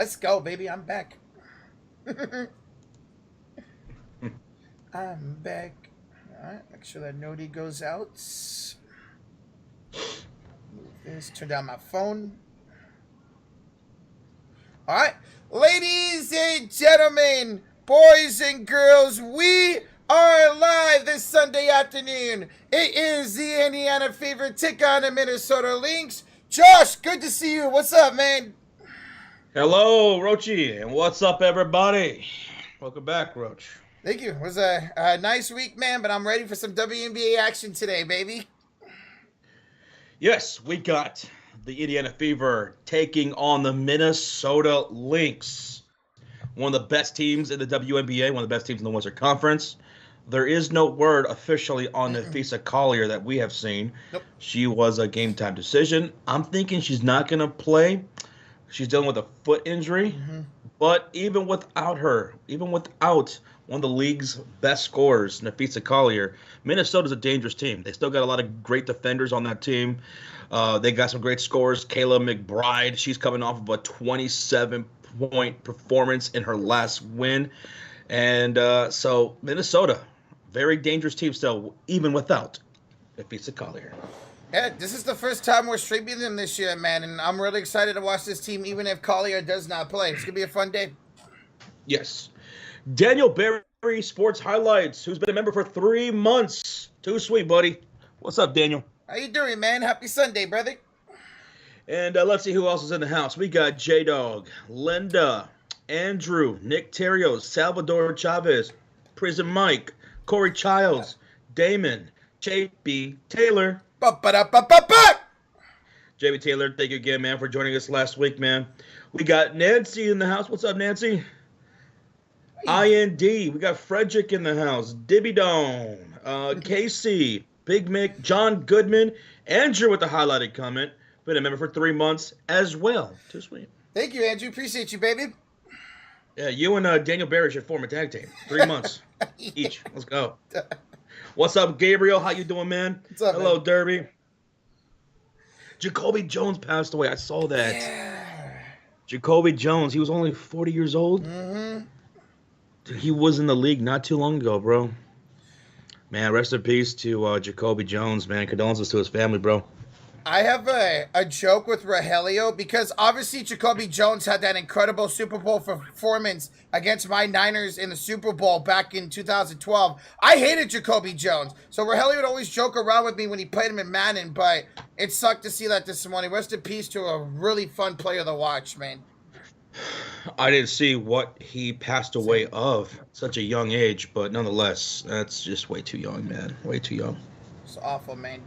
Let's go, baby. I'm back. I'm back. All right, make sure that noti goes out. Move this. Turn down my phone. All right, ladies and gentlemen, boys and girls, we are live this Sunday afternoon. It is the Indiana Fever take on the Minnesota Lynx. Josh, good to see you. What's up, man? Hello, Roachy, and what's up, everybody? Welcome back, Roach. Thank you. It was a nice week, man, but I'm ready for some WNBA action today, baby. Yes, we got the Indiana Fever taking on the Minnesota Lynx. One of the best teams in the WNBA, one of the best teams in the Western Conference. There is no word officially on Nafisa Collier that we have seen. Nope. She was a game-time decision. I'm thinking she's not going to play. She's dealing with a foot injury. But even without her, even without one of the league's best scorers, Nafisa Collier, Minnesota's a dangerous team. They still got a lot of great defenders on that team. They got some great scorers. Kayla McBride, she's coming off of a 27-point performance in her last win. And so Minnesota, very dangerous team still, even without Nafisa Collier. Yeah, this is the first time we're streaming them this year, man, and I'm really excited to watch this team, even if Collier does not play. It's gonna be a fun day. Yes. Daniel Berry, Sports Highlights, who's been a member for 3 months. Too sweet, buddy. What's up, Daniel? How you doing, man? Happy Sunday, brother. And let's see who else is in the house. We got J-Dog, Linda, Andrew, Nick Terrios, Salvador Chavez, Prison Mike, Corey Childs, Damon, J.B. Taylor. J.B. Taylor, thank you again, man, for joining us last week, man. We got Nancy in the house. What's up, Nancy? IND. We got Frederick in the house. Dibby Dome. Casey, Big Mick, John Goodman, Andrew with the highlighted comment. Been a member for 3 months as well. Too sweet. Thank you, Andrew. Appreciate you, baby. Yeah, you and Daniel Barry should form a tag team. 3 months each. Let's go. What's up, Gabriel? How you doing, man? What's up, Hello, man? Derby. Jacoby Jones passed away. I saw that. Yeah. Jacoby Jones. He was only 40 years old. Dude, he was in the league not too long ago, bro. Man, rest in peace to Jacoby Jones, man. Condolences to his family, bro. I have a joke with Rogelio because obviously Jacoby Jones had that incredible Super Bowl performance against my Niners in the Super Bowl back in 2012. I hated Jacoby Jones. So Rogelio would always joke around with me when he played him in Madden, but it sucked to see that this morning. Rest in peace to a really fun player to watch, man. I didn't see what he passed away of at such a young age, but nonetheless, that's just way too young, man. Way too young. It's awful, man.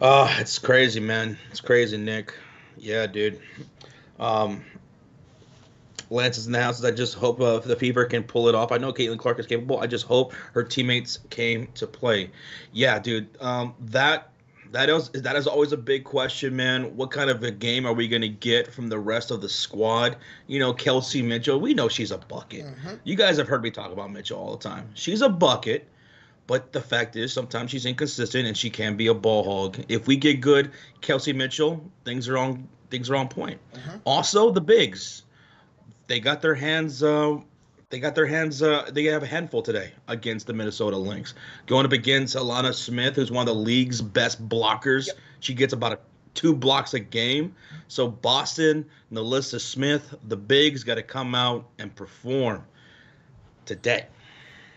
It's crazy, man. It's crazy, Nick. Yeah, dude. Lance is in the house. I just hope the Fever can pull it off. I know Caitlin Clark is capable. I just hope her teammates came to play. Yeah, dude. That is always a big question, man. What kind of a game are we going to get from the rest of the squad? You know, Kelsey Mitchell, we know she's a bucket. You guys have heard me talk about Mitchell all the time. She's a bucket, but the fact is sometimes she's inconsistent and she can be a ball hog. If we get good Kelsey Mitchell, things are on point. Also, the bigs. They got their hands they have a handful today against the Minnesota Lynx. Going up against Alana Smith, who's one of the league's best blockers. Yep. She gets about 2 blocks a game. So Boston, Nalissa Smith, the bigs got to come out and perform today.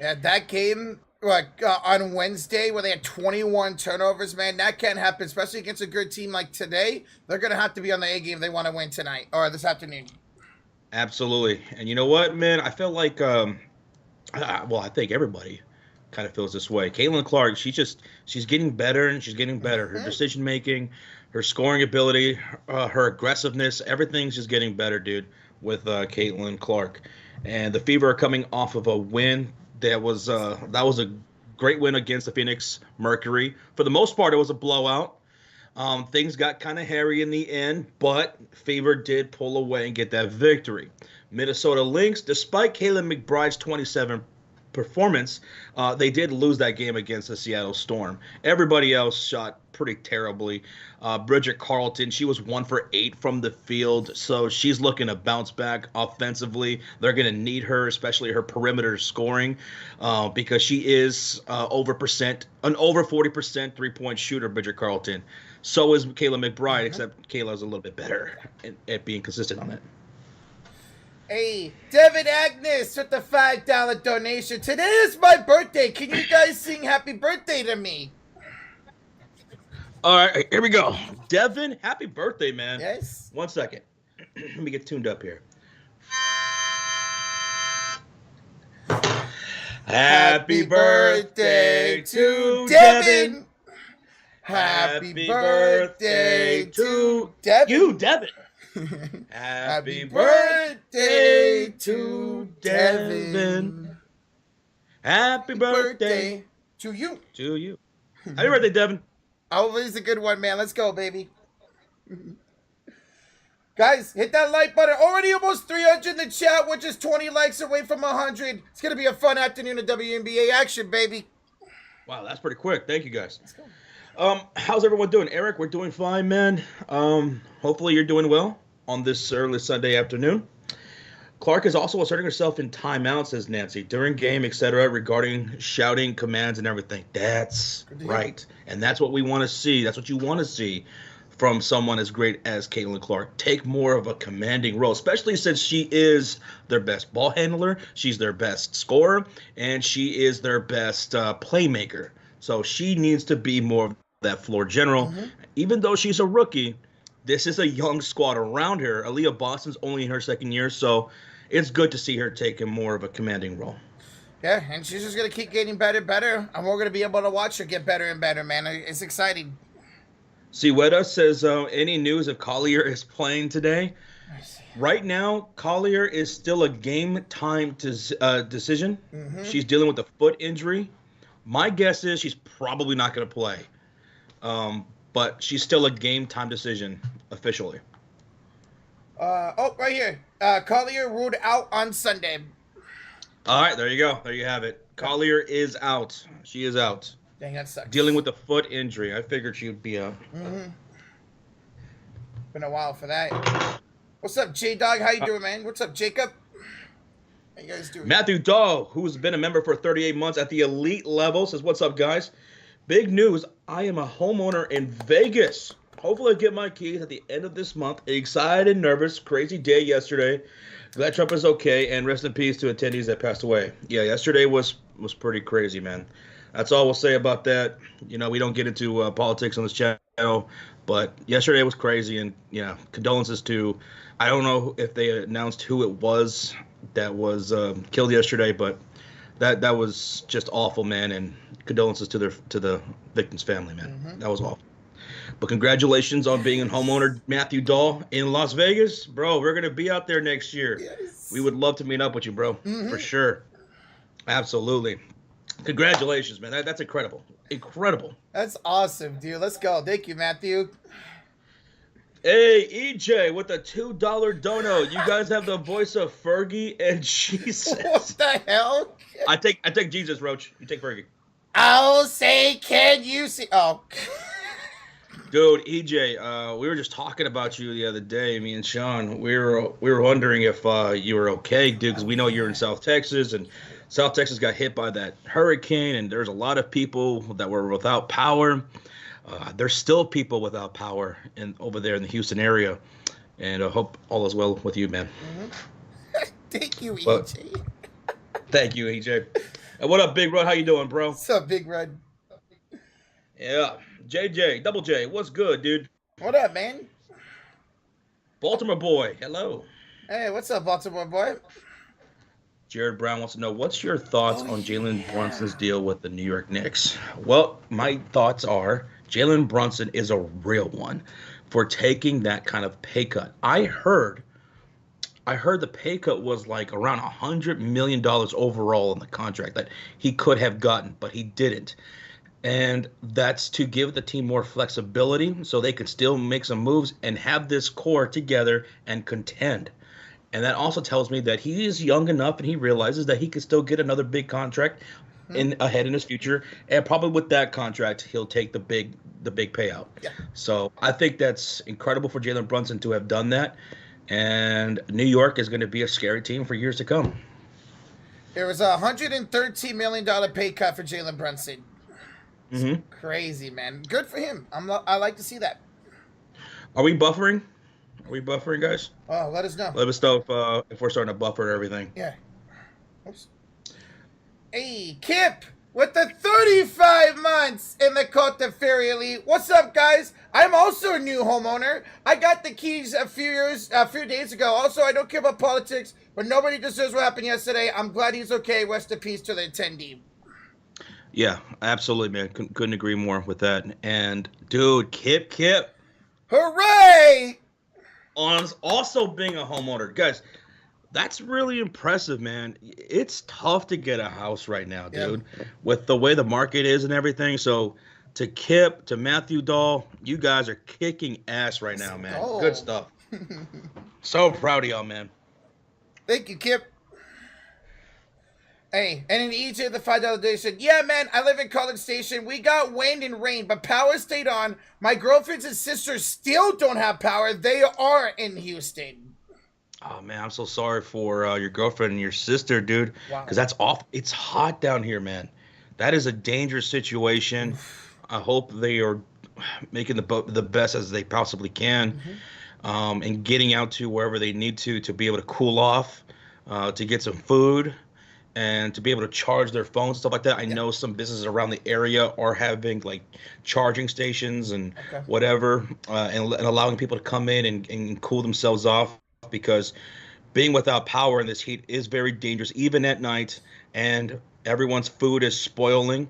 Yeah, that game on Wednesday where they had 21 turnovers, man, that can't happen, especially against a good team like today. They're going to have to be on the A game if they want to win tonight or this afternoon. Absolutely. And you know what, man? I feel like, I think everybody kind of feels this way. Caitlin Clark, she's getting better and she's getting better. Her decision-making, her scoring ability, her aggressiveness, everything's just getting better, dude, with Caitlin Clark. And the Fever are coming off of a win that was a great win against the Phoenix Mercury. For the most part, it was a blowout. Things got kind of hairy in the end, but Fever did pull away and get that victory. Minnesota Lynx, despite Kayla McBride's 27 performance, they did lose that game against the Seattle Storm. Everybody else shot pretty terribly. Bridget Carlton, she was 1 for 8 from the field, so she's looking to bounce back offensively. They're going to need her, especially her perimeter scoring, because she is an over 40% 3-point shooter, Bridget Carlton. So is Kayla McBride, except Kayla's a little bit better at being consistent on it. Hey, Devin Agnes with the $5 donation. Today is my birthday. Can you guys sing happy birthday to me? All right, here we go. Devin, happy birthday, man. Yes. 1 second. Let me get tuned up here. Happy birthday to Devin. Happy birthday to Devin. You, Devin. Happy birthday to Devin. Happy birthday to you. To you. Happy birthday, Devin. Always a good one, man. Let's go, baby. Guys, hit that like button. Already almost 300 in the chat. We're just 20 likes away from 100. It's going to be a fun afternoon of WNBA action, baby. Wow, that's pretty quick. Thank you, guys. Let's go. How's everyone doing? Eric, we're doing fine, man. Hopefully you're doing well on this early Sunday afternoon. Clark is also asserting herself in timeout, says Nancy, during game, etc., regarding shouting commands and everything. That's right. And that's what we want to see. That's what you want to see from someone as great as Caitlin Clark. Take more of a commanding role, especially since she is their best ball handler, she's their best scorer, and she is their best playmaker. So she needs to be more of that floor general. Even though she's a rookie, this is a young squad around her. Aaliyah Boston's only in her second year, so it's good to see her taking more of a commanding role. Yeah, and she's just going to keep getting better and better, and we're going to be able to watch her get better and better, man. It's exciting. Siweta says, any news if Collier is playing today? Right now, Collier is still a game-time decision. She's dealing with a foot injury. My guess is she's probably not going to play. But she's still a game-time decision officially. Right here. Collier ruled out on Sunday. All right, there you go. There you have it. Collier is out. She is out. Dang, that sucks. Dealing with a foot injury. I figured she would be out. Been a while for that. What's up, J-Dog? How you doing, man? What's up, Jacob? How you guys doing? Matthew Daw, who's been a member for 38 months at the elite level, says, what's up, guys? Big news. I am a homeowner in Vegas. Hopefully I get my keys at the end of this month. Excited, nervous, crazy day yesterday. Glad Trump is okay, and rest in peace to attendees that passed away. Yeah, yesterday was pretty crazy, man. That's all we'll say about that. You know, we don't get into politics on this channel, but yesterday was crazy, and yeah, condolences to, I don't know if they announced who it was that was killed yesterday, but that was just awful, man, and condolences to the victim's family, man. That was awful. But congratulations on being a homeowner, Matthew Dahl, in Las Vegas. Bro, we're going to be out there next year. Yes. We would love to meet up with you, bro, for sure. Absolutely. Congratulations, man. That's incredible. Incredible. That's awesome, dude. Let's go. Thank you, Matthew. Hey, EJ, with a $2 dono. You guys have the voice of Fergie and Jesus. What the hell? I take Jesus, Roach. You take Fergie. I'll say, can you see? Oh. Dude, EJ, we were just talking about you the other day, me and Sean. We were wondering if you were okay, dude, because we know you're in South Texas, and South Texas got hit by that hurricane, and there's a lot of people that were without power. There's still people without power over there in the Houston area, and I hope all is well with you, man. Thank you, EJ. Thank you, EJ. And what up, Big Rod? How you doing, bro? What's up, Big Rod? Yeah. JJ, Double J, what's good, dude? What up, man? Baltimore boy, hello. Hey, what's up, Baltimore boy? Jared Brown wants to know, what's your thoughts on Jalen Brunson's deal with the New York Knicks? Well, my thoughts are Jalen Brunson is a real one for taking that kind of pay cut. I heard the pay cut was like around $100 million overall in the contract that he could have gotten, but he didn't. And that's to give the team more flexibility so they can still make some moves and have this core together and contend. And that also tells me that he is young enough and he realizes that he can still get another big contract in ahead in his future, and probably with that contract, he'll take the big payout. Yeah. So I think that's incredible for Jalen Brunson to have done that, and New York is going to be a scary team for years to come. There was a $113 million pay cut for Jalen Brunson. Mm-hmm. Crazy, man. Good for him. I like to see that. Are we buffering? Are we buffering, guys? Oh, let us know. Let us know if we're starting to buffer and everything. Yeah. Oops. Hey, Kip, with the 35 months in the Cote de Ferry Elite. What's up, guys? I'm also a new homeowner. I got the keys a few days ago. Also, I don't care about politics, but nobody deserves what happened yesterday. I'm glad he's okay. Rest in peace to the attendee. Yeah, absolutely, man. Couldn't agree more with that. And dude, Kip, hooray! On also being a homeowner, guys. That's really impressive, man. It's tough to get a house right now, dude, with the way the market is and everything. So to Kip, to Matthew Dahl, you guys are kicking ass right now, man. Oh. Good stuff. So proud of y'all, man. Thank you, Kip. Hey, and in EJ, the $5 donation. Yeah, man, I live in College Station. We got wind and rain, but power stayed on. My girlfriends and sisters still don't have power. They are in Houston. Oh, man, I'm so sorry for your girlfriend and your sister, dude. Wow. Because that's off. It's hot down here, man. That is a dangerous situation. I hope they are making the best as they possibly can, and getting out to wherever they need to be able to cool off, to get some food, and to be able to charge their phones and stuff like that. I know some businesses around the area are having like charging stations and whatever, and allowing people to come in and cool themselves off, because being without power in this heat is very dangerous, even at night, and everyone's food is spoiling,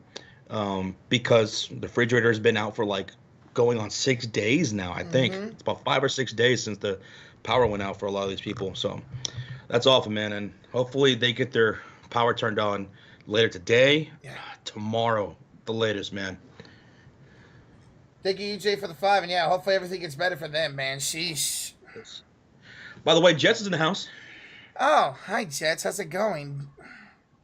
because the refrigerator has been out for like going on 6 days now. I think it's about 5 or 6 days since the power went out for a lot of these people. So that's awful, man. And hopefully they get their power turned on later today, tomorrow, the latest, man. Thank you, EJ, for the 5, and yeah, hopefully everything gets better for them, man. Sheesh. By the way, Jets is in the house. Oh, hi, Jets. How's it going?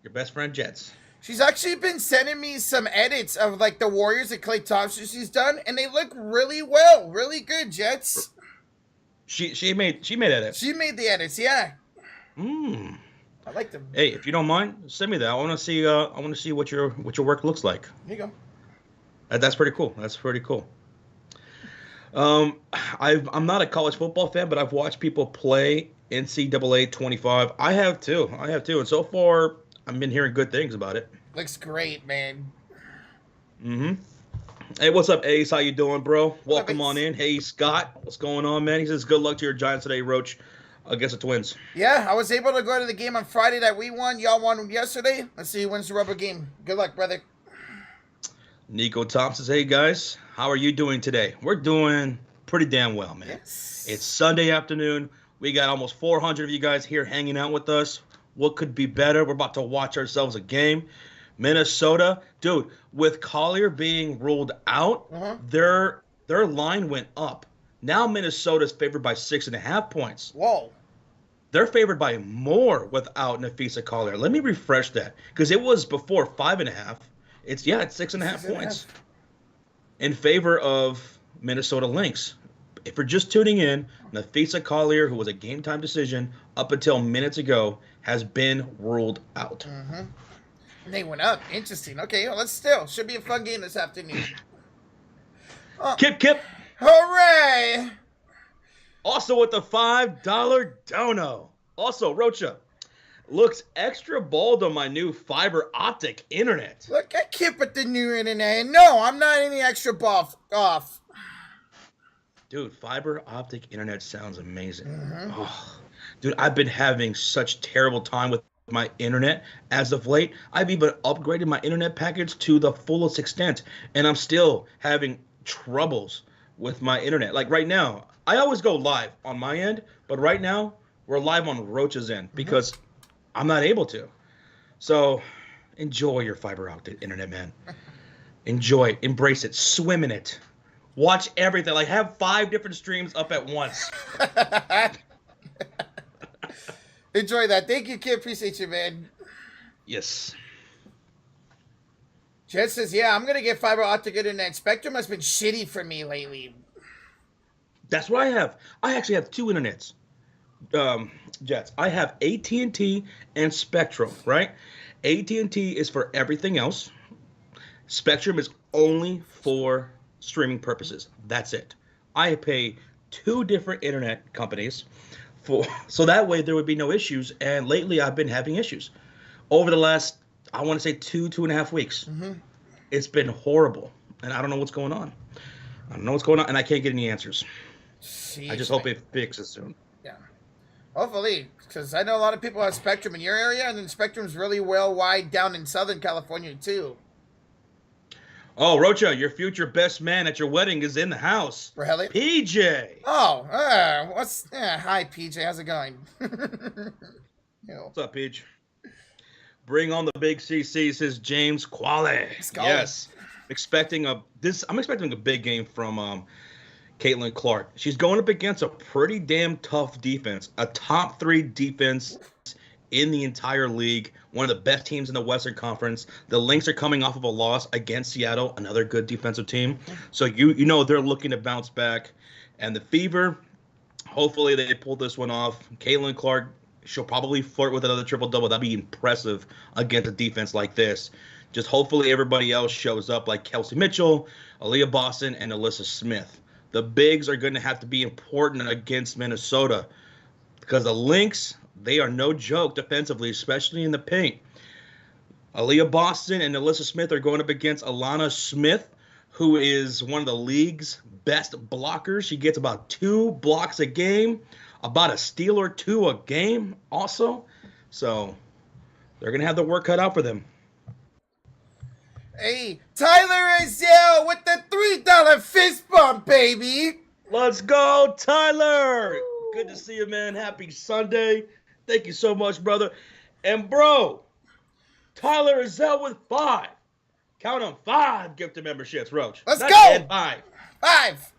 Your best friend, Jets. She's actually been sending me some edits of like the Warriors and Klay Thompson she's done, and they look really well, really good, Jets. She made edits. She made the edits, yeah. I like them. Hey, if you don't mind, send me that. I want to see what your work looks like. Here you go. That's pretty cool. I'm not a college football fan, but I've watched people play NCAA 25. I have too. And so far, I've been hearing good things about it. Looks great, man. Hey, what's up, Ace? How you doing, bro? Welcome on in. Hey, Scott, what's going on, man? He says, good luck to your Giants today, Roach, against the Twins. Yeah, I was able to go to the game on Friday that we won. Y'all won yesterday. Let's see who wins the rubber game. Good luck, brother. Nico Thompson says, hey, guys, how are you doing today? We're doing pretty damn well, man. Yes. It's Sunday afternoon. We got almost 400 of you guys here hanging out with us. What could be better? We're about to watch ourselves a game. Minnesota, dude, with Collier being ruled out, their line went up. Now Minnesota's favored by 6.5 points. Whoa. They're favored by more without Nafisa Collier. Let me refresh that, because it was before 5.5. It's 6.5 points in favor of Minnesota Lynx. If you're just tuning in, Nafisa Collier, who was a game time decision up until minutes ago, has been ruled out. They went up. Interesting. Okay, well, should be a fun game this afternoon. Kip. Hooray! Also with the $5 dono. Also, Rocha, looks extra bald on my new fiber optic internet. Look, I Kip with the new internet. No, I'm not any extra buff off. Dude, fiber optic internet sounds amazing. Oh, dude, I've been having such terrible time with my internet as of late. I've even upgraded my internet package to the fullest extent, and I'm still having troubles with my internet. Like right now, I always go live on my end, but right now we're live on Roach's end because I'm not able to. So enjoy your fiber optic internet, man. Enjoy it, embrace it, swim in it. Watch everything. Like, have 5 different streams up at once. Enjoy that. Thank you, kid. Appreciate you, man. Yes. Jet says, yeah, I'm going to get fiber optic internet. Spectrum has been shitty for me lately. That's what I have. I actually have two internets, Jets. I have AT&T and Spectrum, right? AT&T is for everything else. Spectrum is only for streaming purposes. That's it. I pay two different internet companies for so that way there would be no issues. And lately, I've been having issues over the last, I want to say 2.5 weeks. It's been horrible, and I don't know what's going on. And I can't get any answers. Jeez, I just hope it fixes soon. Yeah. Hopefully, because I know a lot of people have Spectrum in your area, and then Spectrum's really well wide down in Southern California, too. Oh, Rocha, your future best man at your wedding is in the house. Really? PJ. Oh, hi, PJ. How's it going? What's up, Peach? Bring on the big CC, says James Qualley. Yes. I'm expecting a big game from Caitlin Clark. She's going up against a pretty damn tough defense, a top 3 defense in the entire league, one of the best teams in the Western Conference. The Lynx are coming off of a loss against Seattle, another good defensive team. So you know they're looking to bounce back. And the Fever, hopefully they pull this one off. Caitlin Clark, she'll probably flirt with another triple-double. That'd be impressive against a defense like this. Just hopefully everybody else shows up like Kelsey Mitchell, Aaliyah Boston, and Alyssa Smith. The bigs are going to have to be important against Minnesota because the Lynx, they are no joke defensively, especially in the paint. Aaliyah Boston and Alyssa Smith are going up against Alana Smith, who is one of the league's best blockers. She gets about 2 blocks a game, about a steal or 2 a game also. So they're going to have the work cut out for them. Hey, Tyler Azell with the $3 fist bump, baby. Let's go, Tyler. Good to see you, man. Happy Sunday. Thank you so much, brother. And, bro, Tyler Azell with 5. Count on 5 gifted memberships, Roach. Let's Not go. 10, 5. 5.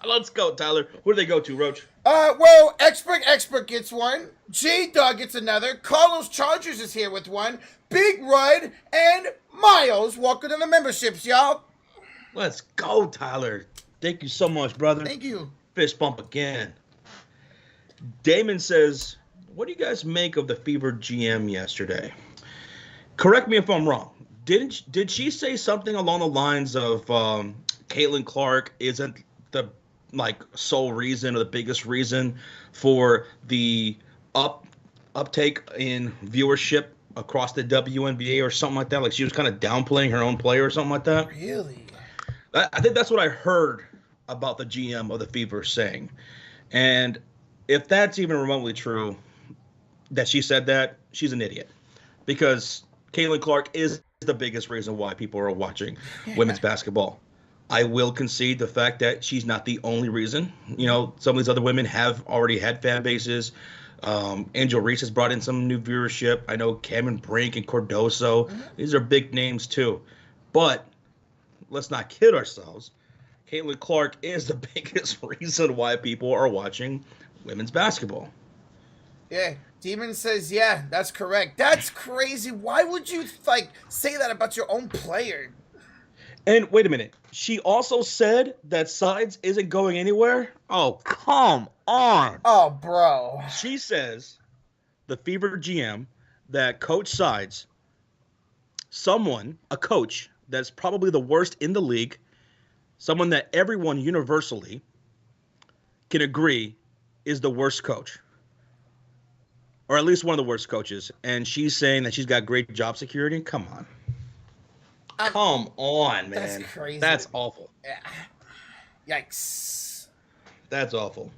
Let's go, Tyler. Where do they go to, Roach? Well, Expert gets one. J-Dog gets another. Carlos Chargers is here with one. Big Rud and Miles. Welcome to the memberships, y'all. Let's go, Tyler. Thank you so much, brother. Thank you. Fist bump again. Damon says, what do you guys make of the Fever GM yesterday? Correct me if I'm wrong. Did she say something along the lines of Caitlin Clark isn't the sole reason or the biggest reason for the uptake in viewership across the WNBA or something like that? Like she was kind of downplaying her own player or something like that? Really? I think that's what I heard about the GM of the Fever saying. And if that's even remotely true, that she said that, she's an idiot. Because Caitlin Clark is the biggest reason why people are watching women's basketball. I will concede the fact that she's not the only reason. You know, some of these other women have already had fan bases. Angel Reese has brought in some new viewership. I know Cameron Brink and Cordoso. Mm-hmm. These are big names too. But let's not kid ourselves. Caitlin Clark is the biggest reason why people are watching women's basketball. Yeah. Demon says, yeah, that's correct. That's crazy. Why would you, say that about your own player? And wait a minute. She also said that Sides isn't going anywhere? Oh, come on. Oh, bro. She says, the Fever GM, that Coach Sides, a coach that's probably the worst in the league, someone that everyone universally can agree is the worst coach. Or at least one of the worst coaches. And she's saying that she's got great job security. Come on. Come on, man. That's crazy. That's awful. Yeah. Yikes. That's awful.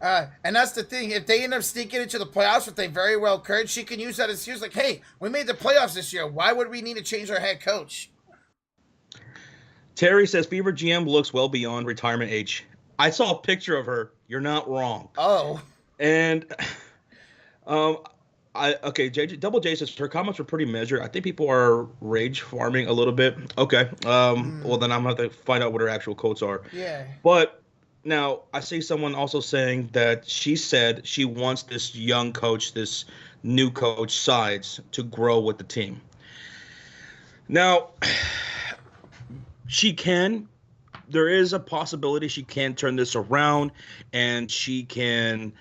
And that's the thing. If they end up sneaking into the playoffs, which they very well could, she can use that as excuse. Like, hey, we made the playoffs this year. Why would we need to change our head coach? Terry says Fever GM looks well beyond retirement age. I saw a picture of her. You're not wrong. Oh. And Double J says her comments were pretty measured. I think people are rage farming a little bit. Okay. Well, then I'm going to have to find out what her actual quotes are. Yeah. But now I see someone also saying that she said she wants this young coach, this new coach Sides, to grow with the team. Now, she can. There is a possibility she can turn this around, and she can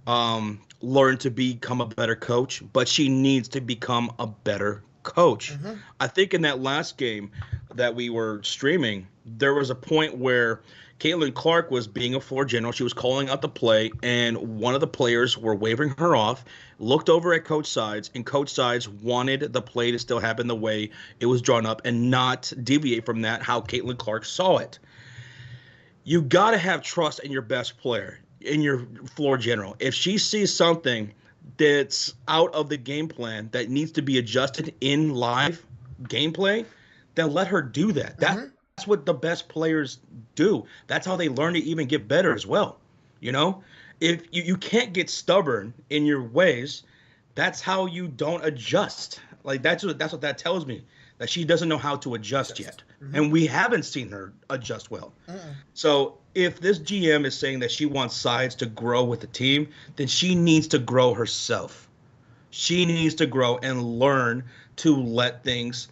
learn to become a better coach. But she needs to become a better coach. Mm-hmm. I think in that last game that we were streaming, there was a point where Caitlin Clark was being a floor general. She was calling out the play, and one of the players were waving her off, looked over at Coach Sides, and Coach Sides wanted the play to still happen the way it was drawn up and not deviate from that, how Caitlin Clark saw it. You got to have trust in your best player, in your floor general. If she sees something that's out of the game plan that needs to be adjusted in live gameplay, then let her do that. That's what the best players do. That's how they learn to even get better as well. You know, if you can't get stubborn in your ways, that's how you don't adjust. Like that's what that tells me, that she doesn't know how to adjust yet. And we haven't seen her adjust well. So if this GM is saying that she wants Sides to grow with the team, then she needs to grow herself. She needs to grow and learn to let things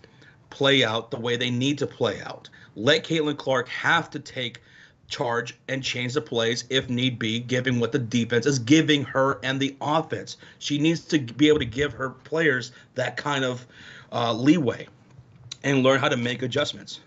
play out the way they need to play out. Let Caitlin Clark have to take charge and change the plays if need be, given what the defense is giving her and the offense. She needs to be able to give her players that kind of leeway and learn how to make adjustments.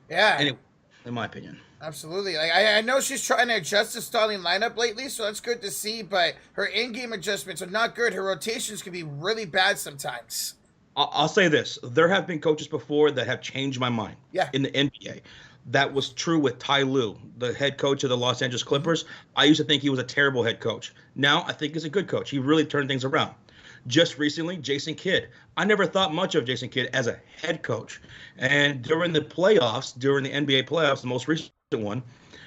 Yeah. Anyway, in my opinion. Absolutely. Like I know she's trying to adjust the starting lineup lately, so that's good to see, but her in-game adjustments are not good. Her rotations can be really bad sometimes. I'll say this. There have been coaches before that have changed my mind in the NBA. That was true with Ty Lue, the head coach of the Los Angeles Clippers. I used to think he was a terrible head coach. Now I think he's a good coach. He really turned things around. Just recently, Jason Kidd. I never thought much of Jason Kidd as a head coach. And during the playoffs, during the NBA playoffs, the most recent one,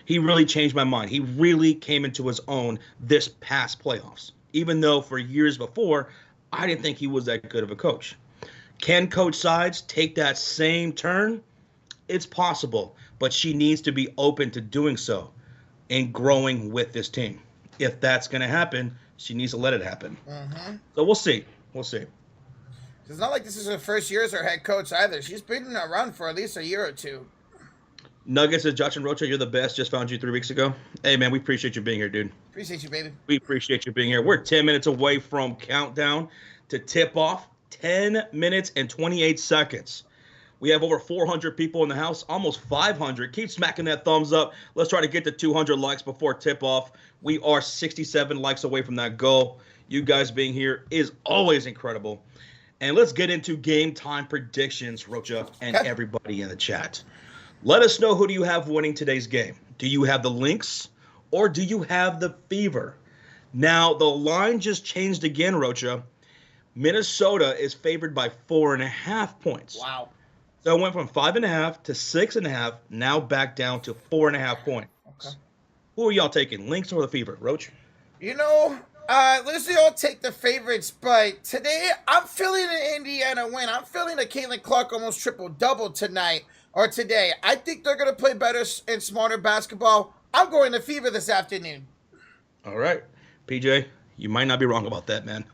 he really changed my mind. He really came into his own this past playoffs. Even though for years before, I didn't think he was that good of a coach. Can Coach Sides take that same turn? It's possible, but she needs to be open to doing so and growing with this team. If that's going to happen, she needs to let it happen. So we'll see. We'll see. It's not like this is her first year as her head coach either. She's been around for at least a year or two. Nuggets says, Josh and Rocha, you're the best. Just found you 3 weeks ago. Hey, man, we appreciate you being here, dude. Appreciate you, baby. We appreciate you being here. We're 10 minutes away from countdown to tip off. 10 minutes and 28 seconds. We have over 400 people in the house, almost 500. Keep smacking that thumbs up. Let's try to get to 200 likes before tip off. We are 67 likes away from that goal. You guys being here is always incredible. And let's get into game time predictions, Rocha, and everybody in the chat. Let us know, who do you have winning today's game? Do you have the Lynx or do you have the Fever? Now, the line just changed again, Rocha. Minnesota is favored by 4.5 points. Wow. So it went from 5.5 to 6.5, now back down to 4.5 points. Okay. Who are y'all taking, Lynx or the Fever, Roach? You know, let's all take the favorites, but today I'm feeling an Indiana win. I'm feeling a Caitlin Clark almost triple-double tonight or today. I think they're going to play better and smarter basketball. I'm going to Fever this afternoon. All right. PJ, you might not be wrong about that, man.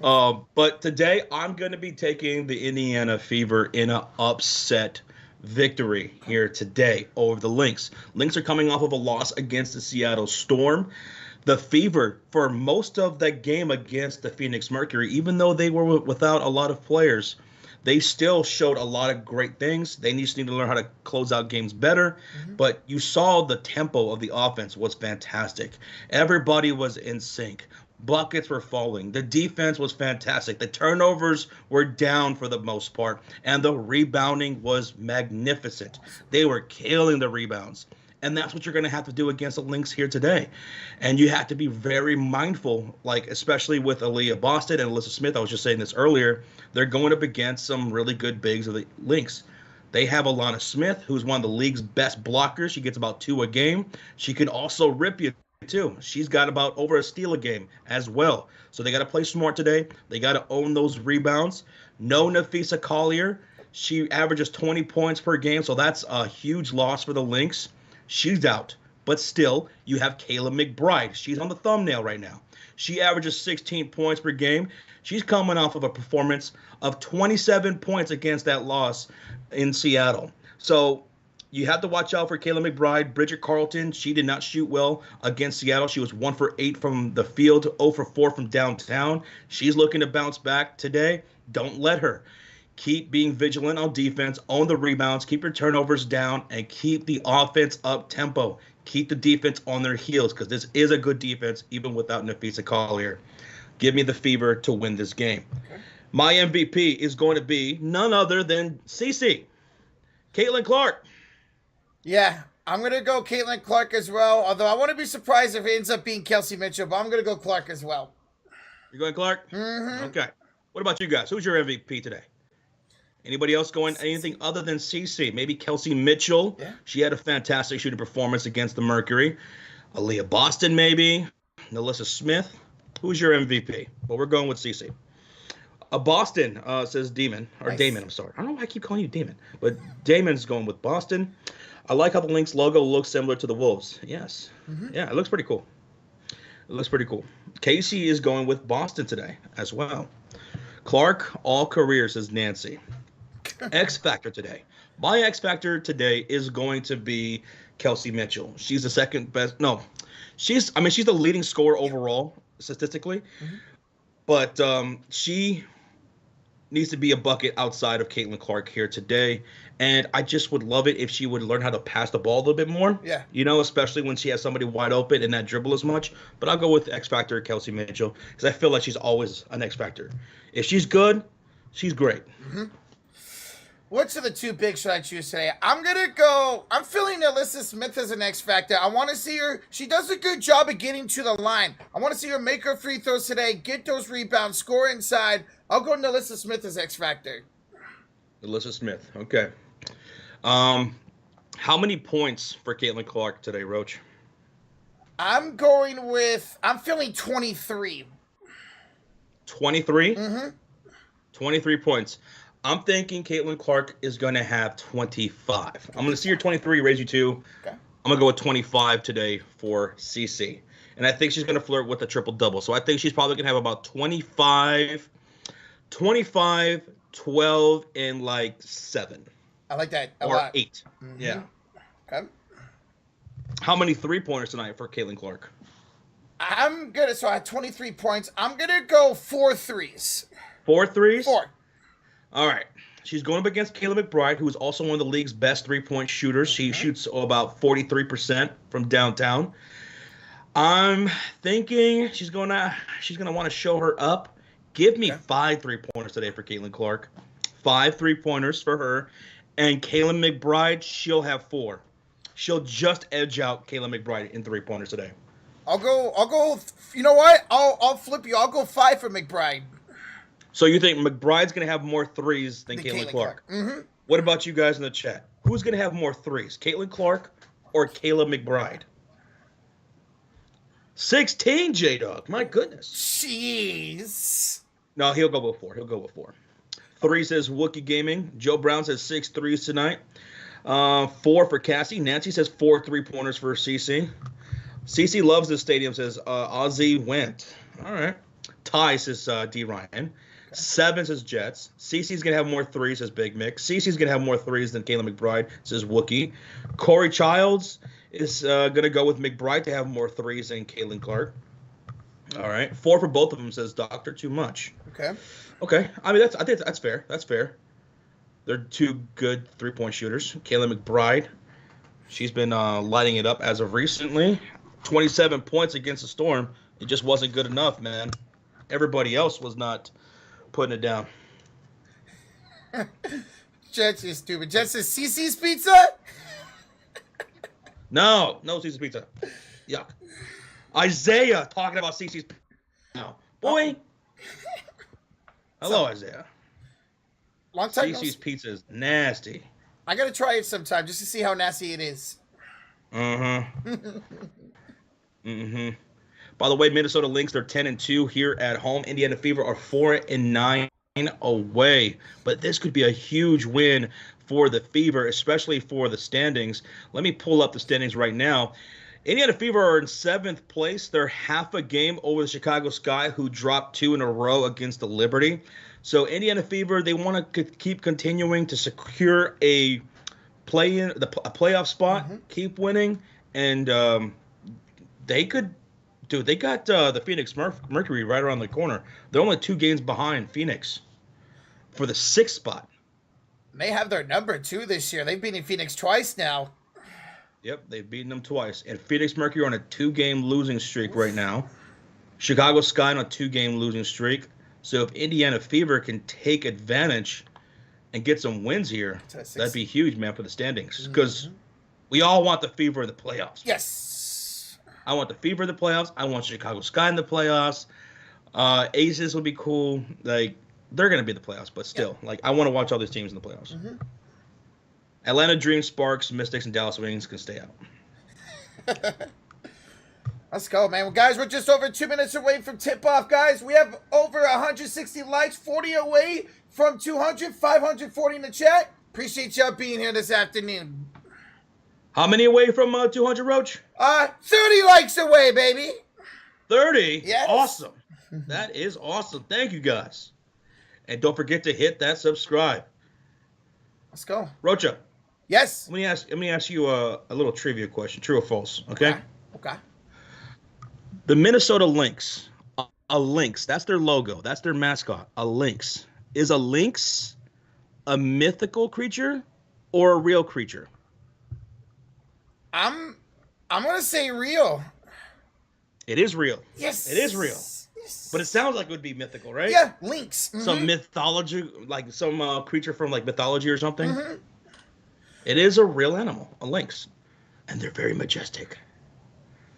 But today I'm going to be taking the Indiana Fever in an upset victory here today over the Lynx. Lynx are coming off of a loss against the Seattle Storm. The Fever, for most of that game against the Phoenix Mercury, even though they were without a lot of players, they still showed a lot of great things. They just need to learn how to close out games better. But you saw the tempo of the offense was fantastic. Everybody was in sync. Buckets were falling. The defense was fantastic. The turnovers were down for the most part. And the rebounding was magnificent. They were killing the rebounds. And that's what you're going to have to do against the Lynx here today. And you have to be very mindful, like especially with Aaliyah Boston and Alyssa Smith. I was just saying this earlier. They're going up against some really good bigs of the Lynx. They have Alana Smith, who's one of the league's best blockers. She gets about 2 a game. She can also rip you too. She's got about over a steal a game as well. So they got to play smart today. They got to own those rebounds. No Nafisa Collier. She averages 20 points per game, so that's a huge loss for the Lynx. She's out. But still, you have Kayla McBride. She's on the thumbnail right now. She averages 16 points per game. She's coming off of a performance of 27 points against that loss in Seattle. So you have to watch out for Kayla McBride. Bridget Carlton, she did not shoot well against Seattle. She was 1 for 8 from the field, 0 for 4 from downtown. She's looking to bounce back today. Don't let her. Keep being vigilant on defense, own the rebounds, keep your turnovers down, and keep the offense up tempo. Keep the defense on their heels, because this is a good defense, even without Nafisa Collier. Give me the Fever to win this game. Okay. My MVP is going to be none other than CC, Caitlin Clark. Yeah, I'm going to go Caitlin Clark as well, although I want to be surprised if it ends up being Kelsey Mitchell, but I'm going to go Clark as well. You're going Clark? Mm-hmm. Okay. What about you guys? Who's your MVP today? Anybody else going anything other than CC? Maybe Kelsey Mitchell. Yeah. She had a fantastic shooting performance against the Mercury. Aaliyah Boston, maybe. Nalissa Smith. Who's your MVP? Well, we're going with CC. Boston says Demon. Or nice. Damon, I'm sorry. I don't know why I keep calling you Demon. But Damon's going with Boston. I like how the Lynx logo looks similar to the Wolves. Yes. Mm-hmm. Yeah, it looks pretty cool. It looks pretty cool. Casey is going with Boston today as well. Clark, all career, says Nancy. X Factor today. My X Factor today is going to be Kelsey Mitchell. She's the second best. No, she's the leading scorer overall statistically, but she needs to be a bucket outside of Caitlin Clark here today. And I just would love it if she would learn how to pass the ball a little bit more. Yeah. You know, especially when she has somebody wide open and not dribble as much. But I'll go with X Factor Kelsey Mitchell, because I feel like she's always an X Factor. If she's good, she's great. Mm-hmm. Which of the two bigs should I choose today? I'm feeling Alyssa Smith as an X Factor. I want to see her. She does a good job of getting to the line. I want to see her make her free throws today, get those rebounds, score inside. I'll go Alyssa Smith as X Factor. Alyssa Smith. Okay. How many points for Caitlin Clark today, Roach? I'm feeling 23. 23? Mm-hmm. 23 points. I'm thinking Caitlin Clark is going to have 25. I'm going to see her 23, raise you 2. Okay. I'm going to go with 25 today for CC. And I think she's going to flirt with a triple-double. So I think she's probably going to have about 25, 12, and like 7. I like that a or lot. 8. Mm-hmm. Yeah. Okay. How many three-pointers tonight for Caitlin Clark? So I had 23 points. I'm going to go 4 threes. 4 threes? 4. All right. She's going up against Kayla McBride, who is also one of the league's best three-point shooters. She shoots about 43% from downtown. I'm thinking she's gonna want to show her up. Give me 5 three-pointers today for Caitlin Clark. 5 three-pointers for her. And Kayla McBride, she'll have 4. She'll just edge out Kayla McBride in three-pointers today. I'll go. You know what? I'll flip you. I'll go 5 for McBride. So you think McBride's going to have more threes than Caitlin Clark? Mm-hmm. What about you guys in the chat? Who's going to have more threes, Caitlin Clark or Kayla McBride? 16, J-Dog. My goodness. Jeez. No, he'll go with 4. 3 says Wookie Gaming. Joe Brown says 6 threes tonight. 4 for Cassie. Nancy says 4 three-pointers for CC. CC loves this stadium, says Ozzy went. All right. Ty says D. Ryan. 7 says Jets. CC's going to have more threes, says Big Mick. CC's going to have more threes than Kayla McBride, says Wookie. Corey Childs is going to go with McBride to have more threes than Caitlin Clark. All right. 4 for both of them, says Doctor Too Much. Okay. I mean, I think that's fair. That's fair. They're 2 good three-point shooters. Kayla McBride, she's been lighting it up as of recently. 27 points against the Storm. It just wasn't good enough, man. Everybody else was not putting it down. Jets is stupid. Jets says CC's Pizza? No CC's Pizza. Yuck. Isaiah talking about CC's Pizza. No. Boy. Hello, Isaiah. Long time CC's Pizza is nasty. I got to try it sometime just to see how nasty it is. By the way, Minnesota Lynx, they're 10-2 here at home. Indiana Fever are 4-9 away. But this could be a huge win for the Fever, especially for the standings. Let me pull up the standings right now. Indiana Fever are in 7th place. They're half a game over the Chicago Sky, who dropped 2 in a row against the Liberty. So Indiana Fever, they want to keep continuing to secure a playoff spot, keep winning, and they could. Dude, they got the Phoenix Mercury right around the corner. They're only 2 games behind Phoenix for the 6th spot. They have their number, too, this year. They've beaten Phoenix twice now. Yep, they've beaten them twice. And Phoenix Mercury on a 2-game losing streak right now. Chicago Sky on a 2-game losing streak. So if Indiana Fever can take advantage and get some wins here, that'd be huge, man, for the standings. Because we all want the Fever in the playoffs. Yes. I want the Fever in the playoffs. I want Chicago Sky in the playoffs. Aces would be cool. Like, they're going to be in the playoffs, but still. Like, I want to watch all these teams in the playoffs. Atlanta Dream, Sparks, Mystics, and Dallas Wings can stay out. Let's go, man. Well, guys, we're just over 2 minutes away from tip-off, guys. We have over 160 likes, 40 away from 200, 540 in the chat. Appreciate y'all being here this afternoon. How many away from 200, Roach? 30 likes away, baby. 30? Yes. Awesome. That is awesome. Thank you, guys. And don't forget to hit that subscribe. Let's go. Rocha. Yes. Let me ask you a little trivia question. True or false? Okay. Okay. The Minnesota Lynx. A lynx. That's their logo. That's their mascot. A lynx. Is a lynx a mythical creature or a real creature? I'm gonna say real. It is real. Yes. It is real. Yes. But it sounds like it would be mythical, right? Yeah, Lynx. Some mythology, like some creature from like mythology or something. It is a real animal, a lynx, and they're very majestic.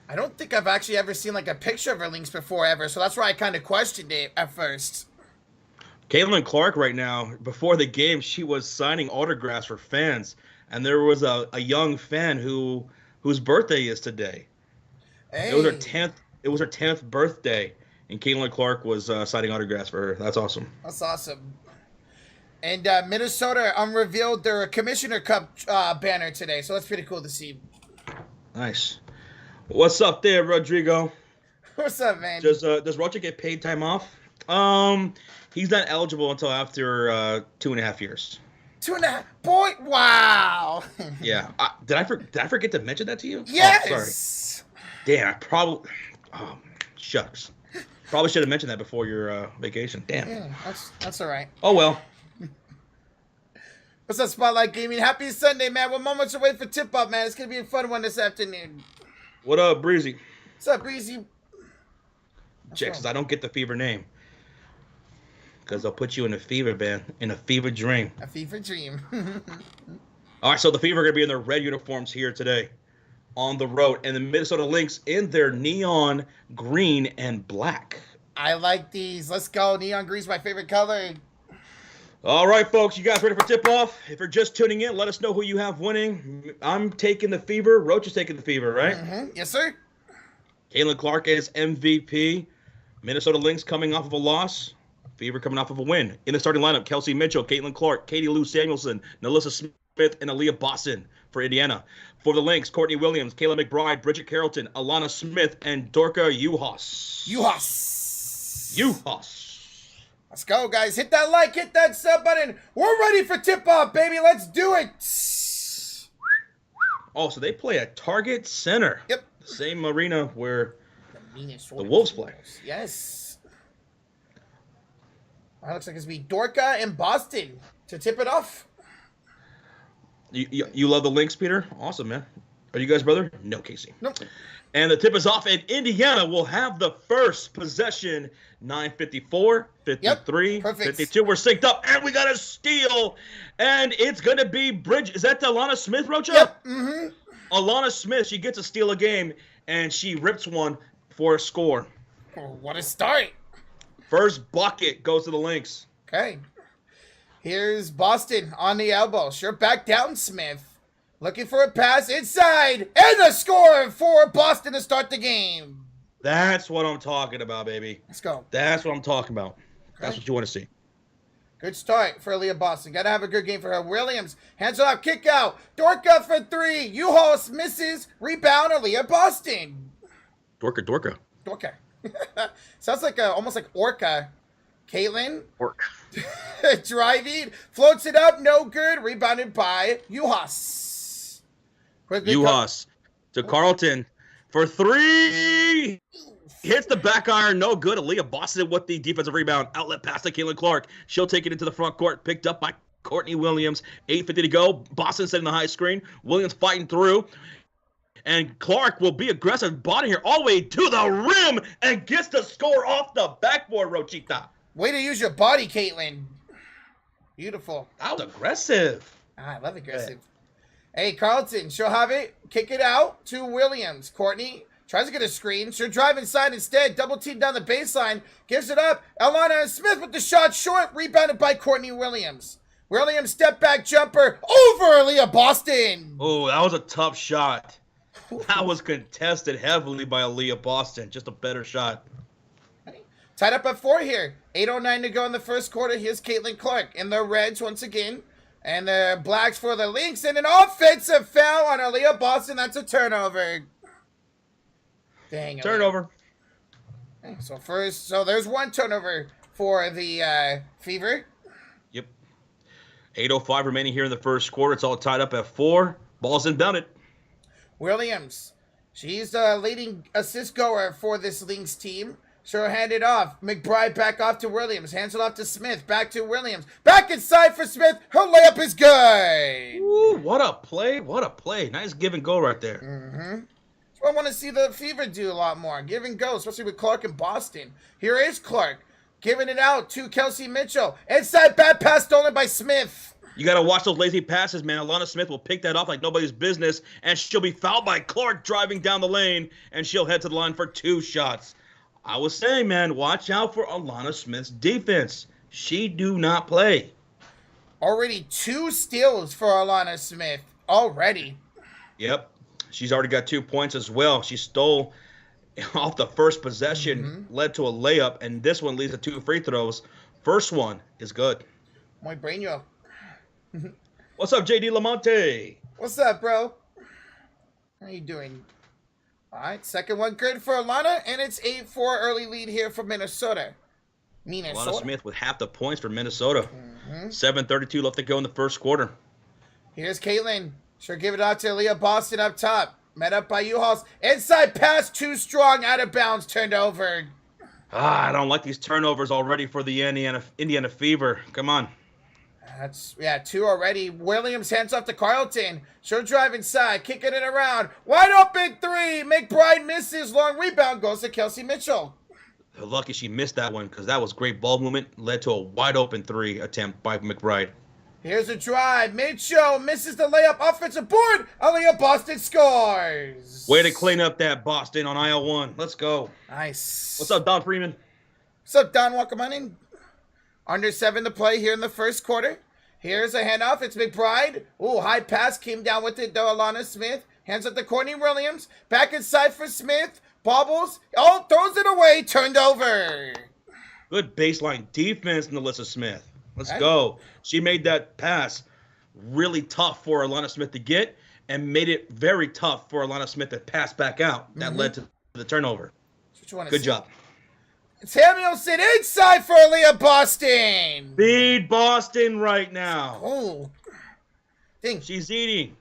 I don't think I've actually ever seen like a picture of a lynx before ever, so that's why I kind of questioned it at first. Caitlin Clark right now, before the game, she was signing autographs for fans, and there was a young fan whose birthday is today. Hey. It was her 10th birthday, and Caitlin Clark was signing autographs for her. That's awesome. That's awesome. And Minnesota unrevealed their Commissioner Cup banner today, so that's pretty cool to see. Nice. What's up there, Rodrigo? What's up, man? Does Rocha get paid time off? He's not eligible until after 2.5 years. 2.5. Boy, wow. Yeah. Did I forget to mention that to you? Yes. Oh, sorry. Damn. I probably. Oh, shucks. Probably should have mentioned that before your vacation. Damn. Yeah, that's all right. Oh well. What's up, Spotlight Gaming? Happy Sunday, man. We're moments away for tip-up, man. It's gonna be a fun one this afternoon. What up, Breezy? What's up, Breezy? Jack says I don't get the fever name. Because they'll put you in a fever, man. In a fever dream. A fever dream. All right, so the Fever are going to be in their red uniforms here today on the road. And the Minnesota Lynx in their neon green and black. I like these. Let's go. Neon green's my favorite color. All right, folks, you guys ready for tip-off? If you're just tuning in, let us know who you have winning. I'm taking the Fever. Roach is taking the Fever, right? Yes, sir. Caitlin Clark is MVP. Minnesota Lynx coming off of a loss. Fever coming off of a win. In the starting lineup, Kelsey Mitchell, Caitlin Clark, Katie Lou Samuelson, Nalissa Smith, and Aaliyah Boston for Indiana. For the Lynx, Courtney Williams, Kayla McBride, Bridget Carrollton, Alana Smith, and Dorka Uhas. Uhas. Let's go, guys. Hit that like, hit that sub button. We're ready for tip-off, baby. Let's do it. Oh, so they play at Target Center. Yep. The same arena where the Wolves play. Yes. That looks like it's going to be Dorka and Boston to tip it off. You love the Lynx, Peter? Awesome, man. Are you guys brother? No, Casey. Nope. And the tip is off, and Indiana will have the first possession. 9:54, 53, yep, 52. We're synced up, and we got a steal. And it's going to be Bridge. Is that Alana Smith, Rocha? Yep. Alana Smith, she gets a steal a game, and she rips one for a score. Oh, what a start. First bucket goes to the Lynx. Okay. Here's Boston on the elbow. Sure, back down, Smith. Looking for a pass inside. And the score for Boston to start the game. That's what I'm talking about, baby. Let's go. That's what I'm talking about. Okay. That's what you want to see. Good start for Aaliyah Boston. Got to have a good game for her. Williams, hands off, kick out. Dorka for three. U-Haul misses. Rebound, Aaliyah Boston. Dorka. Sounds like almost like Orca. Caitlin. Orc. Driving. Floats it up. No good. Rebounded by Uhas. Uhas to Carlton for three. Hits the back iron, no good. Aaliyah Boston with the defensive rebound. Outlet pass to Kayla Clark. She'll take it into the front court. Picked up by Courtney Williams. 8:50 to go. Boston setting the high screen. Williams fighting through. And Clark will be aggressive. Body here all the way to the rim and gets the score off the backboard, Rochita. Way to use your body, Caitlin. Beautiful. That was aggressive. I love aggressive. Yeah. Hey, Carlton, she'll have it. Kick it out to Williams. Courtney tries to get a screen. She'll drive inside instead. Double team down the baseline. Gives it up. Alana Smith with the shot short. Rebounded by Courtney Williams. Williams step back jumper over Aaliyah Boston. Oh, that was a tough shot. That was contested heavily by Aaliyah Boston. Just a better shot. Tied up at 4 here. 8:09 to go in the first quarter. Here's Caitlin Clark in the Reds once again. And the Blacks for the Lynx. And an offensive foul on Aaliyah Boston. That's a turnover. Dang. Turnover. So there's one turnover for the Fever. Yep. 8:05 remaining here in the first quarter. It's all tied up at 4. Ball's inbounded. Williams. She's the leading assist goer for this Lynx team. She'll hand it off. McBride back off to Williams. Hands it off to Smith. Back to Williams. Back inside for Smith. Her layup is good. Ooh, what a play. What a play. Nice give and go right there. Mm-hmm. So I want to see the Fever do a lot more. Give and go, especially with Clark in Boston. Here is Clark. Giving it out to Kelsey Mitchell. Inside bad pass stolen by Smith. You got to watch those lazy passes, man. Alana Smith will pick that off like nobody's business, and she'll be fouled by Clark driving down the lane, and she'll head to the line for 2 shots. I was saying, man, watch out for Alana Smith's defense. She do not play. Already 2 steals for Alana Smith. Already. Yep. She's already got 2 points as well. She stole off the first possession, led to a layup, and this one leads to 2 free throws. First one is good. Muy braño. What's up, JD Lamonte? What's up, bro? How you doing? All right, second one good for Alana, and it's 8-4 early lead here for Minnesota. Alana Smith with half the points for Minnesota. 7:32 left to go in the first quarter. Here's Caitlin. She'll give it out to Aaliyah Boston up top. Met up by U-Hauls. Inside pass, too strong, out of bounds, turned over. I don't like these turnovers already for the Indiana Fever. Come on. That's, 2 already. Williams hands off to Carlton. She'll drive inside, kicking it around. Wide open 3. McBride misses. Long rebound goes to Kelsey Mitchell. They're lucky she missed that one because that was great ball movement. Led to a wide open 3 attempt by McBride. Here's a drive. Mitchell misses the layup. Offensive board. Aaliyah Boston scores. Way to clean up that Boston on aisle 1. Let's go. Nice. What's up, Don Freeman? What's up, Don? Welcome on in. Under 7 to play here in the first quarter. Here's a handoff. It's McBride. Ooh, high pass. Came down with it, though. Alana Smith. Hands up to Courtney Williams. Back inside for Smith. Bobbles. Oh, throws it away. Turned over. Good baseline defense, Nalissa Smith. Let's go. She made that pass really tough for Alana Smith to get and made it very tough for Alana Smith to pass back out. That led to the turnover. Good job. Samuelson inside for Aaliyah Boston. Feed Boston right now. Oh. Dang. She's eating.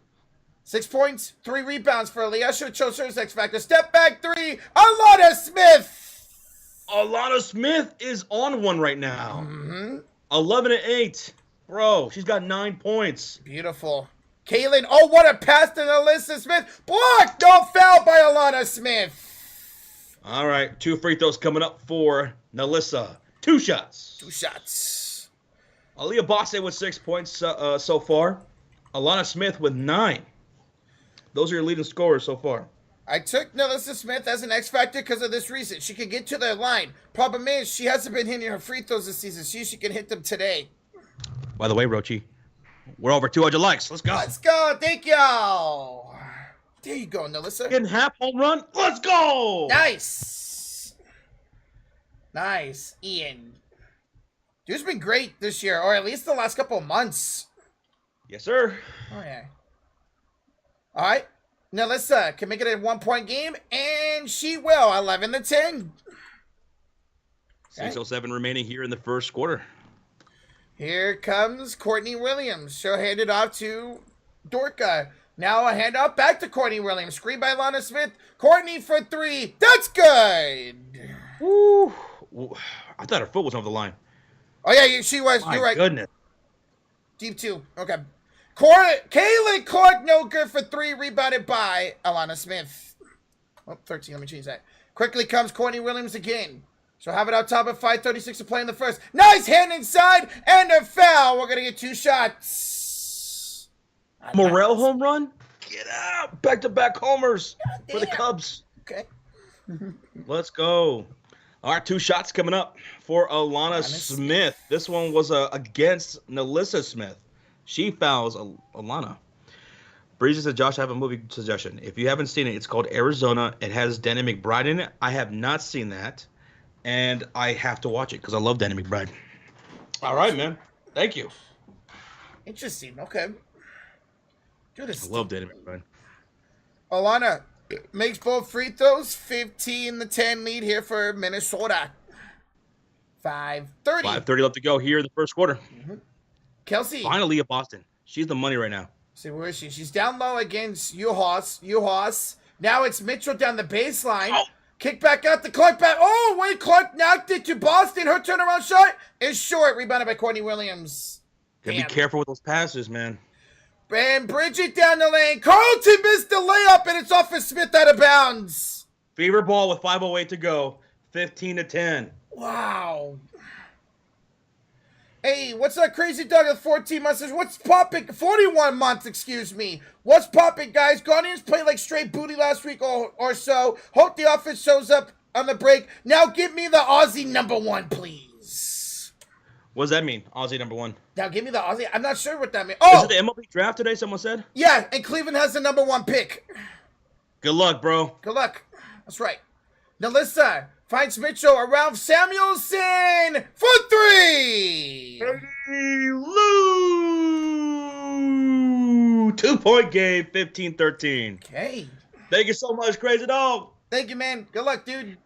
6 points, 3 rebounds for Aaliyah. Should chose her X factor. Step back 3. Alana Smith. Alana Smith is on one right now. 11-8. Bro, she's got 9 points. Beautiful. Kaylin, oh, what a pass to Nalissa Smith. Blocked. No foul by Alana Smith. All right, 2 free throws coming up for Nalissa. 2 shots. 2 shots. Aaliyah Boston with 6 points so far. Alana Smith with 9. Those are your leading scorers so far. I took Nalissa Smith as an X factor because of this reason. She can get to the line. Problem is, she hasn't been hitting her free throws this season. She can hit them today. By the way, Rochi, we're over 200 likes. Let's go. Let's go. Thank y'all. There you go, Nalissa. Getting half home run. Let's go. Nice. Nice. Ian. Dude's been great this year, or at least the last couple of months. Yes, sir. Oh, yeah. All right. Now, Nalissa can make it a 1-point game, and she will. 11-10. 6:07 remaining here in the first quarter. Here comes Courtney Williams. She'll hand it off to Dorka. Now a handoff back to Courtney Williams. Screen by Lana Smith. Courtney for 3. That's good. Woo. I thought her foot was over the line. Oh, yeah, she was. My You're right. goodness. Deep 2. Okay. Kayla Clark, no good for 3. Rebounded by Alana Smith. Oh, 13. Let me change that. Quickly comes Courtney Williams again. She'll have it out top at 5:36 to play in the first. Nice hand inside and a foul. We're going to get 2 shots. Morel home run? Get out. Back-to-back homers for the Cubs. Okay. Let's go. All right, 2 shots coming up for Alana Smith. This one was against Nalissa Smith. She fouls Alana. Breezy said, Josh, I have a movie suggestion. If you haven't seen it, it's called Arizona. It has Danny McBride in it. I have not seen that, and I have to watch it because I love Danny McBride. All right, man. Thank you. Interesting. Okay. Do this. I love Danny McBride. Alana makes both free throws. 15-10 lead here for Minnesota. 5:30. 5:30 left to go here in the first quarter. Kelsey. Finally, a Boston. She's the money right now. See, where is she? She's down low against Uhas. Now it's Mitchell down the baseline. Oh. Kick back out to Clark back. Oh, wait, Clark knocked it to Boston. Her turnaround shot is short. Rebounded by Courtney Williams. Gotta be careful with those passes, man. And Bridget down the lane. Carlton missed the layup, and it's off of Smith out of bounds. Fever ball with 5:08 to go. 15-10. Wow. Hey, what's that crazy dog at 14 months? What's popping? 41 months, excuse me. What's popping, guys? Guardians played like straight booty last week or so. Hope the offense shows up on the break. Now give me the Aussie #1, please. What does that mean, Aussie #1? Now give me the Aussie. I'm not sure what that means. Oh! Is it the MLB draft today, someone said? Yeah, and Cleveland has the #1 pick. Good luck, bro. Good luck. That's right. Nalissa finds Mitchell around Samuelson for 3. Hey, Lou! 2-point game, 15-13. Okay. Thank you so much, Crazy Dog. Thank you, man. Good luck, dude.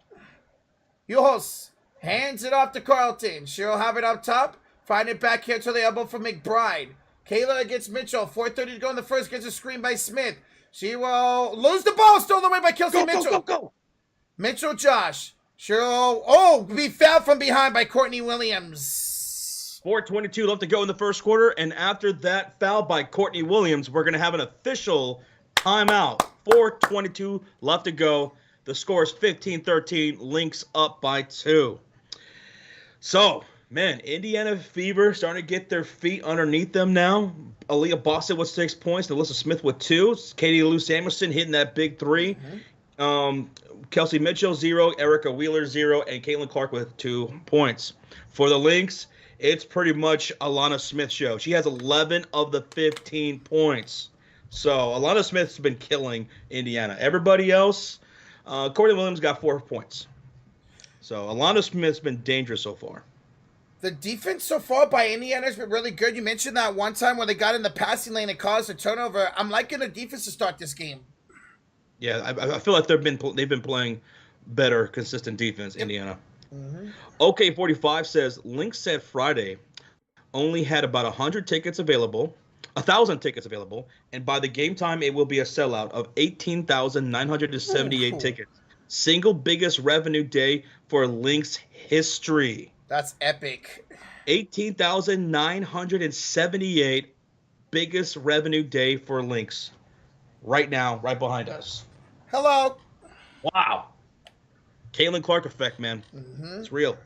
Yohos hands it off to Carlton. She'll have it up top. Find it back here to the elbow for McBride. Kayla against Mitchell. 4:30 to go in the first. Gets a screen by Smith. She will lose the ball. Stolen away by Kelsey Mitchell. Go. Mitchell Josh. She'll be fouled from behind by Courtney Williams. 4:22 left to go in the first quarter, and after that foul by Courtney Williams, we're going to have an official timeout. 4:22 left to go. The score is 15-13. Lynx up by 2. So, man, Indiana Fever starting to get their feet underneath them now. Aaliyah Boston with 6 points. Alyssa Smith with 2. Katie Lou Samuelson hitting that big 3. Kelsey Mitchell, 0. Erica Wheeler, 0. And Caitlin Clark with 2 points. For the Lynx, it's pretty much Alana Smith's show. She has 11 of the 15 points. So Alana Smith's been killing Indiana. Everybody else, Courtney Williams got 4 points. So Alana Smith's been dangerous so far. The defense so far by Indiana has been really good. You mentioned that one time when they got in the passing lane and caused a turnover. I'm liking the defense to start this game. Yeah, I feel like they've been playing better, consistent defense, Indiana. OK45 says, Lynx said Friday only had about 100 tickets available, 1,000 tickets available, and by the game time, it will be a sellout of 18,978 tickets. Single biggest revenue day for Lynx history. That's epic. 18,978 biggest revenue day for Lynx. Right now, right behind us. Hello. Wow. Caitlin Clark effect, man. It's real.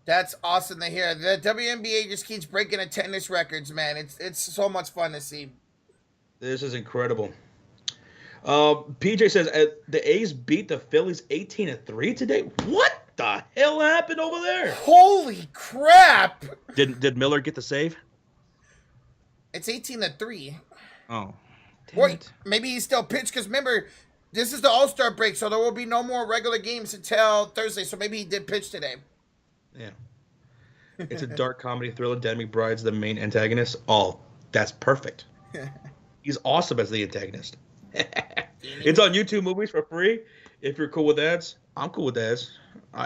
That's awesome to hear. The WNBA just keeps breaking attendance records, man. It's so much fun to see. This is incredible. PJ says the A's beat the Phillies 18-3 today. What the hell happened over there? Holy crap! Did Miller get the save? It's 18-3. Oh. Wait, maybe he still pitched because remember, this is the All-Star break, so there will be no more regular games until Thursday. So maybe he did pitch today. Yeah. It's a dark comedy thriller. Dan McBride's the main antagonist. Oh, that's perfect. He's awesome as the antagonist. It's on YouTube Movies for free. If you're cool with ads, I'm cool with ads.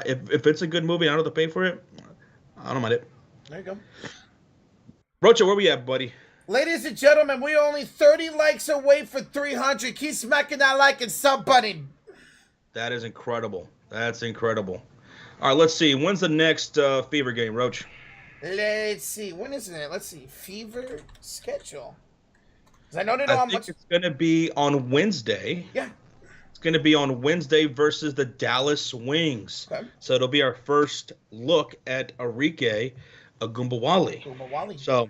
If it's a good movie, I don't have to pay for it. I don't mind it. There you go. Rocha, where we at, buddy? Ladies and gentlemen, we're only 30 likes away for 300. Keep smacking that like and sub button. That is incredible. That's incredible. All right, let's see. When's the next Fever game, Roach? Let's see. When is it? Let's see. Fever schedule. I know they know I how think much. it's going to be on Wednesday. Yeah. It's going to be on Wednesday versus the Dallas Wings. Okay. So it'll be our first look at Arike Agumbawali. So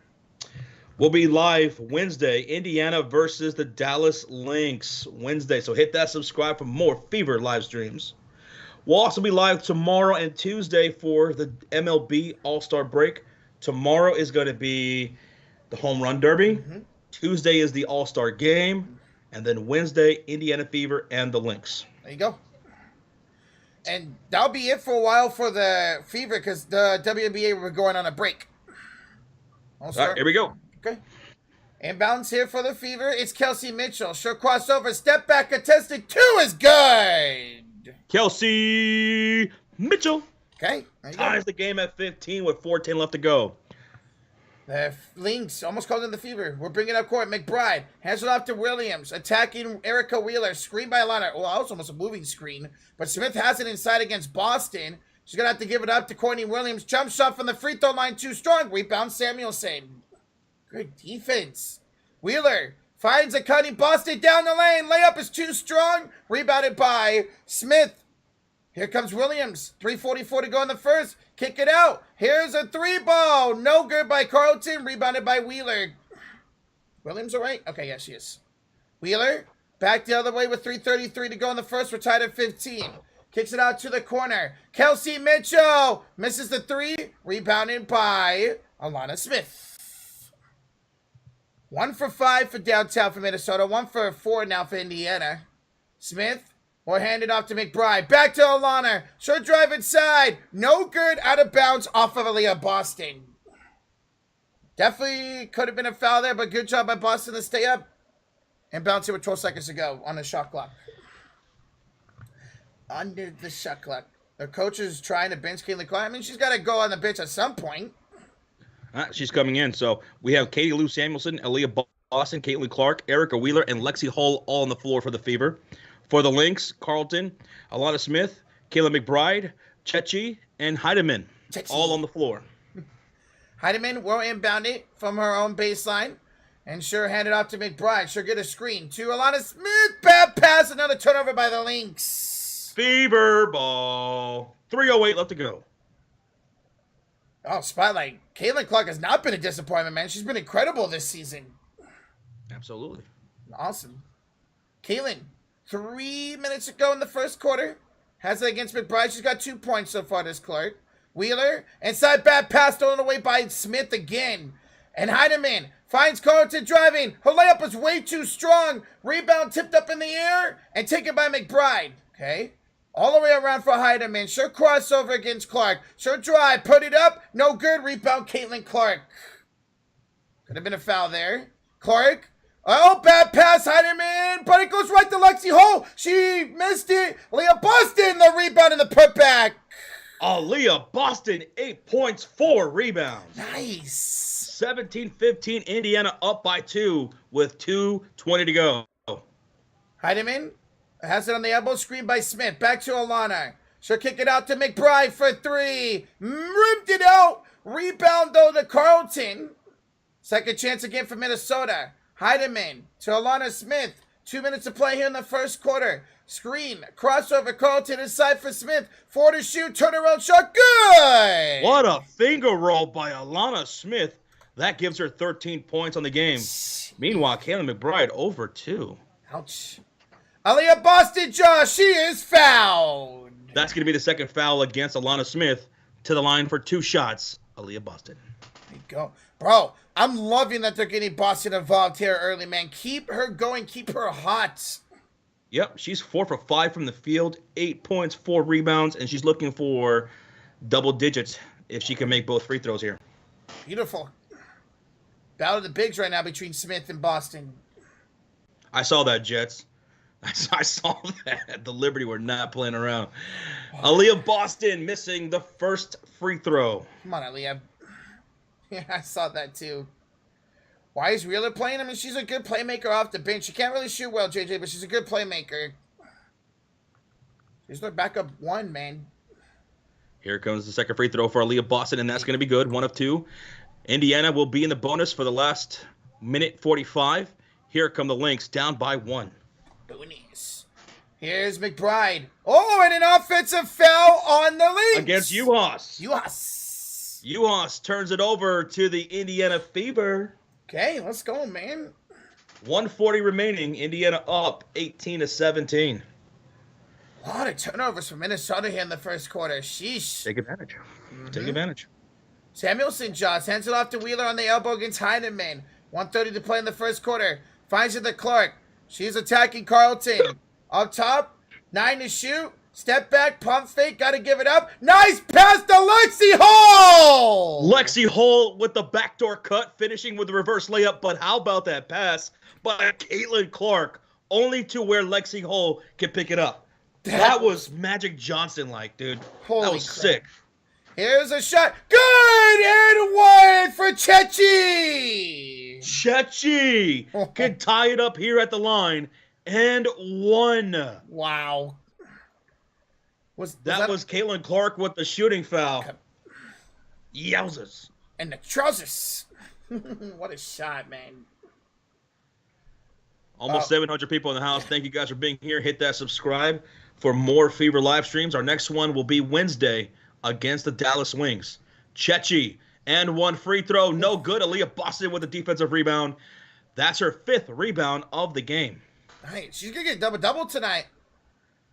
we'll be live Wednesday, Indiana versus the Dallas Lynx Wednesday. So hit that subscribe for more Fever live streams. We'll also be live tomorrow and Tuesday for the MLB All-Star break. Tomorrow is going to be the Home Run Derby. Mm-hmm. Tuesday is the All-Star game. And then Wednesday, Indiana Fever and the Lynx. There you go. And that'll be it for a while for the Fever because the WNBA were going on a break. All right, here we go. Okay. Inbounds here for the Fever. It's Kelsey Mitchell. Short crossover. Step back. Contested. 2 is good. Kelsey Mitchell. Okay. Ties the game at 15 with 4:10 left to go. The Lynx almost called in the Fever. We're bringing up court. McBride hands it off to Williams. Attacking Erica Wheeler. Screen by Alana. Well, that was almost a moving screen. But Smith has it inside against Boston. She's going to have to give it up to Courtney Williams. Jump shot from the free throw line. Too strong. Rebound Samuelson. Good defense. Wheeler finds a cutting. Boston down the lane. Layup is too strong. Rebounded by Smith. Here comes Williams. 3:44 to go in the first. Kick it out. Here's a 3-ball. No good by Carlton. Rebounded by Wheeler. Williams all right? Okay, yeah, she is. Wheeler back the other way with 3:33 to go in the first. We're tied at 15. Kicks it out to the corner. Kelsey Mitchell misses the 3. Rebounded by Alana Smith. 1 for 5 for downtown for Minnesota. 1 for 4 now for Indiana. Smith. Or hand it off to McBride. Back to Alana. Short drive inside. No good. Out of bounds off of Aaliyah Boston. Definitely could have been a foul there, but good job by Boston to stay up. And bounce it with 12 seconds to go on the shot clock. Under the shot clock. The coach is trying to bench Kayla McBride. I mean, she's got to go on the bench at some point. She's coming in. So we have Katie Lou Samuelson, Aaliyah Boston, Caitlin Clark, Erica Wheeler, and Lexi Hull all on the floor for the Fever. For the Lynx, Carlton, Alana Smith, Kayla McBride, Chechi, and Heidemann, all on the floor. Heidemann will inbound it from her own baseline. And sure, hand it off to McBride. She'll get a screen to Alana Smith. Bad pass. Another turnover by the Lynx. Fever ball. 3:08 left to go. Oh, spotlight. Caitlin Clark has not been a disappointment, man. She's been incredible this season. Absolutely. Awesome. Caitlin. 3 minutes to go in the first quarter. Has it against McBride. She's got 2 points so far, this Clark. Wheeler. Inside bad pass stolen away by Smith again. And Heidemann finds Carlton driving. Her layup was way too strong. Rebound tipped up in the air and taken by McBride. Okay. All the way around for Heidemann. Sure crossover against Clark. Sure drive. Put it up. No good. Rebound Caitlin Clark. Could have been a foul there. Clark. Oh, bad pass, Heidemann, but it goes right to Lexi Hull. She missed it. Leah Boston, the rebound and the putback. Aaliyah Boston, 8 points, 4 rebounds. Nice. 17-15, Indiana up by 2 with 2:20 to go. Heidemann has it on the elbow, screen by Smith. Back to Alana. She'll kick it out to McBride for 3. Ripped it out. Rebound, though, to Carlton. Second chance again for Minnesota. Heidemann to Alana Smith. 2 minutes to play here in the first quarter. Screen, crossover, Carlton inside for Smith. 4 to shoot, turnaround shot, good! What a finger roll by Alana Smith. That gives her 13 points on the game. Meanwhile, Kayla McBride over 2. Ouch. Aaliyah Boston, Josh, she is fouled. That's going to be the second foul against Alana Smith. To the line for 2 shots, Aaliyah Boston. There you go. Bro, I'm loving that they're getting Boston involved here early, man. Keep her going. Keep her hot. Yep, she's 4 for 5 from the field, 8 points, 4 rebounds, and she's looking for double digits if she can make both free throws here. Beautiful. Battle of the bigs right now between Smith and Boston. I saw that, Jets. I saw that. The Liberty were not playing around. Aaliyah Boston missing the first free throw. Come on, Aaliyah. Yeah, I saw that too. Why is Wheeler playing? I mean, she's a good playmaker off the bench. She can't really shoot well, JJ, but she's a good playmaker. She's their backup one, man. Here comes the second free throw for Aaliyah Boston, and that's going to be good. 1 of 2. Indiana will be in the bonus for the last minute 45. Here come the Lynx, down by 1. Boonies. Here's McBride. Oh, and an offensive foul on the Lynx. Against UHAS. UHAS. UHAS turns it over to the Indiana Fever. Okay, let's go, man. 1:40 remaining. Indiana up 18-17. A lot of turnovers for Minnesota here in the first quarter. Sheesh. Take advantage. Take advantage. Samuelson Joss hands it off to Wheeler on the elbow against Heineman. 1:30 to play in the first quarter. Finds it to Clark. She's attacking Carlton. Up top, 9 to shoot. Step back, pump fake, gotta give it up. Nice pass to Lexi Hall! Lexi Hall with the backdoor cut, finishing with the reverse layup. But how about that pass by Caitlin Clark, only to where Lexi Hall can pick it up? That was Magic Johnson-like, dude. Holy that was crap. sick. Here's a shot. Good! And 1 for Chechi! Chechi can tie it up here at the line. And 1. Wow. That was Caitlin Clark with the shooting foul. Yowzers. And the trousers. What a shot, man. Almost 700 people in the house. Thank you guys for being here. Hit that subscribe for more Fever live streams. Our next one will be Wednesday against the Dallas Wings. Chechi and 1 free throw. No good. Aaliyah Boston with a defensive rebound. That's her 5th rebound of the game. Nice. She's going to get double-double tonight.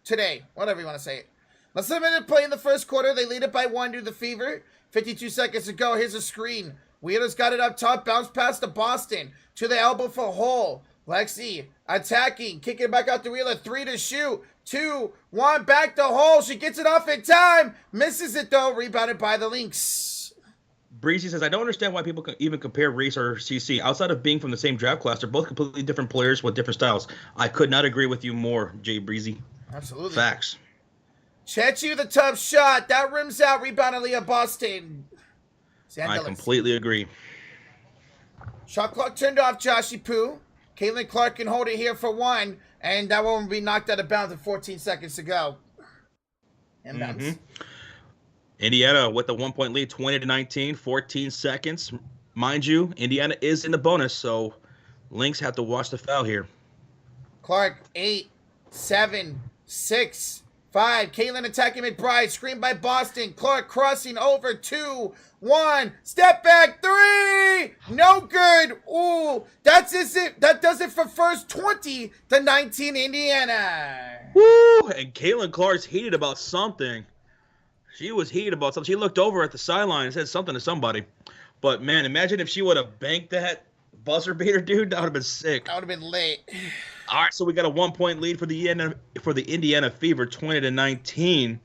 Today. Whatever you want to say it. Let's let them play in the first quarter. They lead it by 1 to the Fever. 52 seconds to go. Here's a screen. Wheeler's got it up top. Bounce pass to Boston. To the elbow for Hall. Lexi attacking. Kicking it back out to Wheeler. 3 to shoot. 2, 1. Back to Hall. She gets it off in time. Misses it though. Rebounded by the Lynx. Breezy says, I don't understand why people can even compare Reese or CC. Outside of being from the same draft class, they're both completely different players with different styles. I could not agree with you more, Jay Breezy. Absolutely. Facts. Chechi with a tough shot. That rims out. Rebound Aaliyah Boston. I completely agree. Shot clock turned off, Joshy Poo. Caitlin Clark can hold it here for 1. And that one will be knocked out of bounds with 14 seconds to go. Inbounds. Indiana with the 1-point lead, 20-19, 14 seconds. Mind you, Indiana is in the bonus, so Lynx have to watch the foul here. Clark, 8, 7, 6, 5. Caitlin attacking McBride. Screen by Boston. Clark crossing over. 2, 1. Step back. 3. No good. Ooh. That does it for first 20-19 Indiana. Woo! And Caitlin Clark's heated about something. She was heated about something. She looked over at the sideline and said something to somebody. But, man, imagine if she would have banked that buzzer beater, dude. That would have been sick. That would have been late. All right, so we got a 1-point lead for the Indiana Fever, 20-19.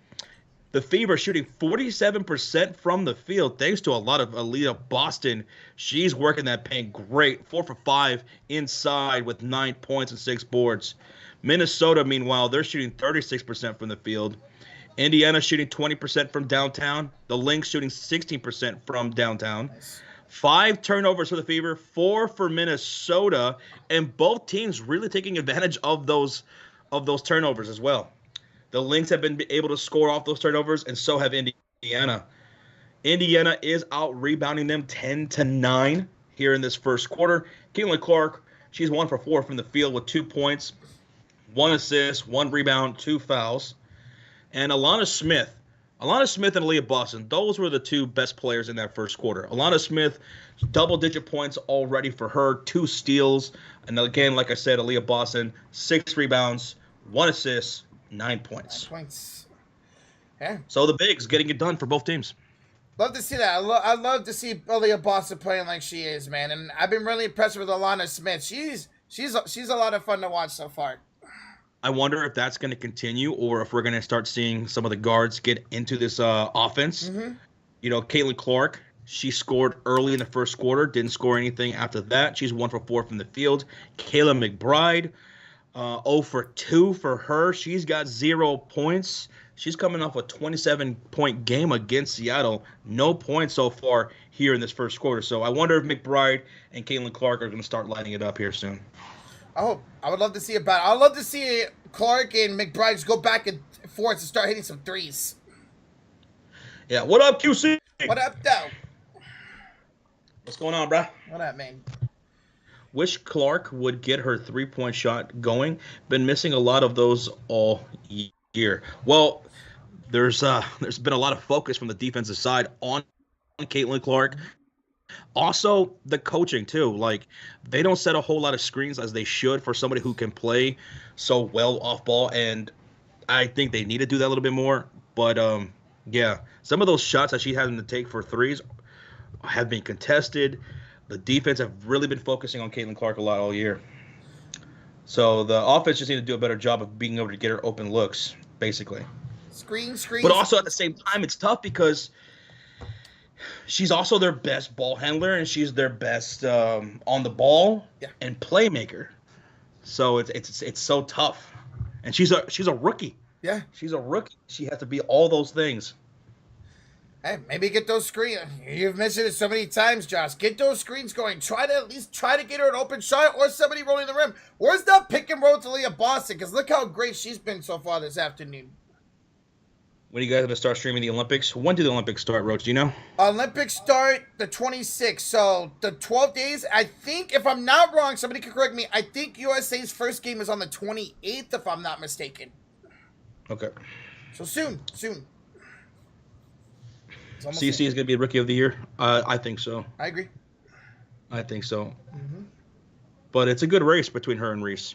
The Fever shooting 47% from the field, thanks to a lot of Aaliyah Boston. She's working that paint great. 4 for 5 inside with 9 points and 6 boards. Minnesota, meanwhile, they're shooting 36% from the field. Indiana shooting 20% from downtown. The Lynx shooting 16% from downtown. Nice. 5 turnovers for the Fever, 4 for Minnesota, and both teams really taking advantage of those turnovers as well. The Lynx have been able to score off those turnovers, and so have Indiana. Indiana is out rebounding them 10-9 here in this first quarter. Caitlin Clark, she's 1 for 4 from the field with 2 points, 1 assist, 1 rebound, 2 fouls. And Alana Smith and Aaliyah Boston, those were the 2 best players in that first quarter. Alana Smith, double-digit points already for her, 2 steals. And again, like I said, Aaliyah Boston, 6 rebounds, 1 assist, 9 points. 9 points. Yeah. So the bigs getting it done for both teams. Love to see that. I love to see Aaliyah Boston playing like she is, man. And I've been really impressed with Alana Smith. She's a lot of fun to watch so far. I wonder if that's going to continue or if we're going to start seeing some of the guards get into this offense. Caitlin Clark, she scored early in the first quarter, didn't score anything after that. She's 1 for 4 from the field. Kayla McBride, 0 for 2 for her. She's got 0 points. She's coming off a 27-point game against Seattle. No points so far here in this first quarter. So I wonder if McBride and Caitlin Clark are going to start lighting it up here soon. Oh, I would love to see it back. I'd love to see Clark and McBride just go back and forth and start hitting some threes. Yeah, what up, QC? What up, though? What's going on, bruh? What up, man? Wish Clark would get her three-point shot going. Been missing a lot of those all year. Well, there's been a lot of focus from the defensive side on Caitlin Clark. Also, the coaching, too. Like, they don't set a whole lot of screens as they should for somebody who can play so well off ball, and I think they need to do that a little bit more. But, yeah, some of those shots that she having to take for threes have been contested. The defense have really been focusing on Caitlin Clark a lot all year. So the offense just need to do a better job of being able to get her open looks, basically. Screen. But also at the same time, it's tough because she's also their best ball handler and she's their best on the ball and playmaker. So it's so tough. And she's a rookie. Yeah. She's a rookie. She has to be all those things. Hey, maybe get those screens. You've mentioned it so many times, Josh. Get those screens going. At least try to get her an open shot or somebody rolling the rim. Where's that pick and roll to Leah Boston? Because look how great she's been so far this afternoon. When are you guys going to start streaming the Olympics? When do the Olympics start, Roach? Do you know? Olympics start the 26th. So the 12 days, I think, if I'm not wrong, somebody can correct me. I think USA's first game is on the 28th, if I'm not mistaken. Okay. So soon. CC is going to be Rookie of the Year? I think so. I agree. I think so. Mm-hmm. But it's a good race between her and Reese.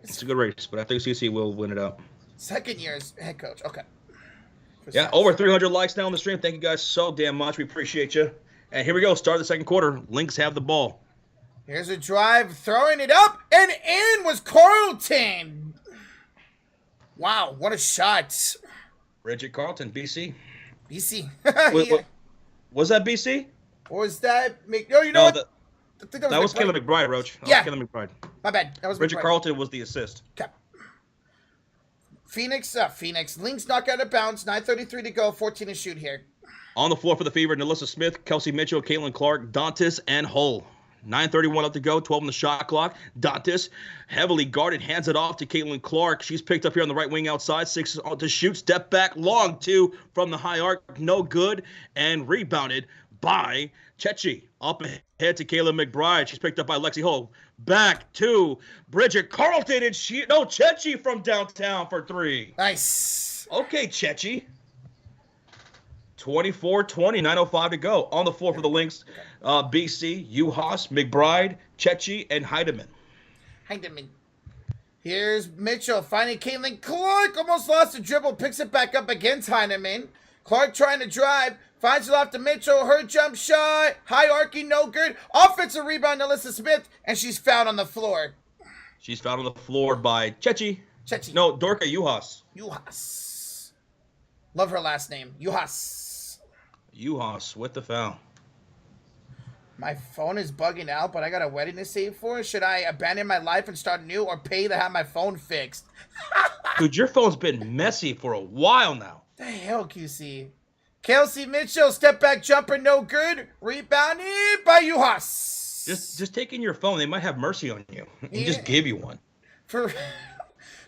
It's a good race, but I think CC will win it out. Second year as head coach. Okay. Yeah, over 300 likes now on the stream. Thank you guys so damn much. We appreciate you. And here we go. Start of the second quarter. Lynx have the ball. Here's a drive. Throwing it up and in was Carlton. Wow, what a shot. Bridget Carlton, BC. BC. Was that BC? Or was that? No, you know what? I think that was Kayla McBride, Roach. That was Kayla McBride. My bad. That was Bridget McBride. Carlton was the assist. Okay. Phoenix. Lynx knock out of bounds. 9:33 to go. 14 to shoot here. On the floor for the Fever, Nalissa Smith, Kelsey Mitchell, Caitlin Clark, Dantas, and Hull. 9:31 up to go, 12 on the shot clock. Dantas, heavily guarded, hands it off to Caitlin Clark. She's picked up here on the right wing outside. 6 to shoot, step back, long 2 from the high arc, no good, and rebounded by Chechi. Up ahead to Kayla McBride. She's picked up by Lexi Hull. Back to Bridget Carlton, and Chechi from downtown for 3. Nice. Okay, Chechi. 24-20, 9:05 to go. On the floor for the Lynx, BC, Uhas, McBride, Chechi, and Heidemann. Here's Mitchell finding Caitlin Clark. Almost lost the dribble. Picks it back up against Heidemann. Clark trying to drive. Finds it off to Mitchell. Her jump shot. High arcing, no good. Offensive rebound, Alyssa Smith. And she's fouled on the floor. She's fouled on the floor by Chechi. No, Dorka Uhas. Love her last name. Uhas with the foul. My phone is bugging out, but I got a wedding to save for. Should I abandon my life and start new or pay to have my phone fixed? Dude, your phone's been messy for a while now. The hell, QC? Kelsey Mitchell, step back jumper, no good. Rebounded by Uhas. Just take in your phone. They might have mercy on you and just give you one.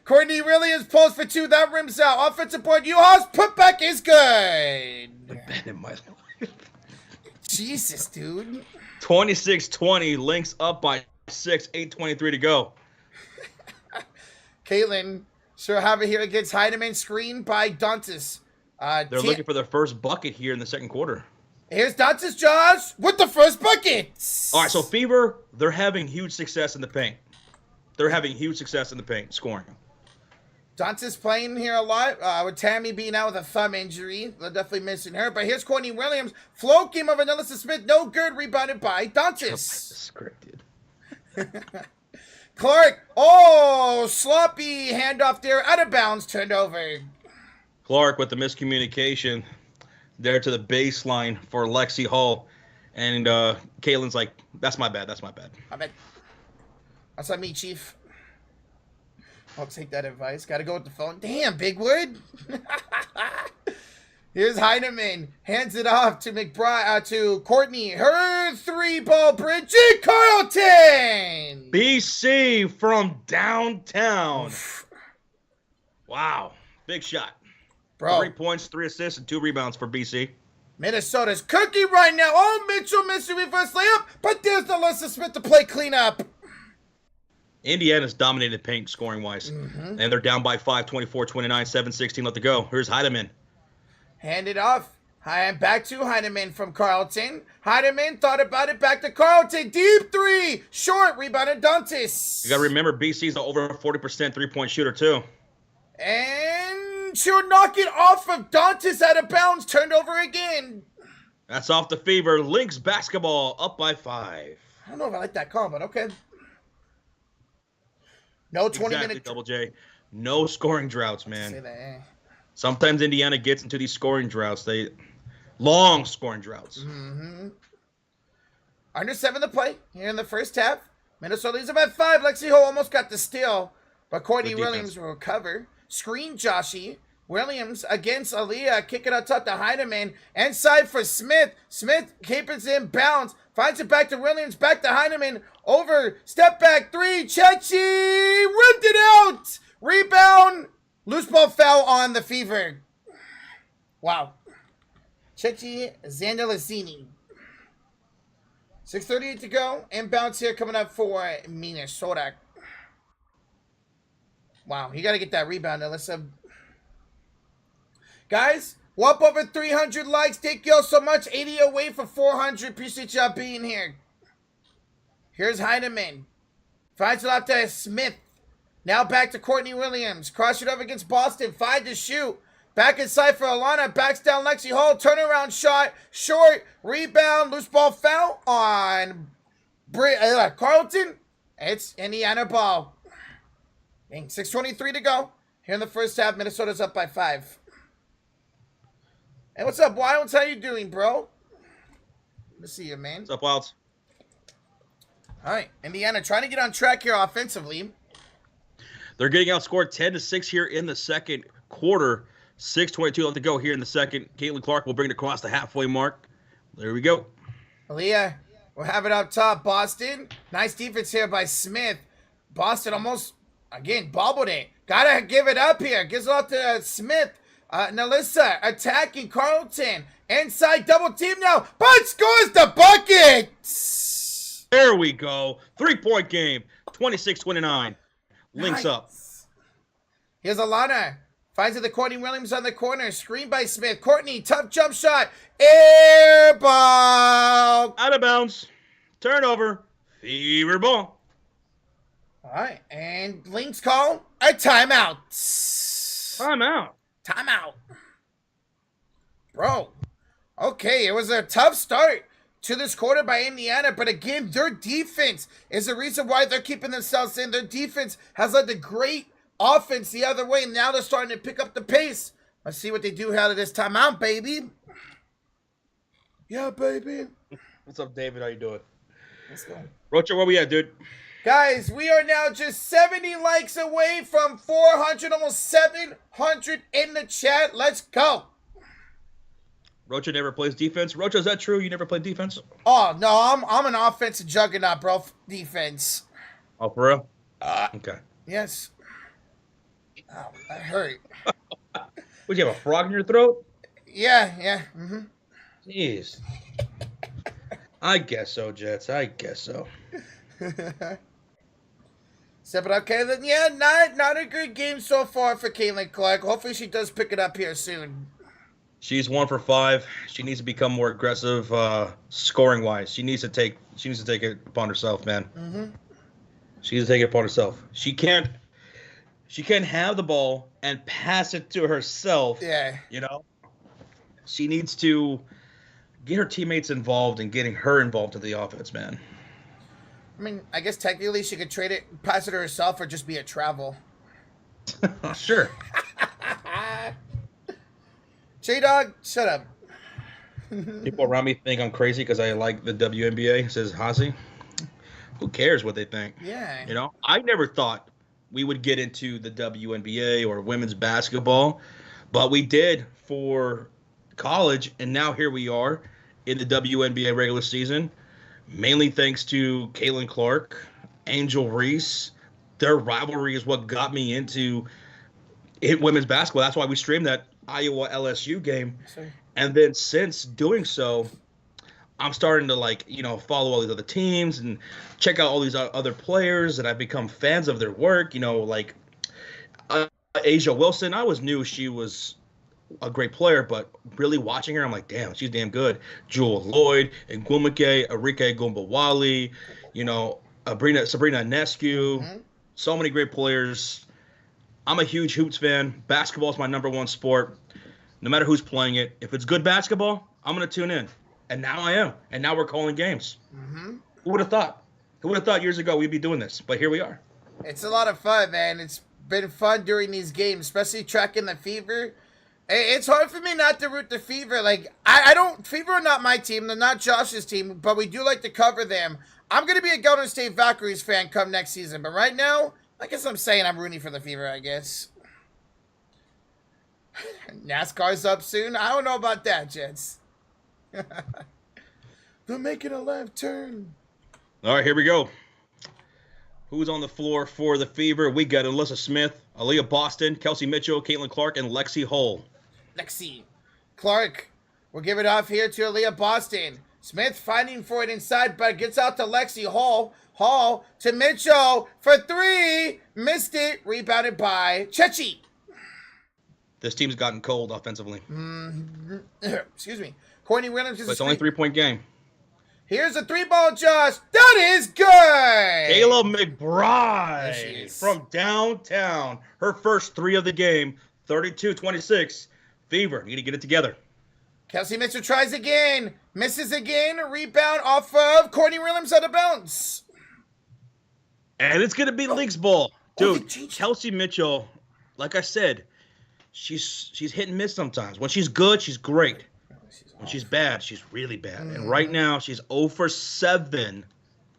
Courtney Williams pulls for 2. That rims out. Offensive point. Uhas putback is good. Abandon my life. Jesus, dude. 26-20. Lynx up by 6. 8:23 to go. Caitlin, sure have it here against Heidemann. Screen by Dantas. They're looking for their first bucket here in the second quarter. Here's Dantas, Josh, with the first bucket. All right, so Fever, they're having huge success in the paint. Scoring. Dantas playing here a lot, with Tammy being out with a thumb injury. They're definitely missing her. But here's Courtney Williams. Float game of Alyssa Smith. No good. Rebounded by Dantas. Scripted. Clark. Oh, sloppy handoff there. Out of bounds. Turned over. Clark with the miscommunication. there to the baseline for Lexi Hall. And Kaylin's like, that's my bad. That's my bad. I bet. That's on me, Chief. I'll take that advice. Gotta go with the phone. Damn, Bigwood. Here's Heineman. Hands it off to McBride, to Courtney. Her 3-ball Bridget Carlton. BC from downtown. Wow. Big shot. Bro. 3 points, 3 assists, and 2 rebounds for BC. Minnesota's cooking right now. Oh, Mitchell missed a reverse layup, but there's the Alyssa Smith to play cleanup. Indiana's dominated paint scoring-wise. And they're down by 5, 24-29, 7-16 left to go. Here's Heineman. Hand it off. Back to Heineman from Carlton. Heineman thought about it. Back to Carlton. Deep 3. Short. Rebounded Dantes. You got to remember, BC's an over 40% three-point shooter, too. And she'll knock it off of Dantes out of bounds. Turned over again. That's off the Fever. Lynx basketball up by 5. I don't know if I like that call, but okay. No 20-minute. Exactly, Double J. No scoring droughts, man. Say that, eh. Sometimes Indiana gets into these scoring droughts. Long scoring droughts. Under 7 to play here in the first half. Minnesota leads by 5. Lexi Ho almost got the steal, but Courtney Williams will recover. Screen Joshie. Williams against Aaliyah. Kick it up top to Heineman. Inside for Smith. Smith keeps it in bounds. Finds it back to Williams. Back to Heineman. Over. Step back 3. Chechi ripped it out. Rebound. Loose ball foul on the Fever. Wow. Chechi Zandalasini. 6:38 to go. Inbounds here coming up for Minnesota. Wow, you got to get that rebound, Alyssa. Guys, we're up over 300 likes. Thank y'all so much. 80 away for 400. Appreciate y'all being here. Here's Heineman. Finds it off to Smith. Now back to Courtney Williams. Cross it over against Boston. 5 to shoot. Back inside for Alana. Backs down Lexi Hall. Turnaround shot. Short. Rebound. Loose ball foul on Carlton. It's Indiana ball. Dang, 6:23 to go. Here in the first half, Minnesota's up by 5. Hey, what's up, Wilds? How you doing, bro? Good to see you, man. What's up, Wilds? All right, Indiana trying to get on track here offensively. They're getting outscored 10-6 here in the second quarter. 6:22 left to go here in the second. Caitlin Clark will bring it across the halfway mark. There we go. Aaliyah, we'll have it up top. Boston. Nice defense here by Smith. Boston almost, again, bobbled it. Gotta give it up here. Gives it off to Smith. Nalissa attacking Carlton. Inside double team now. But scores the bucket. There we go. 3-point game. 26-29. Lynx up. Here's Alana. Finds it to Courtney Williams on the corner. Screen by Smith. Courtney, tough jump shot. Air ball. Out of bounds. Turnover. Fever ball. All right. And Lynx call a timeout. Timeout. Timeout. Bro. Okay, it was a tough start to this quarter by Indiana, but again, their defense is the reason why they're keeping themselves in. Their defense has led to great offense the other way. Now they're starting to pick up the pace. Let's see what they do out of this timeout, baby. Yeah, baby. What's up, David? How you doing? Let's go. Rocha, where we at, dude? Guys, we are now just 70 likes away from 400, almost 700 in the chat. Let's go. Rocha never plays defense. Rocha, is that true? You never played defense? Oh, no, I'm an offensive juggernaut, bro. Defense. Oh, for real? Okay. Yes. Oh, that hurt. Would you have a frog in your throat? Yeah. Jeez. I guess so, Jets. I guess so. So, but okay, then, yeah, not a good game so far for Caitlin Clark. Hopefully she does pick it up here soon. She's 1 for 5. She needs to become more aggressive, scoring wise. She needs to take it upon herself, man. She needs to take it upon herself. She can't have the ball and pass it to herself. Yeah. You know? She needs to get her teammates involved and getting her involved in the offense, man. I mean, I guess technically she could trade it, pass it to herself, or just be a travel. Sure. J-Dog, shut up. People around me think I'm crazy because I like the WNBA, says Hazi. Who cares what they think? Yeah. You know, I never thought we would get into the WNBA or women's basketball, but we did for college, and now here we are in the WNBA regular season, mainly thanks to Caitlin Clark, Angel Reese. Their rivalry is what got me into women's basketball. That's why we streamed that Iowa LSU game. Sorry. And then since doing so, I'm starting to follow all these other teams and check out all these other players, and I've become fans of their work. Asia Wilson. I always knew she was a great player, but really watching her, I'm like, damn, she's damn good. Jewel Lloyd and Gwumike, Arike Gumbawali, Sabrina Nescu. Mm-hmm. So many great players. I'm a huge hoops fan. Basketball is my number one sport. No matter who's playing it, if it's good basketball, I'm going to tune in. And now I am. And now we're calling games. Mm-hmm. Who would have thought? Who would have thought years ago we'd be doing this? But here we are. It's a lot of fun, man. It's been fun during these games, especially tracking the Fever. It's hard for me not to root the Fever. I don't... Fever are not my team. They're not Josh's team, but we do like to cover them. I'm going to be a Golden State Valkyries fan come next season. But right now, I guess I'm saying I'm rooting for the Fever, I guess. NASCAR's up soon. I don't know about that, Jets. They're making a left turn. All right, here we go. Who's on the floor for the Fever? We got Alyssa Smith, Aaliyah Boston, Kelsey Mitchell, Caitlin Clark, and Lexi Hull. Lexi. Clark. We'll give it off here to Aaliyah Boston. Smith fighting for it inside, but gets out to Lexi Hall. Hall to Mitchell for three. Missed it. Rebounded by Chechi. This team's gotten cold offensively. Excuse me. Courtney Williams is But it's only a 3-point game. Here's a three-ball, Josh. That is good. Kayla McBride from downtown. Her first three of the game, 32-26. Fever, need to get it together. Kelsey Mitchell tries again. Misses again. Rebound off of Courtney Williams out of bounds. And it's going to be Lynx ball. Dude, Kelsey Mitchell, like I said, she's hit and miss sometimes. When she's good, she's great. When she's bad, she's really bad. And right now, she's 0 for 7.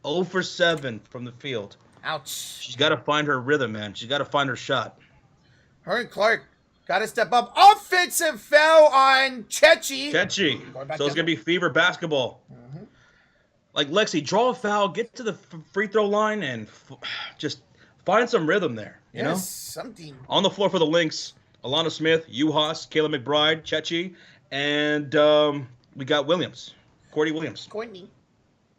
0 for 7 from the field. Ouch. She's got to find her rhythm, man. She's got to find her shot. Her and Clark got to step up. Offensive foul on Chechi. So it's going to be Fever basketball. Like, Lexi, draw a foul, get to the free throw line, and just find some rhythm there. You know? Something. On the floor for the Lynx, Alana Smith, Uhas, Kayla McBride, Chechi, and we got Williams. Courtney Williams. Courtney.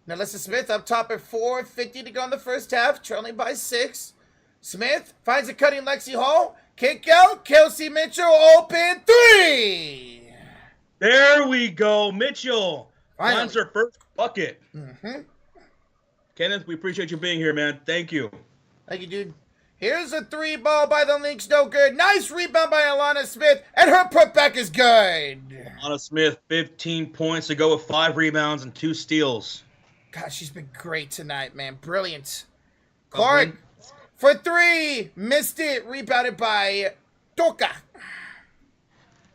Now, Alyssa Smith up top at 4:50 to go in the first half, trailing by 6. Smith finds a cutting Lexi Hall. Kick out. Kelsey Mitchell open 3. There we go. Mitchell Finally. finds her first bucket. Kenneth, we appreciate you being here, man. Thank you. Thank you, dude. Here's a 3-ball by the Lynx. No good. Nice rebound by Alana Smith. And her putback is good. Alana Smith, 15 points to go with 5 rebounds and 2 steals. God, she's been great tonight, man. Brilliant. Clark for 3. Missed it. Rebounded by Dorka.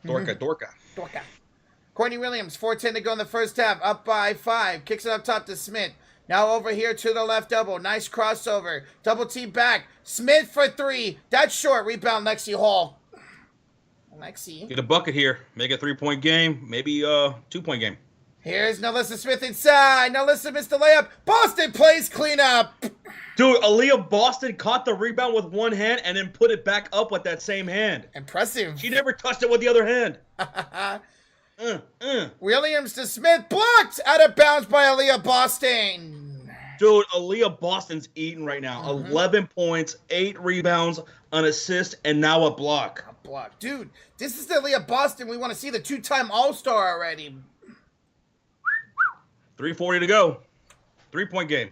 Dorka. Courtney Williams, 4:10 to go in the first half. Up by 5. Kicks it up top to Smith. Now over here to the left double. Nice crossover. Double team back. Smith for 3. That's short. Rebound Lexi Hall. Lexi. Get a bucket here. Make a 3-point game. Maybe a 2-point game. Here's Nalissa Smith inside. Nalissa missed the layup. Boston plays cleanup. Dude, Aaliyah Boston caught the rebound with one hand and then put it back up with that same hand. Impressive. She never touched it with the other hand. Williams to Smith. Blocked out of bounds by Aaliyah Boston. Dude, Aaliyah Boston's eating right now. 11 points, 8 rebounds, an assist, and now a block. A block. Dude, this is the Aaliyah Boston. We want to see the 2-time All-Star already. 3:40 to go. 3-point game.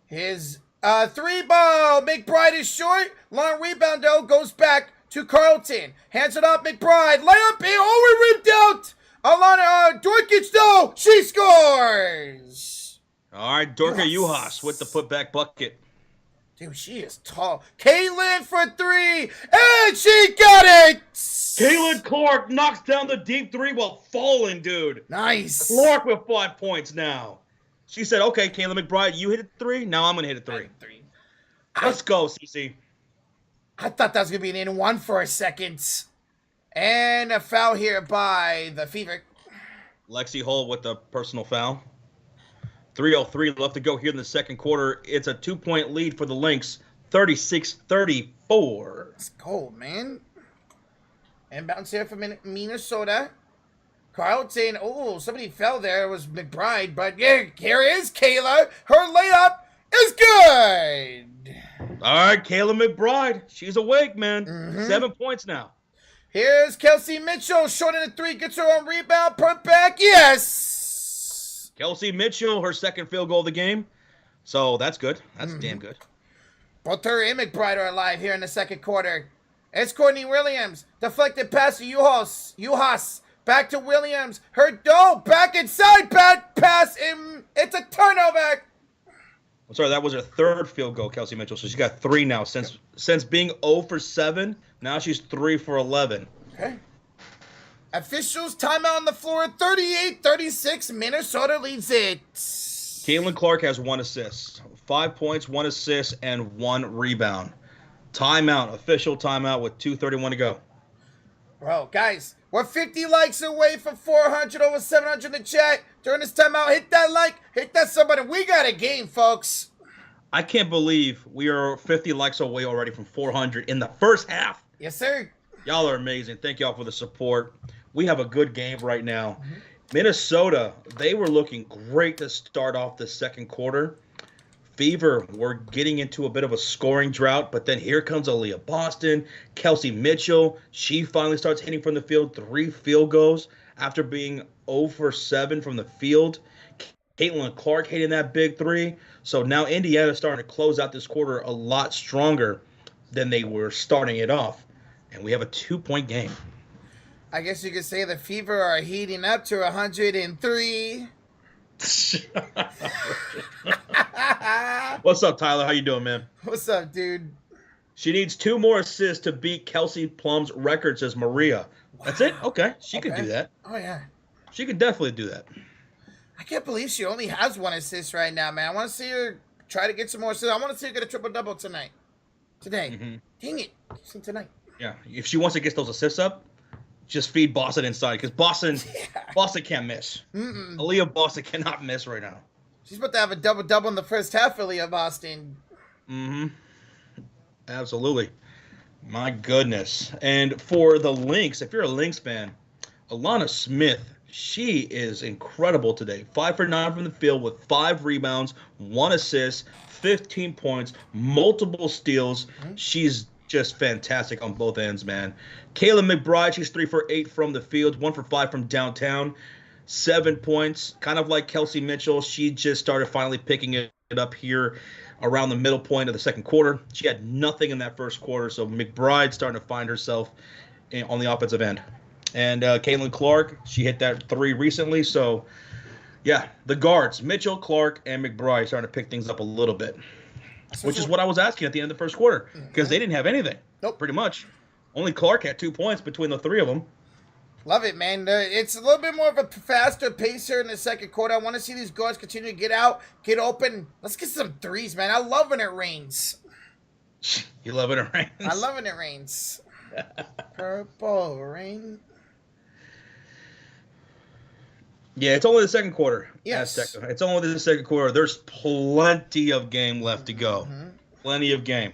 His 3-ball. McBride is short. Long rebound, though, goes back to Carlton. Hands it off, McBride. Layup. Oh, we ripped out. Alana Dorkic, though. She scores. All right, Dorka Uhas with the putback bucket. Dude, she is tall. Caitlin for 3, and she got it! Caitlin Clark knocks down the deep 3 while falling, dude. Nice. Clark with 5 points now. She said, okay, Kayla McBride, you hit a 3. Now I'm going to hit a 3. Let's go, CC. I thought that was going to be an in-1 for a second. And a foul here by the Fever. Lexi Hull with the personal foul. 3:03 left to go here in the second quarter. It's a 2-point lead for the Lynx, 36-34. Let's go, man. And bounce here for Minnesota. Carlton. Oh, somebody fell there. It was McBride. But yeah, here is Kayla. Her layup is good. All right, Kayla McBride. She's awake, man. 7 points now. Here's Kelsey Mitchell. Short in the 3. Gets her own rebound. Put back. Yes. Kelsey Mitchell, her second field goal of the game. So that's good. That's damn good. Both her and McBride are alive here in the second quarter. It's Courtney Williams. Deflected pass to Juhas. Back to Williams. Her back inside. Bad pass. It's a turnover. I'm sorry, that was her third field goal, Kelsey Mitchell. So she's got 3 now. Since being 0 for 7, now she's 3 for 11. Okay. Officials timeout on the floor. 38-36. Minnesota leads it. Caitlin Clark has 1 assist, 5 points, 1 assist, and 1 rebound. Timeout, official timeout with 2:31 to go. Bro, guys, we're 50 likes away from 400, over 700 in the chat. During this timeout, hit that like, hit that sub button. We got a game, folks. I can't believe we are 50 likes away already from 400 in the first half. Yes, sir. Y'all are amazing. Thank y'all for the support. We have a good game right now. Minnesota, they were looking great to start off the second quarter. Fever were getting into a bit of a scoring drought, but then here comes Aaliyah Boston, Kelsey Mitchell. She finally starts hitting from the field, 3 field goals after being 0 for 7 from the field. Caitlin Clark hitting that big 3. So now Indiana's starting to close out this quarter a lot stronger than they were starting it off. And we have a 2-point game. I guess you could say the Fever are heating up to 103. What's up, Tyler? How you doing, man? What's up, dude? She needs 2 more assists to beat Kelsey Plum's record, says Maria. Wow. That's it? Okay. She could do that. Oh, yeah. She could definitely do that. I can't believe she only has 1 assist right now, man. I want to see her try to get some more assists. I want to see her get a triple-double tonight. Today. Dang it. Tonight. Yeah. If she wants to get those assists up, just feed Boston inside, because Boston can't miss. Aaliyah Boston cannot miss right now. She's about to have a double-double in the first half, Aaliyah Boston. Absolutely. My goodness. And for the Lynx, if you're a Lynx fan, Alana Smith, she is incredible today. 5 for 9 from the field with 5 rebounds, 1 assist, 15 points, multiple steals. She's just fantastic on both ends, man. Kayla McBride, she's 3 for 8 from the field, 1 for 5 from downtown, 7 points. Kind of like Kelsey Mitchell, she just started finally picking it up here around the middle point of the second quarter. She had nothing in that first quarter, so McBride starting to find herself on the offensive end. And Caitlin Clark, she hit that 3 recently, so yeah, the guards, Mitchell, Clark, and McBride starting to pick things up a little bit. Which is what I was asking at the end of the first quarter, because they didn't have anything. Nope. Pretty much. Only Clark had 2 points between the 3 of them. Love it, man. It's a little bit more of a faster pace here in the second quarter. I want to see these guards continue to get out, get open. Let's get some threes, man. I love when it rains. You love when it rains? I love when it rains. Purple rain. Yeah, it's only the second quarter. Yes. It's only the second quarter. There's plenty of game left to go. Plenty of game.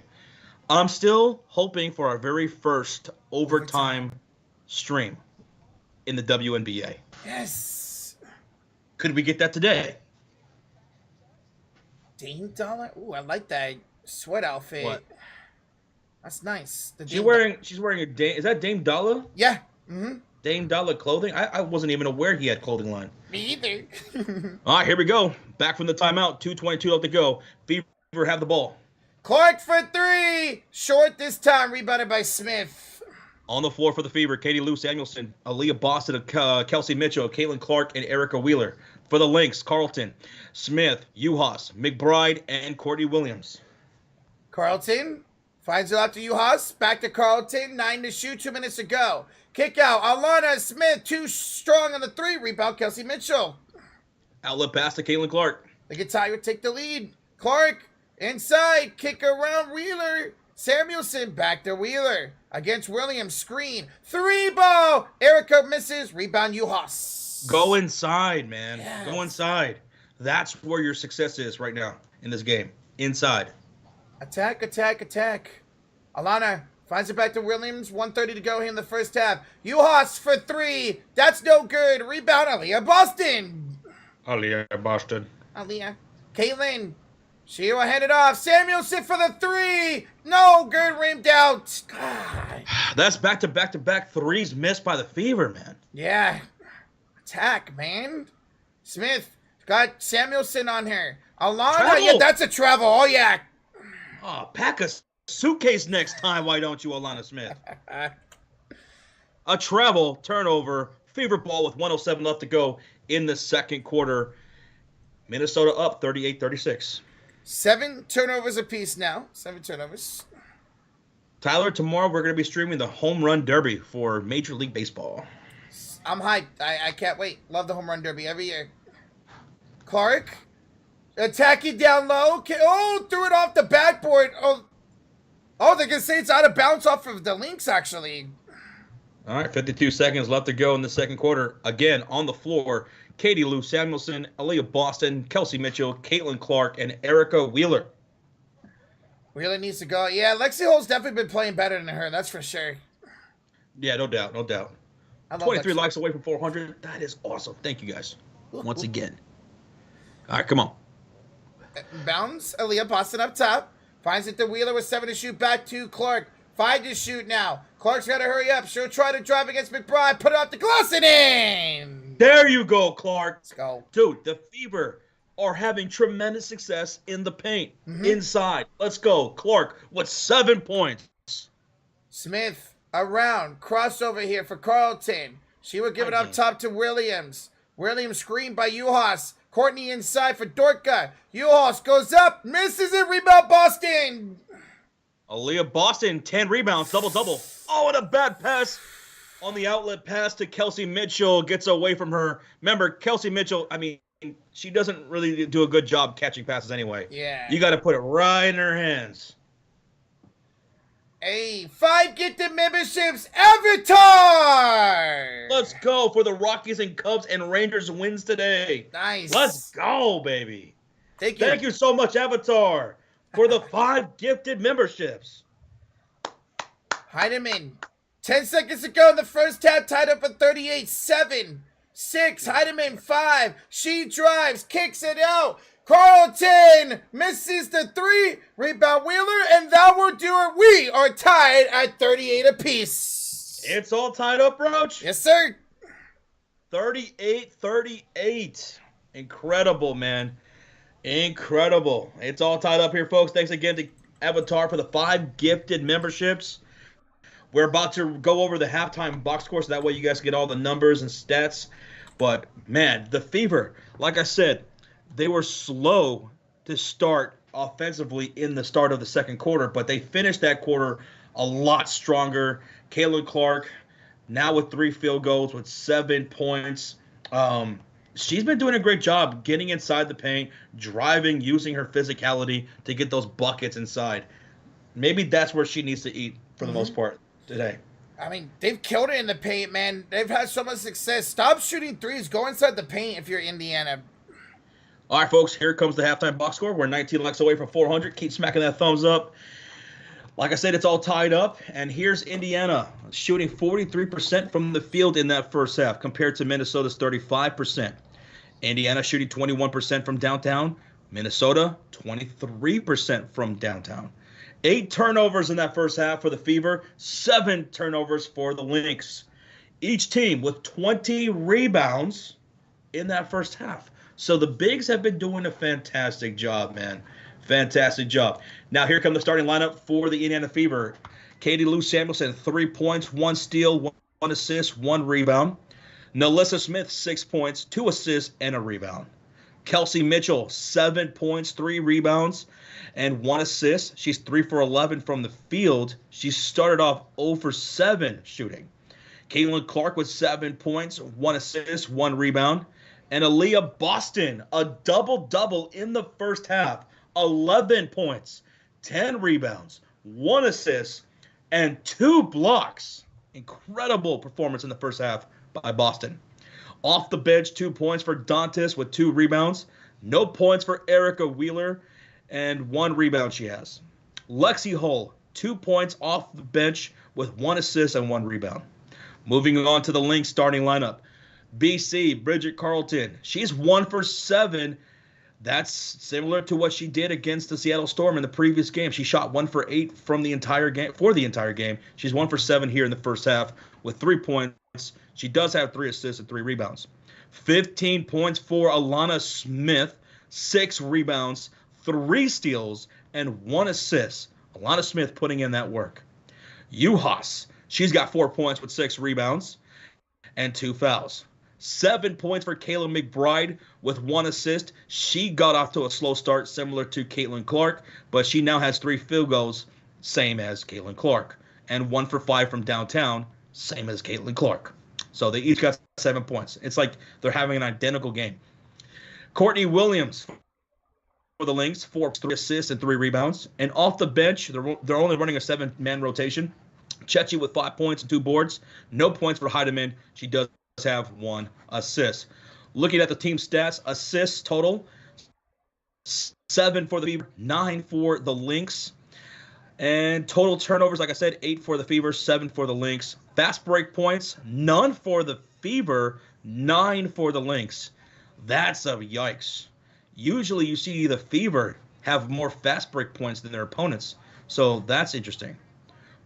I'm still hoping for our very first overtime stream in the WNBA. Yes. Could we get that today? Dame Dollar? Ooh, I like that sweat outfit. What? That's nice. She's wearing a Dame. Is that Dame Dollar? Yeah. Dame Dollar clothing? I wasn't even aware he had clothing line. Me either. All right, here we go. Back from the timeout. 2:22 left to go. Fever have the ball. Clark for 3. Short this time. Rebounded by Smith. On the floor for the Fever, Katie Lou Samuelson, Aaliyah Boston, Kelsey Mitchell, Caitlin Clark, and Erica Wheeler. For the Lynx, Carlton, Smith, Juhas, McBride, and Courtney Williams. Carlton finds it out to Uhas. Back to Carlton. 9 to shoot. 2 minutes to go. Kick out. Alana Smith. Too strong on the 3. Rebound. Kelsey Mitchell. Outlet pass to Caitlin Clark. The guitar would take the lead. Clark inside. Kick around Wheeler. Samuelson back to Wheeler. Against Williams. Screen. 3 ball. Erica misses. Rebound Uhas. Go inside, man. Yes. Go inside. That's where your success is right now in this game. Inside. Attack, attack, attack. Alana finds it back to Williams. 1:30 to go here in the first half. Uhas for 3. That's no good. Rebound, Aaliyah Boston. Aaliyah Boston. Aaliyah. Caitlin. She will hand it off. Samuelson for the 3. No good. Rimmed out. God. That's back-to-back-to-back threes missed by the Fever, man. Yeah. Attack, man. Smith got Samuelson on her. Alana. Travel. Yeah, that's a travel. Oh, yeah. Oh, pack a suitcase next time, why don't you, Alana Smith? A travel turnover, Fever ball with 107 left to go in the second quarter. Minnesota up 38-36. 7 turnovers apiece now. 7 turnovers. Tyler, tomorrow we're going to be streaming the Home Run Derby for Major League Baseball. I'm hyped. I can't wait. Love the home run derby every year. Clark. Attacking down low. Oh, threw it off the backboard. Oh, they're going to say it's out of bounds off of the Lynx, actually. All right, 52 seconds left to go in the second quarter. Again, on the floor, Katie Lou Samuelson, Aaliyah Boston, Kelsey Mitchell, Caitlin Clark, and Erica Wheeler. Wheeler needs to go. Yeah, Lexi Hull's definitely been playing better than her. That's for sure. Yeah, no doubt, no doubt. 23 likes away from 400. That is awesome. Thank you, guys. Once again. All right, come on. Bounce. Aaliyah Boston up top. Finds it to Wheeler with 7 to shoot. Back to Clark. 5 to shoot now. Clark's got to hurry up. She'll try to drive against McBride. Put it off the glass and in. There you go, Clark. Let's go. Dude, the Fever are having tremendous success in the paint. Inside. Let's go. Clark with 7 points. Smith around. Crossover here for Carlton. She would give it up top to Williams. Williams screened by Uhas. Courtney inside for Dorka. Uhas goes up. Misses it. Rebound Boston. Aaliyah Boston, 10 rebounds, double-double. Oh, and a bad pass on the outlet pass to Kelsey Mitchell. Gets away from her. Remember, Kelsey Mitchell, I mean, she doesn't really do a good job catching passes anyway. Yeah. You got to put it right in her hands. Hey, 5 gifted memberships. Avatar! Let's go for the Rockies and Cubs and Rangers wins today. Nice. Let's go, baby. Thank you. Thank you so much, Avatar, for the 5 gifted memberships. Heidemann. 10 seconds to go in the first half. Tied up at 38. 7, 6. Heidemann 5. She drives. Kicks it out. Carlton misses the 3. Rebound Wheeler. And that will do it. We are tied at 38 apiece. It's all tied up, Roach. Yes, sir. 38-38. Incredible, man. Incredible. It's all tied up here, folks. Thanks again to Avatar for the 5 gifted memberships. We're about to go over the halftime box score, so that way you guys get all the numbers and stats. But, man, the Fever, like I said, they were slow to start offensively in the start of the second quarter, but they finished that quarter a lot stronger. Kayla Clark, now with 3 field goals, with 7 points. She's been doing a great job getting inside the paint, driving, using her physicality to get those buckets inside. Maybe that's where she needs to eat for the most part today. I mean, they've killed it in the paint, man. They've had so much success. Stop shooting threes. Go inside the paint if you're Indiana. All right, folks, here comes the halftime box score. We're 19 likes away from 400. Keep smacking that thumbs up. Like I said, it's all tied up. And here's Indiana shooting 43% from the field in that first half compared to Minnesota's 35%. Indiana shooting 21% from downtown. Minnesota, 23% from downtown. 8 turnovers in that first half for the Fever. 7 turnovers for the Lynx. Each team with 20 rebounds in that first half. So the Bigs have been doing a fantastic job, man. Fantastic job. Now here come the starting lineup for the Indiana Fever. Katie Lou Samuelson, 3 points, 1 steal, 1 assist, 1 rebound. Nalissa Smith, 6 points, 2 assists, and a rebound. Kelsey Mitchell, 7 points, 3 rebounds, and 1 assist. She's 3 for 11 from the field. She started off 0 for 7 shooting. Caitlin Clark with 7 points, 1 assist, 1 rebound. And Aaliyah Boston, a double-double in the first half. 11 points, 10 rebounds, 1 assist, and 2 blocks. Incredible performance in the first half by Boston. Off the bench, 2 points for Dantas with 2 rebounds. No points for Erica Wheeler, and 1 rebound she has. Lexi Hull, 2 points off the bench with 1 assist and 1 rebound. Moving on to the Lynx starting lineup. BC, Bridget Carlton. She's 1 for 7. That's similar to what she did against the Seattle Storm in the previous game. She shot 1 for 8 from the entire game for the entire game. She's 1 for 7 here in the first half with 3 points. She does have 3 assists and 3 rebounds. 15 points for Alana Smith, 6 rebounds, 3 steals, and 1 assist. Alana Smith putting in that work. Juhas, she's got 4 points with 6 rebounds and 2 fouls. 7 points for Kayla McBride with 1 assist. She got off to a slow start similar to Caitlin Clark, but she now has 3 field goals, same as Caitlin Clark. And 1 for 5 from downtown, same as Caitlin Clark. So they each got 7 points. It's like they're having an identical game. Courtney Williams for the Lynx, 4 assists and 3 rebounds. And off the bench, they're only running a 7-man rotation. Chechi with 5 points and 2 boards. No points for Heidemann. She does have 1 assist. Looking at the team stats, assists total, 7 for the Fever, 9 for the Lynx. And total turnovers, like I said, 8 for the Fever, 7 for the Lynx. Fast break points, none for the Fever, 9 for the Lynx. That's a yikes. Usually you see the Fever have more fast break points than their opponents. So that's interesting.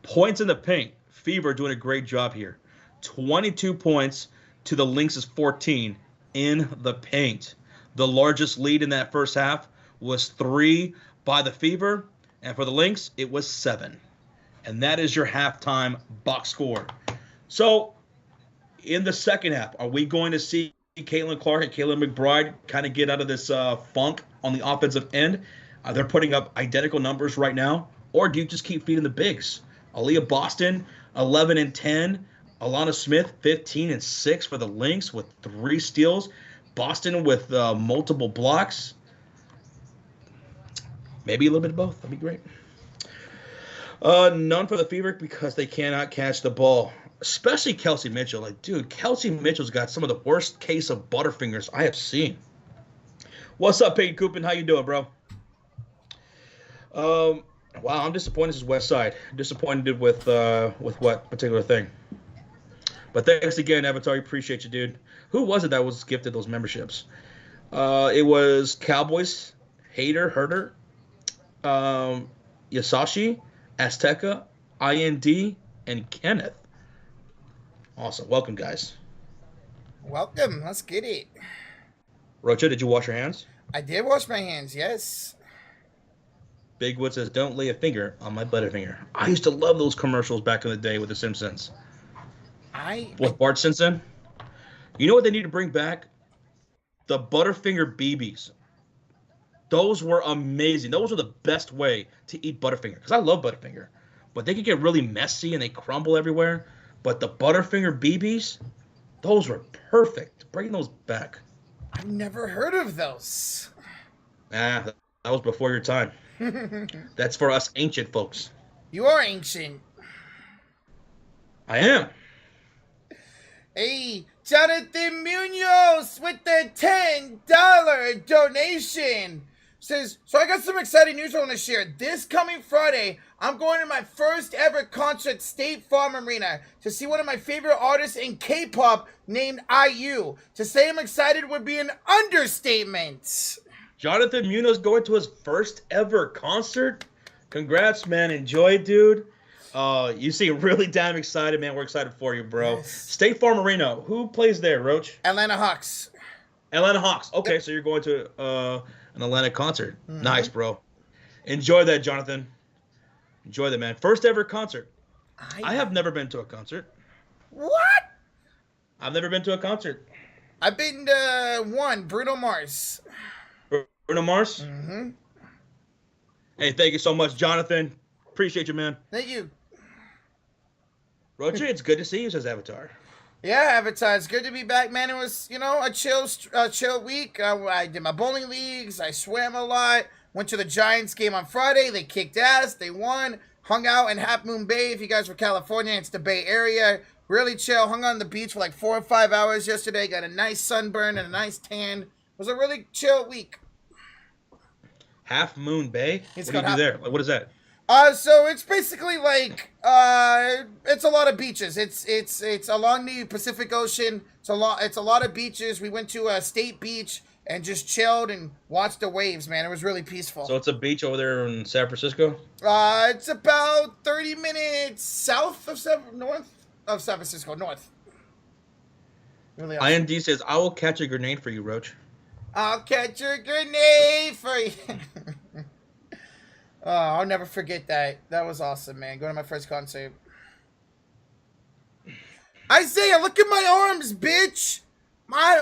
Points in the paint. Fever doing a great job here. 22 points to the Lynx's 14 in the paint. The largest lead in that first half was 3 by the Fever. And for the Lynx, it was 7. And that is your halftime box score. So, in the second half, are we going to see Caitlin Clark and Kayla McBride kind of get out of this funk on the offensive end? They're putting up identical numbers right now. Or do you just keep feeding the bigs? Aaliyah Boston, 11 and 10. Alana Smith, 15 and 6 for the Lynx with 3 steals. Boston with multiple blocks. Maybe a little bit of both. That'd be great. None for the Fever because they cannot catch the ball. Especially Kelsey Mitchell. Like, dude, Kelsey Mitchell's got some of the worst case of butterfingers I have seen. What's up, Peyton Coopin? How you doing, bro? Wow, I'm disappointed this is West Side. Disappointed with what particular thing. But thanks again, Avatar. Appreciate you, dude. Who was it that was gifted those memberships? It was Cowboys, Herder, Yasashi, Azteca, IND, and Kenneth. Awesome. Welcome, guys. Welcome. Let's get it. Rocha, did you wash your hands? I did wash my hands, yes. Bigwood says, don't lay a finger on my butterfinger. I used to love those commercials back in the day with The Simpsons. With Bart Simpson. You know what they need to bring back? The Butterfinger BBs. Those were amazing. Those were the best way to eat Butterfinger. Because I love Butterfinger. But they could get really messy and they crumble everywhere. But the Butterfinger BBs, those were perfect. Bring those back. I've never heard of those. That was before your time. That's for us ancient folks. You are ancient. I am. Hey, Jonathan Munoz with the $10 donation. Says, so I got some exciting news I want to share. This coming Friday, I'm going to my first ever concert at State Farm Arena to see one of my favorite artists in K-pop named IU. To say I'm excited would be an understatement. Jonathan Munoz going to his first ever concert. Congrats, man. Enjoy, dude. You seem really damn excited, man. We're excited for you, bro. Yes. State Farm Arena. Who plays there, Roach? Atlanta Hawks. Atlanta Hawks. Okay, so you're going to an Atlanta concert. Mm-hmm. Nice, bro. Enjoy that, Jonathan. Enjoy that, man. First ever concert. I have never been to a concert. What? I've never been to a concert. I've been to one, Bruno Mars. Bruno Mars? Mm-hmm. Hey, thank you so much, Jonathan. Appreciate you, man. Thank you. Roger, it's good to see you, says Avatar. Yeah, Avatar, it's good to be back, man. It was, a chill week. I did my bowling leagues. I swam a lot. Went to the Giants game on Friday. They kicked ass. They won. Hung out in Half Moon Bay. If you guys were California, it's the Bay Area. Really chill. Hung on the beach for like 4 or 5 hours yesterday. Got a nice sunburn and a nice tan. It was a really chill week. Half Moon Bay? It's What do you do called there? Like, what is that? So it's basically like it's a lot of beaches. It's along the Pacific Ocean. It's a lot of beaches. We went to a state beach and just chilled and watched the waves, man. It was really peaceful. So it's a beach over there in San Francisco? It's about 30 minutes north of San Francisco, north. Really awesome. IND says, I will catch a grenade for you, Roach. I'll catch a grenade for you. Oh, I'll never forget that. That was awesome, man. Going to my first concert. Isaiah, look at my arms, bitch.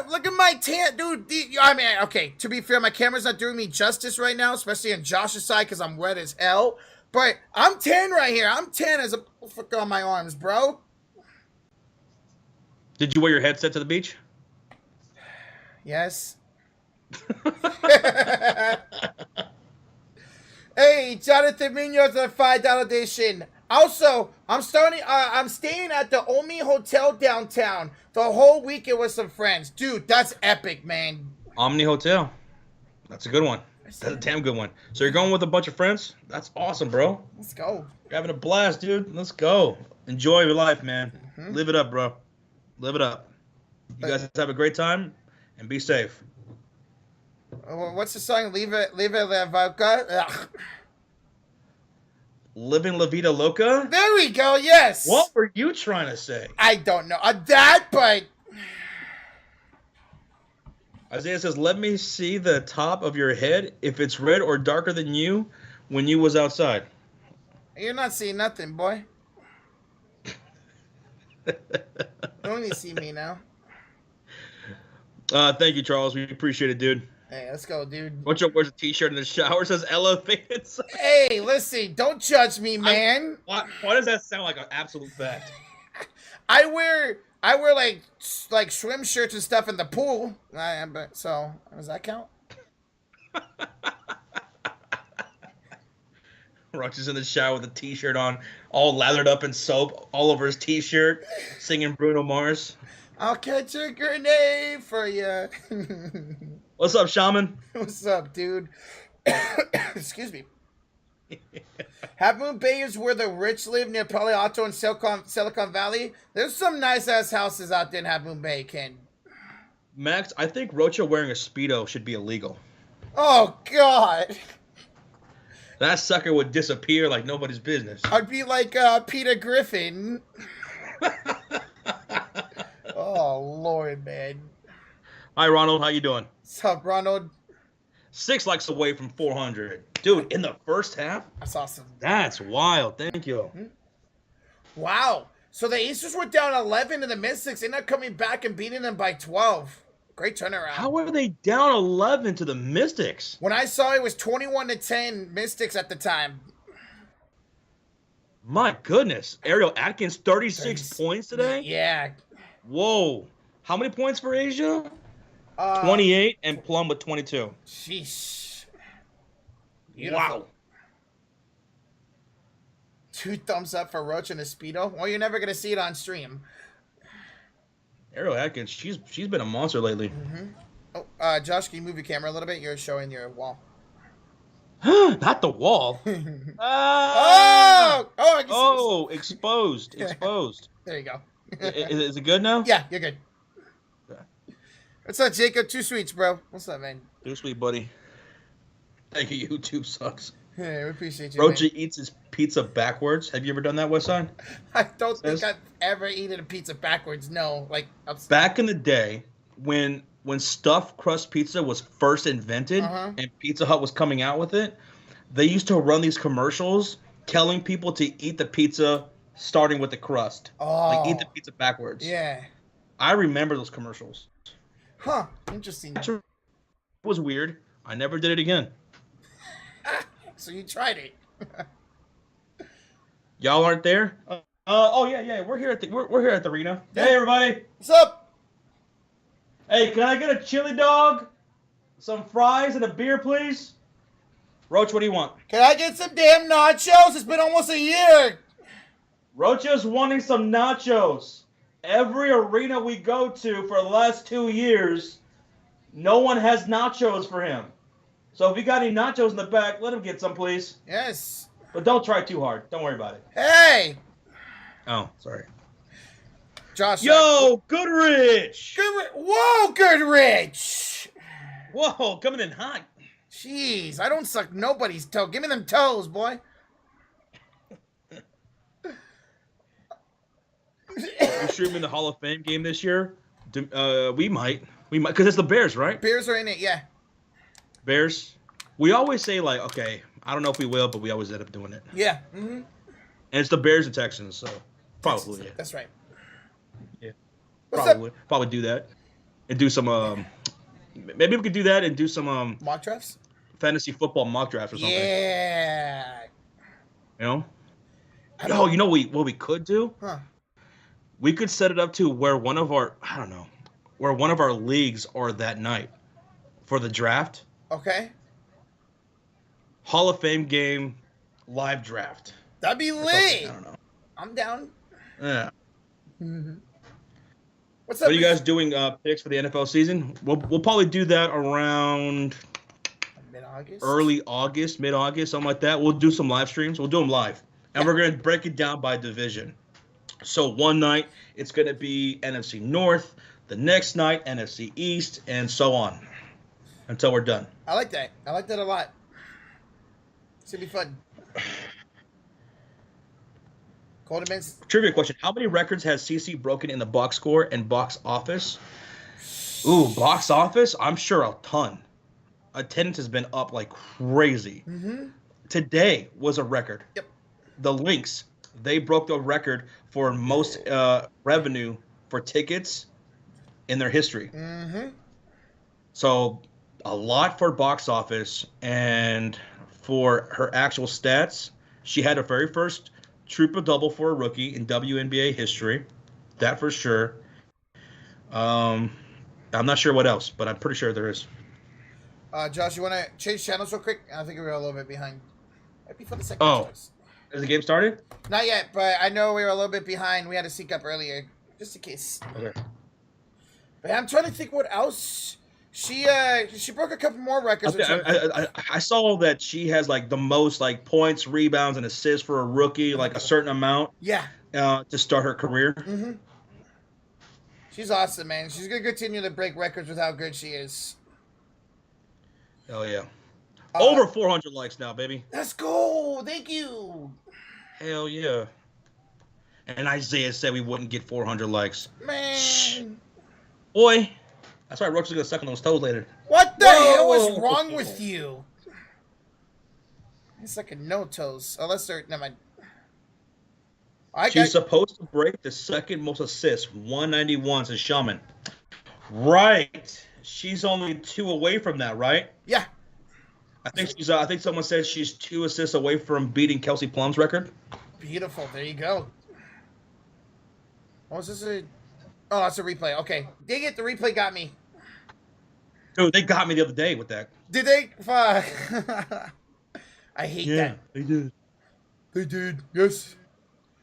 Look at my tan, dude. I mean, okay, to be fair, my camera's not doing me justice right now, especially on Josh's side because I'm wet as hell. But I'm tan right here. I'm tan as a fuck on my arms, bro. Did you wear your headset to the beach? Yes. Hey, Jonathan Munoz on a $5 donation. Also, I'm staying at the Omi Hotel downtown the whole weekend with some friends. Dude, that's epic, man. Omni Hotel. That's a good one. That's a damn good one. So you're going with a bunch of friends? That's awesome, bro. Let's go. You're having a blast, dude. Let's go. Enjoy your life, man. Mm-hmm. Live it up, bro. Live it up. You guys have a great time and be safe. What's the song? Leave it La Vodka. Living La Vida Loca? There we go, yes. What were you trying to say? I don't know. But... Isaiah says, let me see the top of your head if it's red or darker than you when you was outside. You're not seeing nothing, boy. You only see me now. Thank you, Charles. We appreciate it, dude. Hey, let's go, dude. Wears a t-shirt in the shower, says elephants. Hey, listen, don't judge me, man. Why does that sound like an absolute fact? I wear like swim shirts and stuff in the pool. So does that count? Rox is in the shower with a t-shirt on, all lathered up in soap, all over his t-shirt, singing Bruno Mars. I'll catch a grenade for you. What's up, Shaman? What's up, dude? Excuse me. Half Moon Bay is where the rich live near Palo Alto and Silicon Valley. There's some nice-ass houses out there in Half Moon Bay, Ken. Max, I think Rocha wearing a Speedo should be illegal. Oh, God. That sucker would disappear like nobody's business. I'd be like Peter Griffin. Oh, Lord, man. Hi, Ronald. How you doing? What's up, Ronald? 6 likes away from 400. Dude, in the first half? That's awesome. That's wild. Thank you. Mm-hmm. Wow. So the Aces were down 11 and the Mystics ended up coming back and beating them by 12. Great turnaround. How are they down 11 to the Mystics? When I saw it was 21-10 Mystics at the time. My goodness. Ariel Atkins, 36 points today? Yeah. Whoa. How many points for Asia? 28 and Plum with 22. Sheesh. Beautiful. Wow. 2 thumbs up for Roach and the Speedo. Well, you're never going to see it on stream. Ariel Atkins, she's been a monster lately. Mm-hmm. Oh, Josh, can you move your camera a little bit? You're showing your wall. Not the wall. Exposed. Exposed. There you go. Is it good now? Yeah, you're good. Okay. What's up, Jacob? 2 sweets, bro. What's up, man? 2 sweet, buddy. Thank you. YouTube sucks. Yeah, we appreciate you. Rocha eats his pizza backwards. Have you ever done that, Westside? I don't think I've ever eaten a pizza backwards. No, like upside. Back in the day, when stuffed crust pizza was first invented and Pizza Hut was coming out with it, they used to run these commercials telling people to eat the pizza starting with the crust. Oh. Like, eat the pizza backwards. Yeah. I remember those commercials. Huh. Interesting. It was weird. I never did it again. So you tried it. Y'all aren't there? Oh yeah. We're here at the arena. Yeah. Hey everybody. What's up? Hey, can I get a chili dog, some fries, and a beer, please? Roach, what do you want? Can I get some damn nachos? It's been almost a year. Rocha's wanting some nachos. Every arena we go to for the last 2 years, no one has nachos for him. So if you got any nachos in the back, let him get some, please. Yes. But don't try too hard. Don't worry about it. Hey. Oh, sorry. Josh. Yo, Goodrich. Whoa, Goodrich. Whoa, coming in hot. Jeez, I don't suck nobody's toe. Give me them toes, boy. We're streaming the Hall of Fame game this year. We might, because it's the Bears, right? Bears are in it, yeah. Bears. We always say like, okay, I don't know if we will, but we always end up doing it. Yeah. Mm-hmm. And it's the Bears and Texans, so probably. Yeah. That's right. Yeah. What's Probably do that, and do some. Maybe we could do that and do some mock drafts. Fantasy football mock drafts or something. Yeah. You know. You know what we could do? Huh. We could set it up to where one of our leagues are that night for the draft. Okay. Hall of Fame game, live draft. That'd be lit. I don't know. I'm down. Yeah. Mm-hmm. What's up? What are you guys doing picks for the NFL season? We'll probably do that around mid-August, mid-August, something like that. We'll do some live streams. We'll do them live, and we're gonna break it down by division. So one night it's gonna be NFC North, the next night NFC East, and so on until we're done. I like that. I like that a lot. It's gonna be fun. Coldman's Trivia question: how many records has CC broken in the box score and box office? Ooh, box office? I'm sure a ton. Attendance has been up like crazy. Mm-hmm. Today was a record. Yep. The Lynx, they broke the record for most revenue for tickets in their history. Mm-hmm. So a lot for box office, and for her actual stats, she had her very first triple-double for a rookie in WNBA history. That for sure. I'm not sure what else, but I'm pretty sure there is. Josh, you want to change channels real quick? I think we were a little bit behind. Might be for the second choice. Has the game started? Not yet, but I know we were a little bit behind. We had to sync up earlier, just in case. Okay. But I'm trying to think what else. She broke a couple more records. I saw that she has like the most like points, rebounds, and assists for a rookie, like a certain amount. Yeah. To start her career. Mm-hmm. She's awesome, man. She's gonna continue to break records with how good she is. Hell yeah. Over 400 likes now, baby. Let's go. Thank you. Hell yeah. And Isaiah said we wouldn't get 400 likes. Man. Shh. Boy. That's why Roach is going to suck on those toes later. What the hell is wrong with you? It's like a no toes. Unless they're... Never mind. She's supposed to break the second most assists. 191 says Shaman. Right. She's only 2 away from that, right? Yeah. I think someone said she's 2 assists away from beating Kelsey Plum's record. Beautiful. There you go. Oh, is this a... Oh, that's a replay. Okay. Dang it, the replay got me. Dude, they got me the other day with that. Did they? Fuck. I hate that. Yeah, they did. They did. Yes.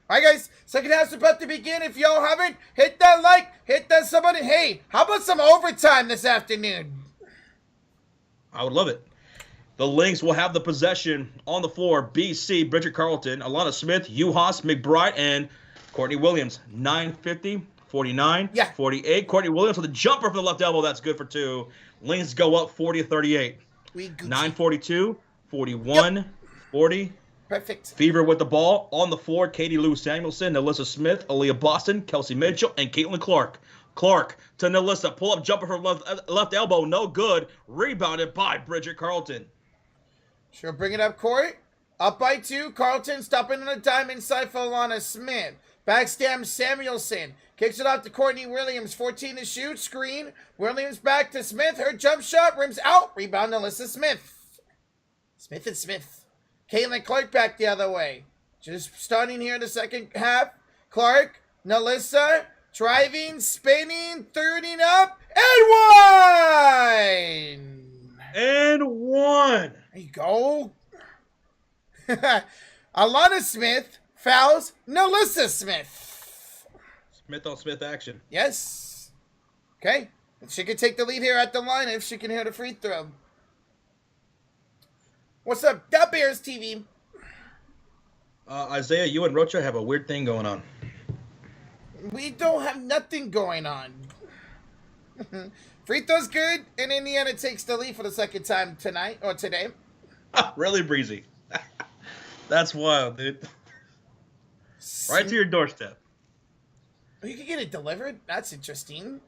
All right, guys. Second half's about to begin. If y'all haven't, hit that like, hit that sub button. Hey, how about some overtime this afternoon? I would love it. The Lynx will have the possession on the floor. BC, Bridget Carlton, Alana Smith, Uhas, McBride, and Courtney Williams. 950, 49, 48. Courtney Williams with a jumper from the left elbow. That's good for 2. Lynx go up 40-38. 942, 41, 40. Perfect. Fever with the ball on the floor. Katie Lou Samuelson, Nalissa Smith, Aaliyah Boston, Kelsey Mitchell, and Caitlin Clark. Clark to Nalissa. Pull up jumper from left elbow. No good. Rebounded by Bridget Carlton. Sure, bring it up, Court. Up by 2. Carlton stopping on a dime inside for Alana Smith. Backstab Samuelson. Kicks it off to Courtney Williams. 14 to shoot. Screen. Williams back to Smith. Her jump shot rims out. Rebound Alyssa Smith. Smith and Smith. Caitlin Clark back the other way. Just starting here in the second half. Clark. Nalissa. Driving. Spinning. 30 up. And one. And one. There you go. Alana Smith fouls Nalissa Smith. Smith on Smith action. Yes. Okay. She can take the lead here at the line if she can hit a free throw. What's up, Da Bears TV? Isaiah, you and Rocha have a weird thing going on. We don't have nothing going on. Free throw's good, and Indiana takes the lead for the second time tonight or today. Really breezy. That's wild, dude. Right to your doorstep. You can get it delivered. That's interesting.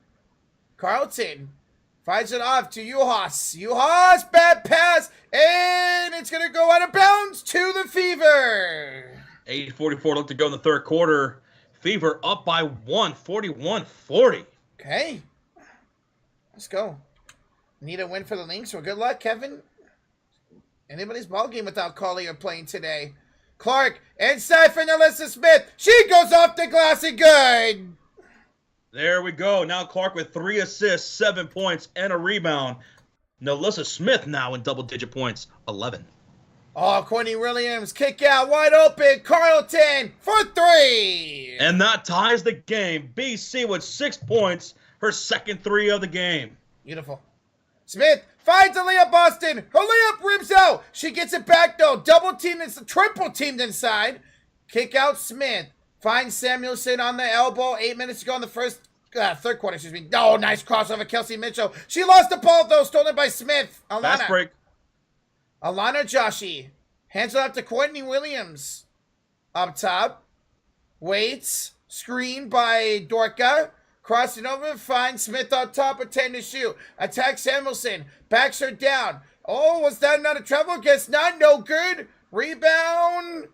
Carlton fires it off to Juhas. Juhas, bad pass, and it's going to go out of bounds to the Fever. 8:44 left to go in the third quarter. Fever up by 1, 41-40. Okay. Let's go. Need a win for the Lynx. Well, good luck, Kevin. Anybody's ball game without Collier playing today. Clark, inside for Nalissa Smith. She goes off the glass and good. There we go. Now Clark with 3 assists, 7 points, and a rebound. Nalissa Smith now in double-digit points, 11. Oh, Courtney Williams, kick out, wide open. Carlton for 3. And that ties the game. BC with 6 points, her second 3 of the game. Beautiful. Smith finds Aaliyah Boston. Her layup rims out. She gets it back, though. Double teamed, triple teamed inside. Kick out Smith. Finds Samuelson on the elbow. 8 minutes to go in the third quarter, excuse me. Oh, nice crossover, Kelsey Mitchell. She lost the ball, though. Stolen by Smith. Alana. Fast break. Alana Joshi. Hands it up to Courtney Williams. Up top. Waits. Screen by Dorka. Crossing over, finds Smith on top of 10 to shoot. Attacks Samuelson. Backs her down. Oh, was that not a travel? Guess not. No good. Rebound.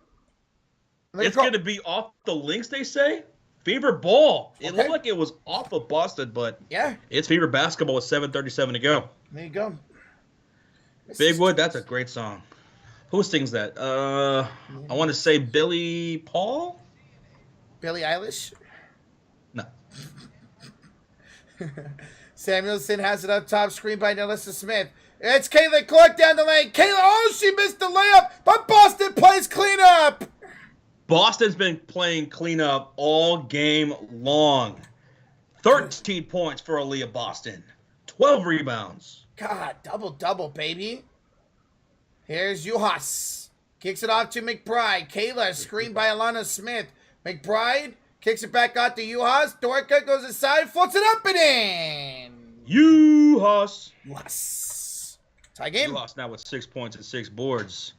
It's going to be off the Lynx, they say. Fever ball. It looked like it was off of Boston, but yeah, it's Fever basketball with 7:37 to go. There you go. Big Wood, that's a great song. Who sings that? I want to say Billy Paul? Billie Eilish? No. Samuelson has it up top, screen by Nalissa Smith. It's Kayla Clark down the lane. Kayla, oh, she missed the layup, but Boston plays cleanup. Boston's been playing cleanup all game long. 13 points for Aaliyah Boston. 12 rebounds. God, double-double, baby. Here's Juhas. Kicks it off to McBride. Kayla, screened by Alana Smith. McBride kicks it back out to Juhas. Dorka goes inside, floats it up and in. Juhas. Juhas. Tie game. Juhas now with 6 points and 6 boards.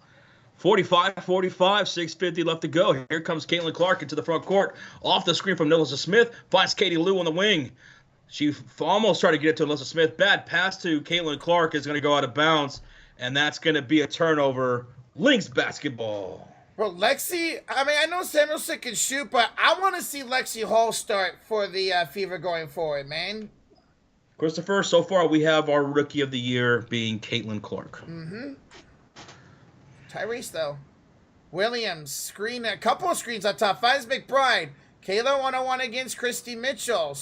45-45, 6:50 left to go. Here comes Caitlin Clark into the front court. Off the screen from Nalissa Smith. Finds Katie Lou on the wing. She almost tried to get it to Nalissa Smith. Bad pass to Caitlin Clark is going to go out of bounds. And that's going to be a turnover. Lynx basketball. Bro, Lexi, I mean, I know Samuelson can shoot, but I want to see Lexi Hall start for the Fever going forward, man. Christopher, so far we have our rookie of the year being Caitlin Clark. Mm-hmm. Tyrese, though. Williams, screen, a couple of screens on top. Finds McBride. Kayla 1-on-1 against Christy Mitchell.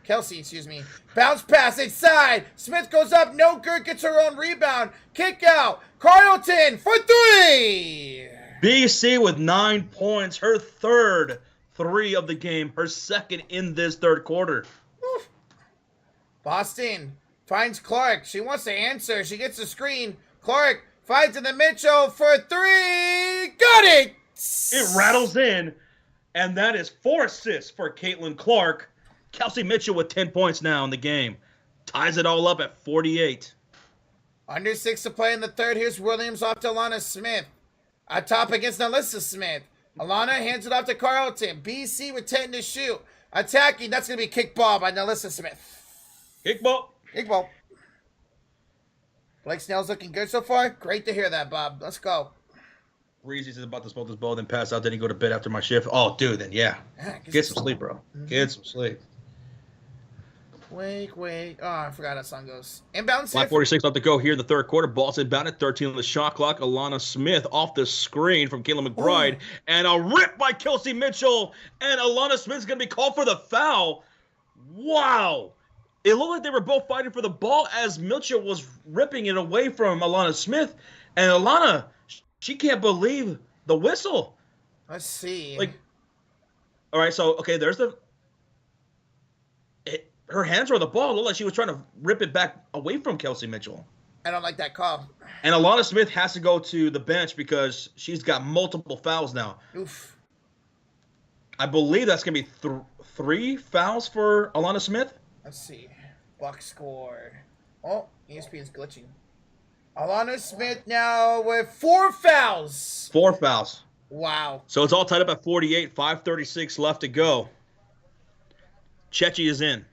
Kelsey, excuse me. Bounce pass inside. Smith goes up. No good. Gets her own rebound. Kick out. Carlton for 3. BC with 9 points. Her third 3 of the game. Her second in this third quarter. Oof. Boston finds Clark. She wants to answer. She gets the screen. Clark finds in the Mitchell for 3. Got it. It rattles in. And that is 4 assists for Caitlin Clark. Kelsey Mitchell with 10 points now in the game. Ties it all up at 48. Under 6 to play in the third. Here's Williams off to Alana Smith. Atop against Nalissa Smith. Alana hands it off to Carlton. BC with 10 to shoot. Attacking. That's going to be kick ball by Nalissa Smith. Kick ball. Kick ball. Blake Snell's looking good so far. Great to hear that, Bob. Let's go. Reese's is about to smoke this bowl, then pass out, then he go to bed after my shift. Oh, dude, then yeah. Get some sleep, bro. Get some sleep. Wait. Oh, I forgot how that song goes. Inbound. 5:46 left to go here in the third quarter. Ball's inbound at 13 on the shot clock. Alana Smith off the screen from Kayla McBride. And a rip by Kelsey Mitchell. And Alana Smith's going to be called for the foul. Wow. It looked like they were both fighting for the ball as Mitchell was ripping it away from Alana Smith. And Alana, she can't believe the whistle. Let's see. All right, so, okay, there's her hands were on the ball. It looked like she was trying to rip it back away from Kelsey Mitchell. I don't like that call. And Alana Smith has to go to the bench because she's got multiple fouls now. Oof. I believe that's going to be 3 fouls for Alana Smith. Let's see. Box score. Oh, ESPN's glitching. Alana Smith now with 4 fouls. 4 fouls. Wow. So it's all tied up at 48, 5:36 left to go. Chechi is in.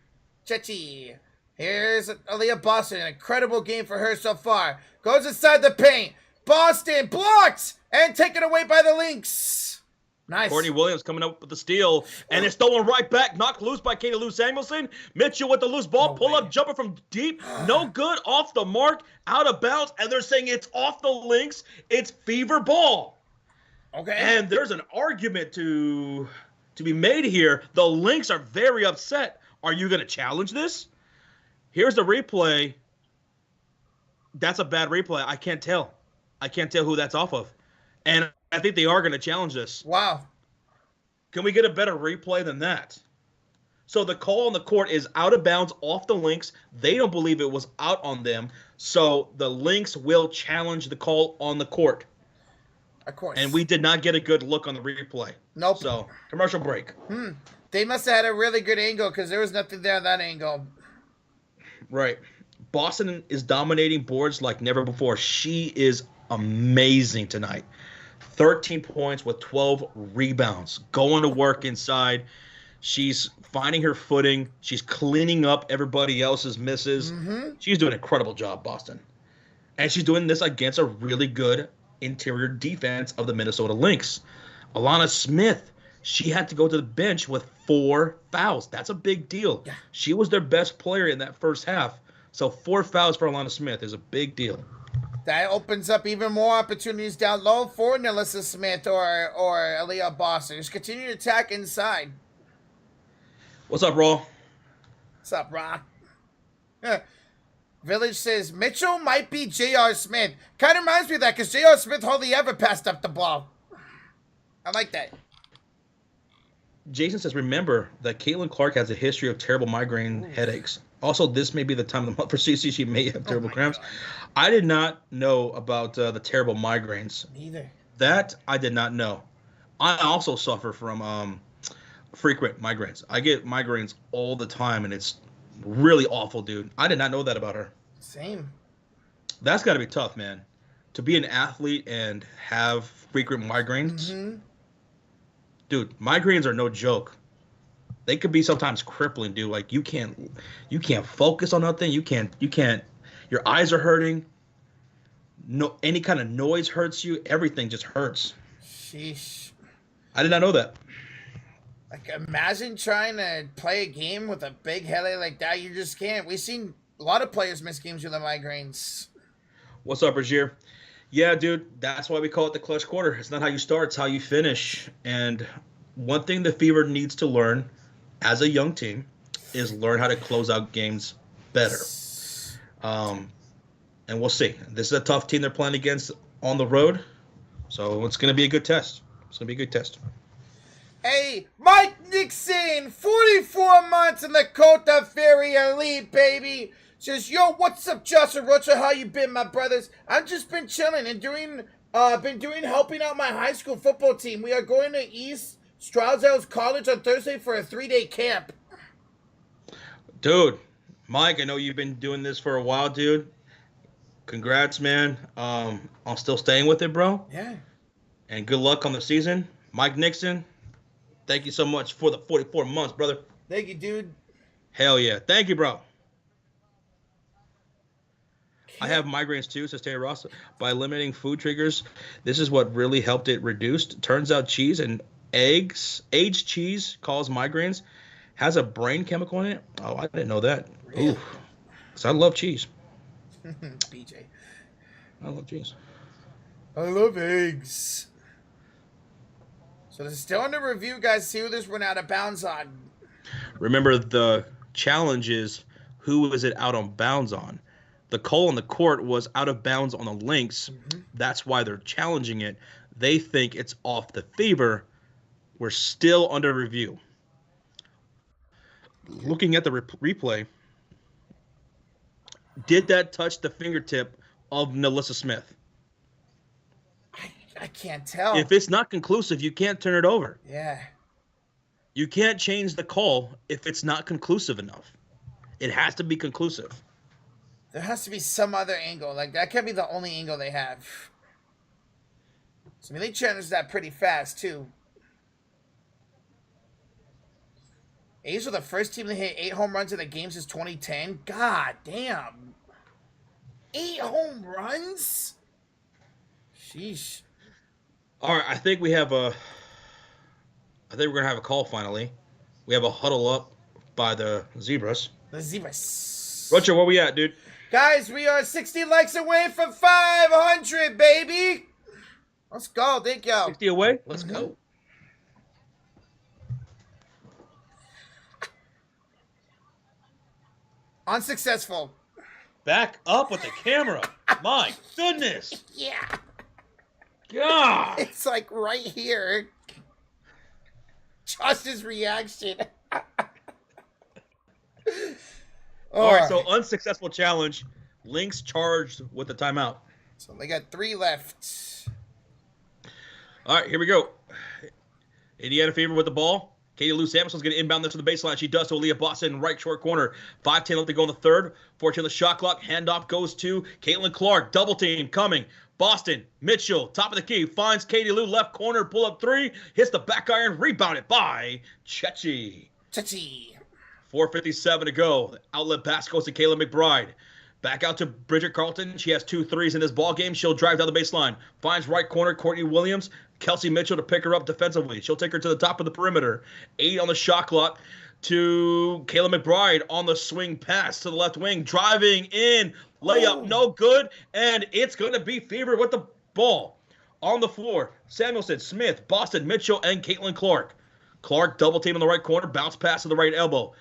Chechi. Here's Aaliyah Boston. An incredible game for her so far. Goes inside the paint. Boston blocked and taken away by the Lynx. Nice. Courtney Williams coming up with the steal. And it's stolen right back. Knocked loose by Kayla Lou Samuelson. Mitchell with the loose ball. Pull-up jumper from deep. No good. Off the mark. Out of bounds. And they're saying it's off the Lynx. It's fever ball. Okay. And there's an argument to be made here. The Lynx are very upset. Are you going to challenge this? Here's the replay. That's a bad replay. I can't tell. I can't tell who that's off of. And I think they are going to challenge this. Wow. Can we get a better replay than that? So the call on the court is out of bounds off the Lynx. They don't believe it was out on them. So the Lynx will challenge the call on the court. Of course. And we did not get a good look on the replay. Nope. So commercial break. They must have had a really good angle because there was nothing there on that angle. Right. Boston is dominating boards like never before. She is amazing tonight. 13 points with 12 rebounds. Going to work inside. She's finding her footing. She's cleaning up everybody else's misses. She's doing an incredible job, Boston. And she's doing this against a really good interior defense of the Minnesota Lynx. Alana Smith, she had to go to the bench with 4 fouls. That's a big deal. Yeah. She was their best player in that first half. So 4 fouls for Alana Smith is a big deal. That opens up even more opportunities down low for Nilissa Smith or Aaliyah Boston. Just continue to attack inside. What's up, Raw? What's up, Rock? Village says, Mitchell might be J.R. Smith. Kind of reminds me of that because J.R. Smith hardly ever passed up the ball. I like that. Jason says, remember that Caitlin Clark has a history of terrible migraine headaches. Also, this may be the time of the month for CC. She may have terrible cramps. God. I did not know about the terrible migraines. Neither. That I did not know. I also suffer from frequent migraines. I get migraines all the time, and it's really awful, dude. I did not know that about her. Same. That's got to be tough, man. To be an athlete and have frequent migraines. Dude, migraines are no joke. They could be sometimes crippling, dude. Like you can't focus on nothing. You can't. Your eyes are hurting. No, any kind of noise hurts you. Everything just hurts. Sheesh. I did not know that. Like imagine trying to play a game with a big headache like that. You just can't. We've seen a lot of players miss games with the migraines. What's up, Rajier? Yeah, dude. That's why we call it the clutch quarter. It's not how you start. It's how you finish. And one thing the Fever needs to learn as a young team is learn how to close out games better. And we'll see. This is a tough team they're playing against on the road, so it's going to be a good test. It's going to be a good test. Hey, Mike Nixon, 44 months in the Cota Ferry Elite, baby. Says, yo, what's up, Joshua Rocha? How you been, my brothers? I've just been chilling and helping out my high school football team. We are going to East Stroudsdale's College on Thursday for a 3-day camp. Dude, Mike, I know you've been doing this for a while, dude. Congrats, man. I'm still staying with it, bro. Yeah. And good luck on the season. Mike Nixon, thank you so much for the 44 months, brother. Thank you, dude. Hell yeah. Thank you, bro. I have migraines too, says Taylor Ross. By eliminating food triggers, this is what really helped it reduced. Turns out cheese and aged cheese cause migraines, has a brain chemical in it. Oh, I didn't know that. Really? Ooh, because I love cheese. BJ. I love cheese. I love eggs. So this is still under review, guys. See who this went out of bounds on. Remember, the challenge is who is it out of bounds on? The Cole in the court was out of bounds on the Lynx. Mm-hmm. That's why they're challenging it. They think it's off the Fever. We're still under review. Looking at the replay, did that touch the fingertip of Melissa Smith? I can't tell. If it's not conclusive, you can't turn it over. Yeah. You can't change the call if it's not conclusive enough. It has to be conclusive. There has to be some other angle. Like, that can't be the only angle they have. So, I mean, they challenged that pretty fast, too. A's were the first team to hit 8 home runs in the game since 2010. God damn. 8 home runs? Sheesh. All right, I think we're gonna have a call finally. We have a huddle up by the Zebras. The Zebras. Roger, where we at, dude? Guys, we are 60 likes away from 500, baby. Let's go. Thank y'all. 60 away? Let's go. Unsuccessful. Back up with the camera. My goodness. Yeah. God. It's like right here. Josh's reaction. All right, so unsuccessful challenge. Lynx charged with the timeout. So they got 3 left. All right, here we go. Indiana Fever with the ball. Katie Lou Samuelson's going to inbound this to the baseline. She does to Aaliyah Boston, right short corner. 5:10 left to go in the third. 14 on the shot clock. Handoff goes to Caitlin Clark. Double team coming. Boston, Mitchell, top of the key. Finds Katie Lou, left corner. Pull up 3. Hits the back iron. Rebounded by Chechi. 4:57 to go. The outlet pass goes to Kayla McBride. Back out to Bridget Carlton. She has 2 threes in this ball game. She'll drive down the baseline. Finds right corner Courtney Williams. Kelsey Mitchell to pick her up defensively. She'll take her to the top of the perimeter. 8 on the shot clock to Kayla McBride on the swing pass to the left wing. Driving in. Layup, no good. And it's going to be Fever with the ball. On the floor, Samuelson, Smith, Boston, Mitchell, and Caitlin Clark. Clark double team on the right corner. Bounce pass to the right elbow.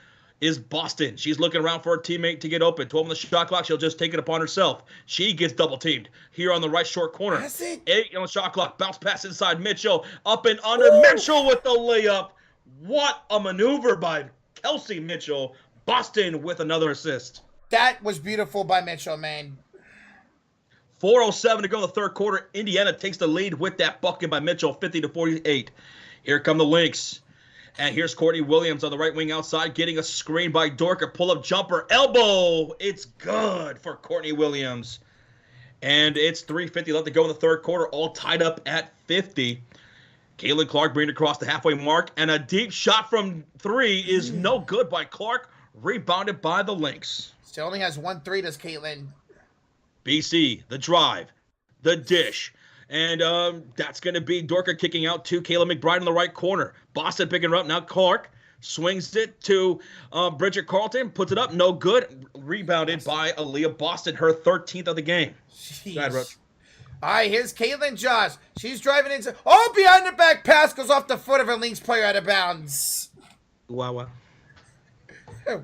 Is Boston. She's looking around for her teammate to get open. 12 on the shot clock. She'll just take it upon herself. She gets double teamed here on the right short corner. 8 on the shot clock. Bounce pass inside Mitchell. Up and under. Ooh. Mitchell with the layup. What a maneuver by Kelsey Mitchell. Boston with another assist. That was beautiful by Mitchell, man. 4:07 to go in the third quarter. Indiana takes the lead with that bucket by Mitchell, 50-48. Here come the Lynx. And here's Courtney Williams on the right wing outside, getting a screen by Dorka. Pull-up jumper, elbow. It's good for Courtney Williams. And it's 3:50 left to go in the third quarter, all tied up at 50. Caitlin Clark bringing it across the halfway mark, and a deep shot from 3 is no good by Clark, rebounded by the Lynx. She only has 1 3, does Caitlin. BC, the drive, the dish. And that's going to be Dorka kicking out to Kayla McBride in the right corner. Boston picking her up. Now Clark swings it to Bridget Carlton. Puts it up. No good. Rebounded by Aaliyah Boston. Her 13th of the game. Go ahead, Roach. All right, here's Caitlin Josh. She's driving into... Oh, behind the back pass goes off the foot of a Lynx player out of bounds. Wawa.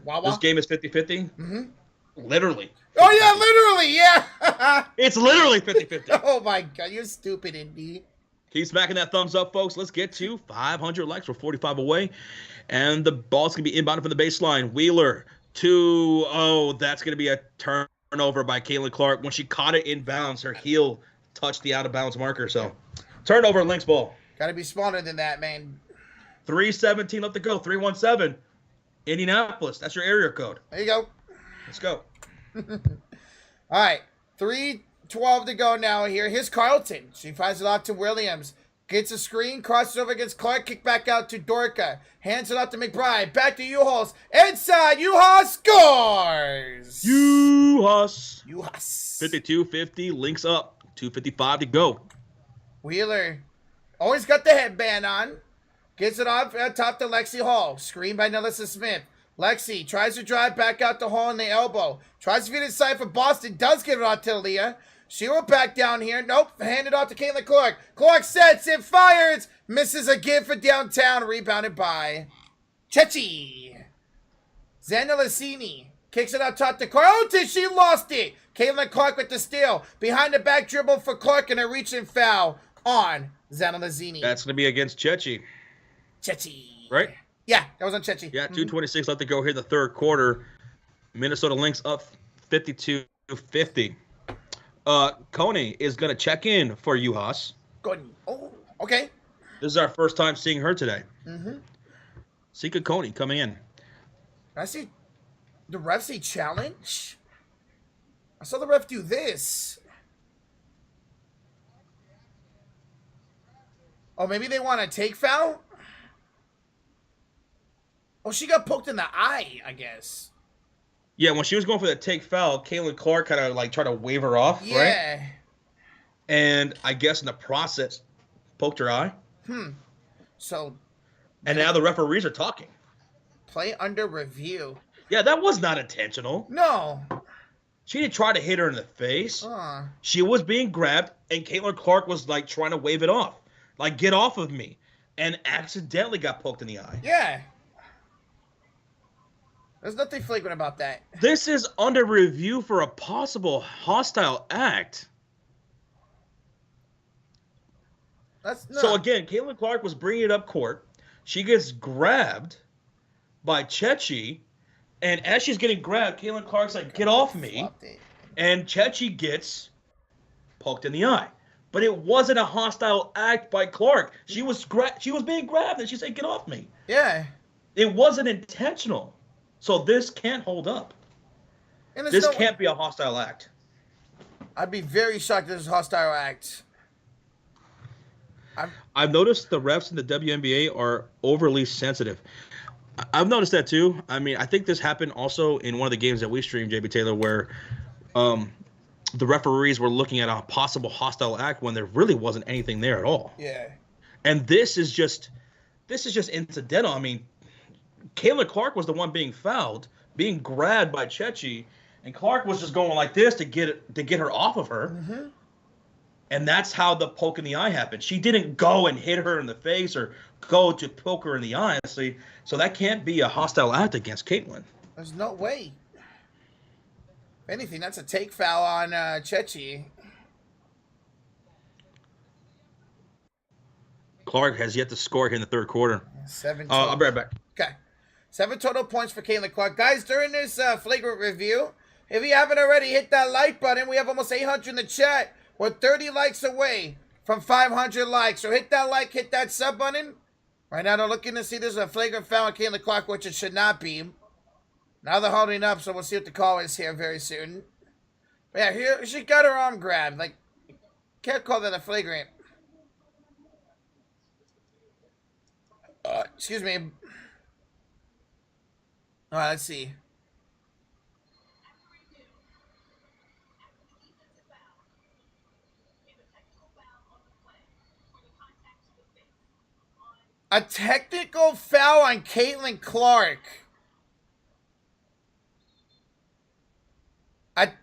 Wawa. This game is 50-50? Mm-hmm. Literally. Oh, yeah, literally, yeah. It's literally 50-50. Oh, my God. You're stupid, Indy. Keep smacking that thumbs up, folks. Let's get to 500 likes. We're 45 away. And the ball's going to be inbounded from the baseline. Wheeler to, that's going to be a turnover by Caitlin Clark. When she caught it in bounds, her heel touched the out-of-bounds marker. So, turnover, Lynx ball. Got to be smarter than that, man. 3:17 left to go. 317. Indianapolis. That's your area code. There you go. Let's go. All right. 3:12 to go now here. Here's Carlton. She finds it off to Williams. Gets a screen, crosses over against Clark, kick back out to Dorka. Hands it out to McBride. Back to Uhas. Inside, Uhas scores! Uhas. 52-50, Lynx up. 2:55 to go. Wheeler. Always got the headband on. Gets it off at top to Lexi Hall. Screen by Nelissa Smith. Lexi tries to drive back out to Hall in the elbow. Tries to feed inside for Boston. Does get it out to Leah. She will back down here. Nope. Handed off to Caitlin Clark. Clark sets it. Fires. Misses again for downtown. Rebounded by Chechi. Xana Lassini kicks it out top to Clark. Oh, she lost it. Caitlin Clark with the steal. Behind the back dribble for Clark and a reaching foul on Xana Lassini. That's going to be against Chechi. Chechi. Right? Yeah, that was on Chechi. Yeah, 2:26 left to go here in the third quarter. Minnesota Lynx up 52-50. Coney is going to check in for Uhas. Good. Oh, okay. This is our first time seeing her today. Mm-hmm. Sika Coney coming in. I see the ref say challenge. I saw the ref do this. Oh, maybe they want to take foul? Oh, she got poked in the eye, I guess. Yeah, when she was going for the take foul, Caitlin Clark kind of like tried to wave her off, right? Yeah. And I guess in the process, poked her eye. So. And now the referees are talking. Play under review. Yeah, that was not intentional. No. She didn't try to hit her in the face. She was being grabbed, and Caitlin Clark was like trying to wave it off. Like, get off of me. And accidentally got poked in the eye. Yeah. There's nothing flagrant about that. This is under review for a possible hostile act. So again, Caitlin Clark was bringing it up court. She gets grabbed by Chechi, and as she's getting grabbed, Caitlin Clark's like, "Get off me!" And Chechi gets poked in the eye. But it wasn't a hostile act by Clark. She was being grabbed, and she said, "Get off me!" Yeah. It wasn't intentional. So this can't hold up. And this can't be a hostile act. I'd be very shocked if this is a hostile act. I've noticed the refs in the WNBA are overly sensitive. I've noticed that too. I mean, I think this happened also in one of the games that we streamed, JB Taylor, where the referees were looking at a possible hostile act when there really wasn't anything there at all. Yeah. And this is just incidental. I mean, Kayla Clark was the one being fouled, being grabbed by Chechi, and Clark was just going like this to get her off of her. Mm-hmm. And that's how the poke in the eye happened. She didn't go and hit her in the face or go to poke her in the eye. So that can't be a hostile act against Caitlin. There's no way. If anything, that's a take foul on Chechi. Clark has yet to score here in the third quarter. 7 I'll be right back. Okay. 7 total points for Caitlin Clark. Guys, during this flagrant review, if you haven't already, hit that like button. We have almost 800 in the chat. We're 30 likes away from 500 likes. So hit that like, hit that sub button. Right now, they're looking to see this is a flagrant foul on Caitlin Clark, which it should not be. Now they're holding up, so we'll see what the call is here very soon. But yeah, here she got her arm grabbed. Like, can't call that a flagrant. Excuse me. All right, let's see. A technical foul on Caitlin Clark.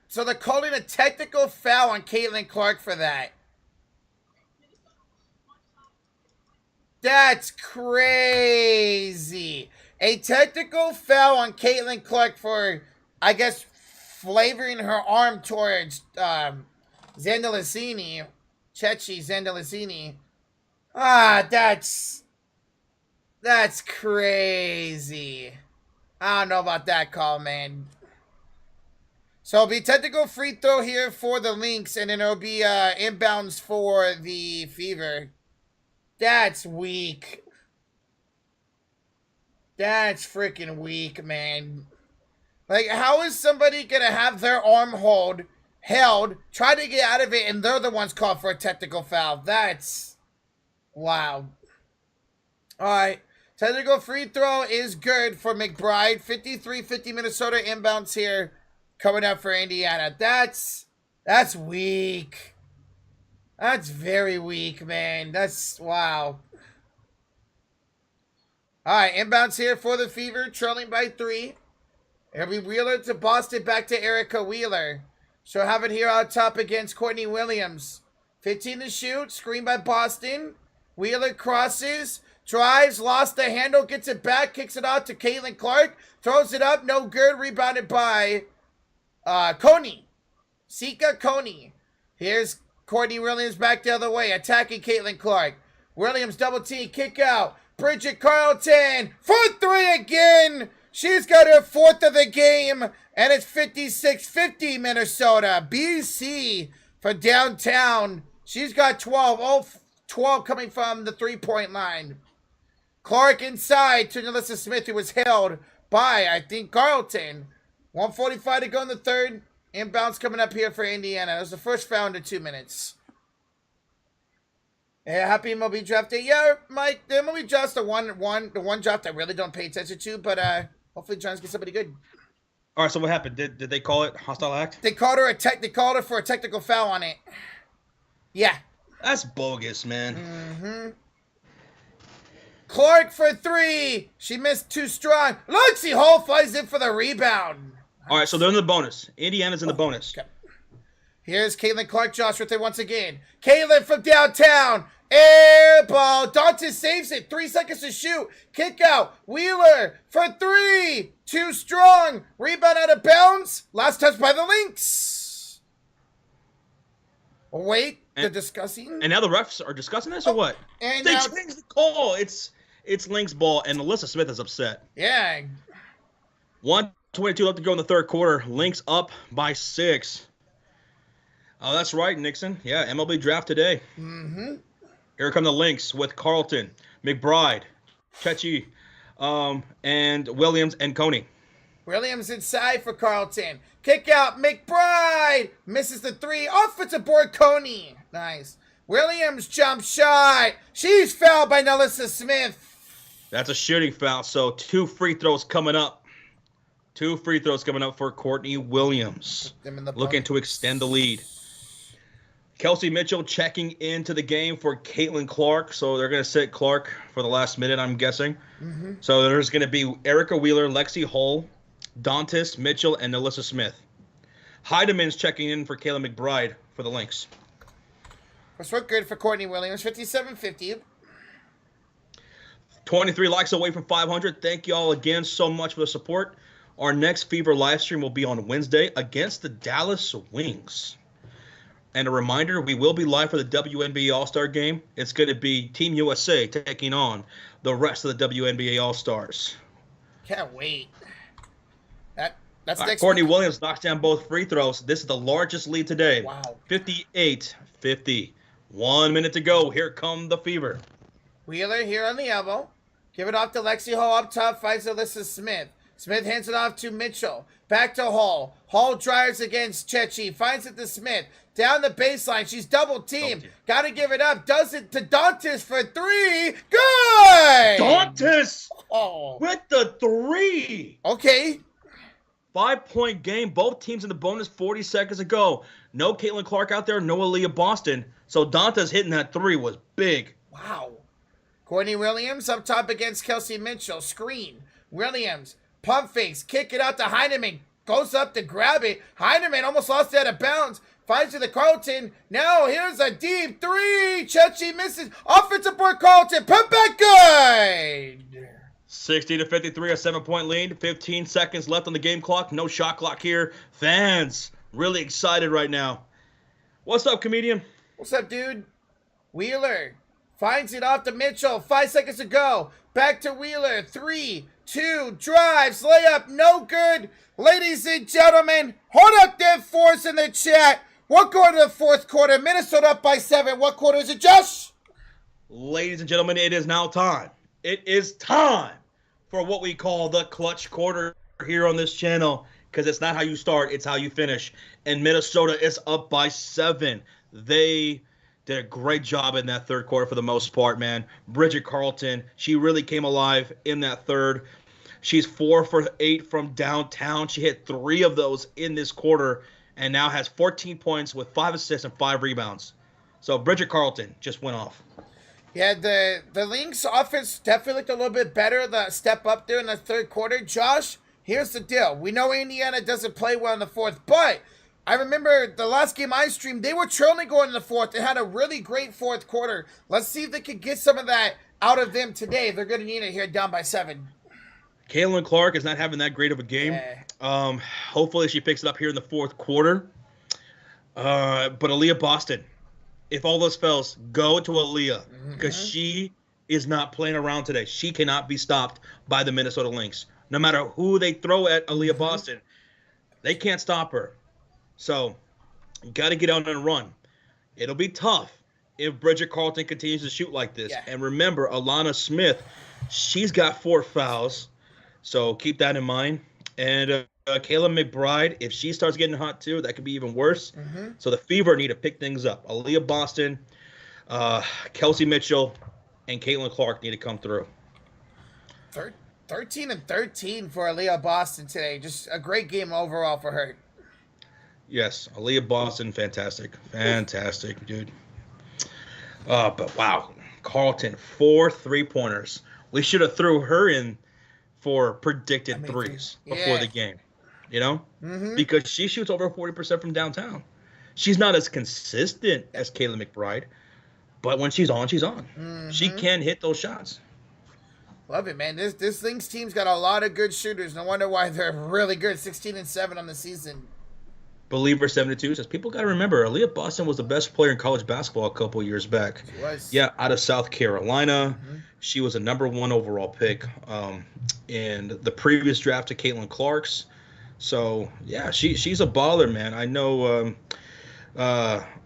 So they're calling a technical foul on Caitlin Clark for that. That's crazy. A technical foul on Caitlin Clark for, I guess, flavoring her arm towards Zandalasini. Chechi Zandalasini. That's crazy. I don't know about that call, man. So it'll be technical free throw here for the Lynx, and then it'll be inbounds for the Fever. That's weak. That's freaking weak, man. Like, how is somebody gonna have their arm held, try to get out of it, and they're the ones called for a technical foul? That's Wow. All right. Technical free throw is good for McBride. 53-50 Minnesota inbounds here. Coming up for Indiana. That's weak. That's very weak, man. That's wow. All right, inbounds here for the Fever, trailing by 3. It'll be Wheeler to Boston, back to Erica Wheeler. She'll have it here on top against Courtney Williams. 15 to shoot, screen by Boston. Wheeler crosses, drives, lost the handle, gets it back, kicks it out to Caitlin Clark, throws it up, no good, rebounded by Coney. Sika Coney. Here's Courtney Williams back the other way, attacking Caitlin Clark. Williams double team, kick out. Bridget Carlton for 3 again. She's got her 4th of the game, and it's 56-50 Minnesota. BC for downtown. She's got 12. All 12 coming from the 3-point line. Clark inside to Alyssa Smith, who was held by, I think, Carlton. 1:45 to go in the third. Inbounds coming up here for Indiana. It was the first foul in 2 minutes. Yeah, happy MLB draft day. Yeah, Mike, the MLB draft's the one draft I really don't pay attention to, but hopefully Giants get somebody good. All right, so what happened? Did they call it hostile act? They called her for a technical foul on it. Yeah. That's bogus, man. Clark for 3. She missed too strong. Lexi Hall flies in for the rebound. All right, so they're in the bonus. Indiana's in the bonus. Okay. Here's Caitlin Clark, Josh with it once again. Caitlin from downtown. Air ball. Dante saves it. 3 seconds to shoot. Kick out. Wheeler for 3. Too strong. Rebound out of bounds. Last touch by the Lynx. Wait, they're discussing. And now the refs are discussing this or what? And they now, changed the call. It's Lynx ball, and Alyssa Smith is upset. Yeah. 1:22 left to go in the third quarter. Lynx up by 6. Oh, that's right, Nixon. Yeah, MLB draft today. Here come the Lynx with Carlton, McBride, Chechi, and Williams and Coney. Williams inside for Carlton. Kick out, McBride. Misses the 3. Offensive board, Coney. Nice. Williams jump shot. She's fouled by Alyssa Smith. That's a shooting foul, so 2 free throws coming up. 2 free throws coming up for Courtney Williams. Looking to extend the lead. Kelsey Mitchell checking into the game for Caitlin Clark. So they're going to sit Clark for the last minute, I'm guessing. So there's going to be Erica Wheeler, Lexi Hull, Dantis, Mitchell, and Alyssa Smith. Heideman's checking in for Kayla McBride for the Lynx. First look good for Courtney Williams, 57-50. 23 likes away from 500. Thank you all again so much for the support. Our next Fever live stream will be on Wednesday against the Dallas Wings. And a reminder, we will be live for the WNBA All-Star game. It's going to be Team USA taking on the rest of the WNBA All-Stars. Can't wait. That's next Courtney week. Williams knocks down both free throws. This is the largest lead today. Wow. 58-50. 1 minute to go. Here come the Fever. Wheeler here on the elbow. Give it off to Lexi Hall up top. Finds Alyssa Smith. Smith hands it off to Mitchell. Back to Hall. Hall drives against Chechi. Finds it to Smith. Down the baseline. She's double teamed. Got to give it up. Does it to Dantis for 3. Good! Dantis Oh. with the 3. Okay. 5-point game. Both teams in the bonus 40 seconds ago. No Caitlin Clark out there. No Aaliyah Boston. So Dantis hitting that 3 was big. Wow. Courtney Williams up top against Kelsey Mitchell. Screen. Williams. Pump fakes. Kick it out to Heineman. Goes up to grab it. Heineman almost lost it out of bounds. Finds to the Carlton. Now here's a deep 3. Chechi misses. Offensive board Carlton. Put back good. 60-53, a 7-point lead. 15 seconds left on the game clock. No shot clock here. Fans really excited right now. What's up, comedian? What's up, dude? Wheeler finds it off to Mitchell. 5 seconds to go. Back to Wheeler. 3, 2, drives, layup, no good. Ladies and gentlemen, hold up their force in the chat. What going to the fourth quarter? Minnesota up by 7. What quarter is it, Josh? Ladies and gentlemen, it is now time. It is time for what we call the clutch quarter here on this channel, because it's not how you start, it's how you finish. And Minnesota is up by 7. They did a great job in that third quarter for the most part, man. Bridget Carlton, she really came alive in that third. She's 4 for 8 from downtown. She hit 3 of those in this quarter and now has 14 points with 5 assists and 5 rebounds. So Bridget Carlton just went off. Yeah, the Lynx offense definitely looked a little bit better. The step up there in the third quarter. Josh, here's the deal. We know Indiana doesn't play well in the fourth, but I remember the last game I streamed, they were trailing going in the fourth. They had a really great fourth quarter. Let's see if they can get some of that out of them today. They're going to need it here down by 7. Kayla Clark is not having that great of a game. Yeah. Hopefully she picks it up here in the fourth quarter. But Aaliyah Boston, if all those fails, go to Aaliyah because she is not playing around today. She cannot be stopped by the Minnesota Lynx. No matter who they throw at Aaliyah Boston, they can't stop her. So you got to get out and run. It'll be tough if Bridget Carlton continues to shoot like this. Yeah. And remember, Alana Smith, she's got 4 fouls. So keep that in mind. And Kayla McBride, if she starts getting hot too, that could be even worse. So the Fever need to pick things up. Aaliyah Boston, Kelsey Mitchell, and Caitlin Clark need to come through. 13 and 13 for Aaliyah Boston today. Just a great game overall for her. Yes, Aaliyah Boston, fantastic. Fantastic, dude. But wow, Carlton, 4 3-pointers. We should have threw her in for predicted threes before the game, you know? Because she shoots over 40% from downtown. She's not as consistent as Kayla McBride, but when she's on, she's on. She can hit those shots. Love it, man. This Lynx team's got a lot of good shooters. No wonder why they're really good. 16 and 7 on the season. Believer 72 says, people got to remember, Aaliyah Boston was the best player in college basketball a couple years back. She was. Yeah, out of South Carolina. She was a number 1 overall pick in the previous draft to Caitlin Clark's. So, yeah, she's a baller, man. I know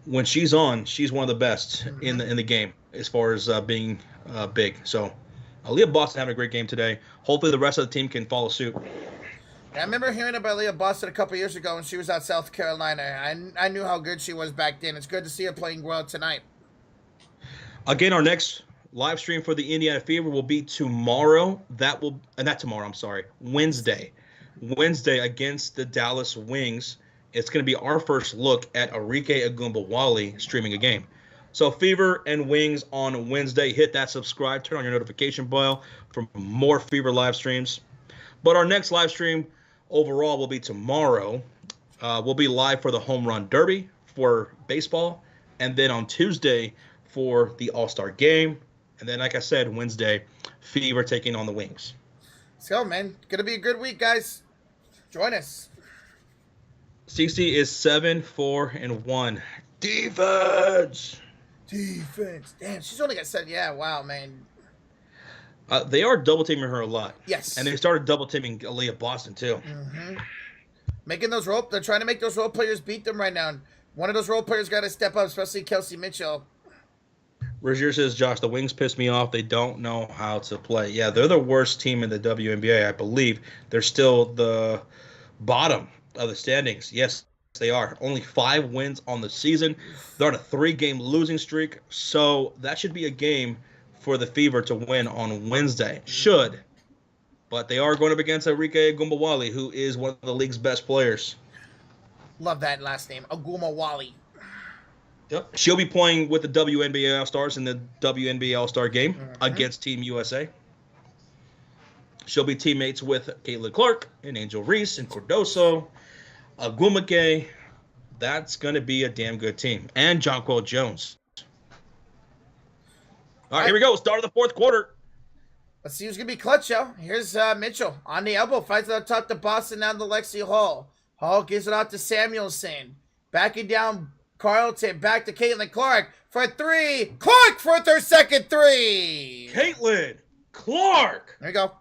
when she's on, she's one of the best in the game as far as being big. So, Aaliyah Boston having a great game today. Hopefully the rest of the team can follow suit. I remember hearing about Aaliyah Boston a couple years ago when she was at South Carolina. I knew how good she was back then. It's good to see her playing well tonight. Again, our next live stream for the Indiana Fever will be tomorrow. Wednesday. Wednesday against the Dallas Wings. It's going to be our first look at Arike Agumbawali streaming a game. So Fever and Wings on Wednesday. Hit that subscribe. Turn on your notification bell for more Fever live streams. But our next live stream overall will be tomorrow. We'll be live for the Home Run Derby for baseball. And then on Tuesday for the All-Star Game. And then, like I said, Wednesday, Fever taking on the Wings. Let's go, man. Gonna be a good week, guys. Join us. CC is 7-4-1. Defense. Damn, she's only got 7. Yeah, wow, man. They are double teaming her a lot. Yes. And they started double teaming Aaliyah Boston too. Making those they're trying to make those role players beat them right now. And one of those role players got to step up, especially Kelsey Mitchell. Rozier says, Josh, the Wings piss me off. They don't know how to play. Yeah, they're the worst team in the WNBA, I believe. They're still the bottom of the standings. Yes, they are. Only 5 wins on the season. They're on a 3-game losing streak. So that should be a game for the Fever to win on Wednesday. Should. But they are going up against Arike Agumbawali, who is one of the league's best players. Love that last name, Agumbawali. Yep. She'll be playing with the WNBA All-Stars in the WNBA All-Star game against Team USA. She'll be teammates with Caitlin Clark and Angel Reese and Cordoso, Agumake. That's going to be a damn good team. And Jonquel Jones. All right, here we go. Start of the fourth quarter. Let's see who's going to be clutch, yo. Here's Mitchell on the elbow. Fights it up top to Boston down to Lexi Hall. Hall gives it out to Samuelson. Backing down Carlton. Back to Caitlin Clark for 3. Clark for her second 3. Caitlin Clark. There you go.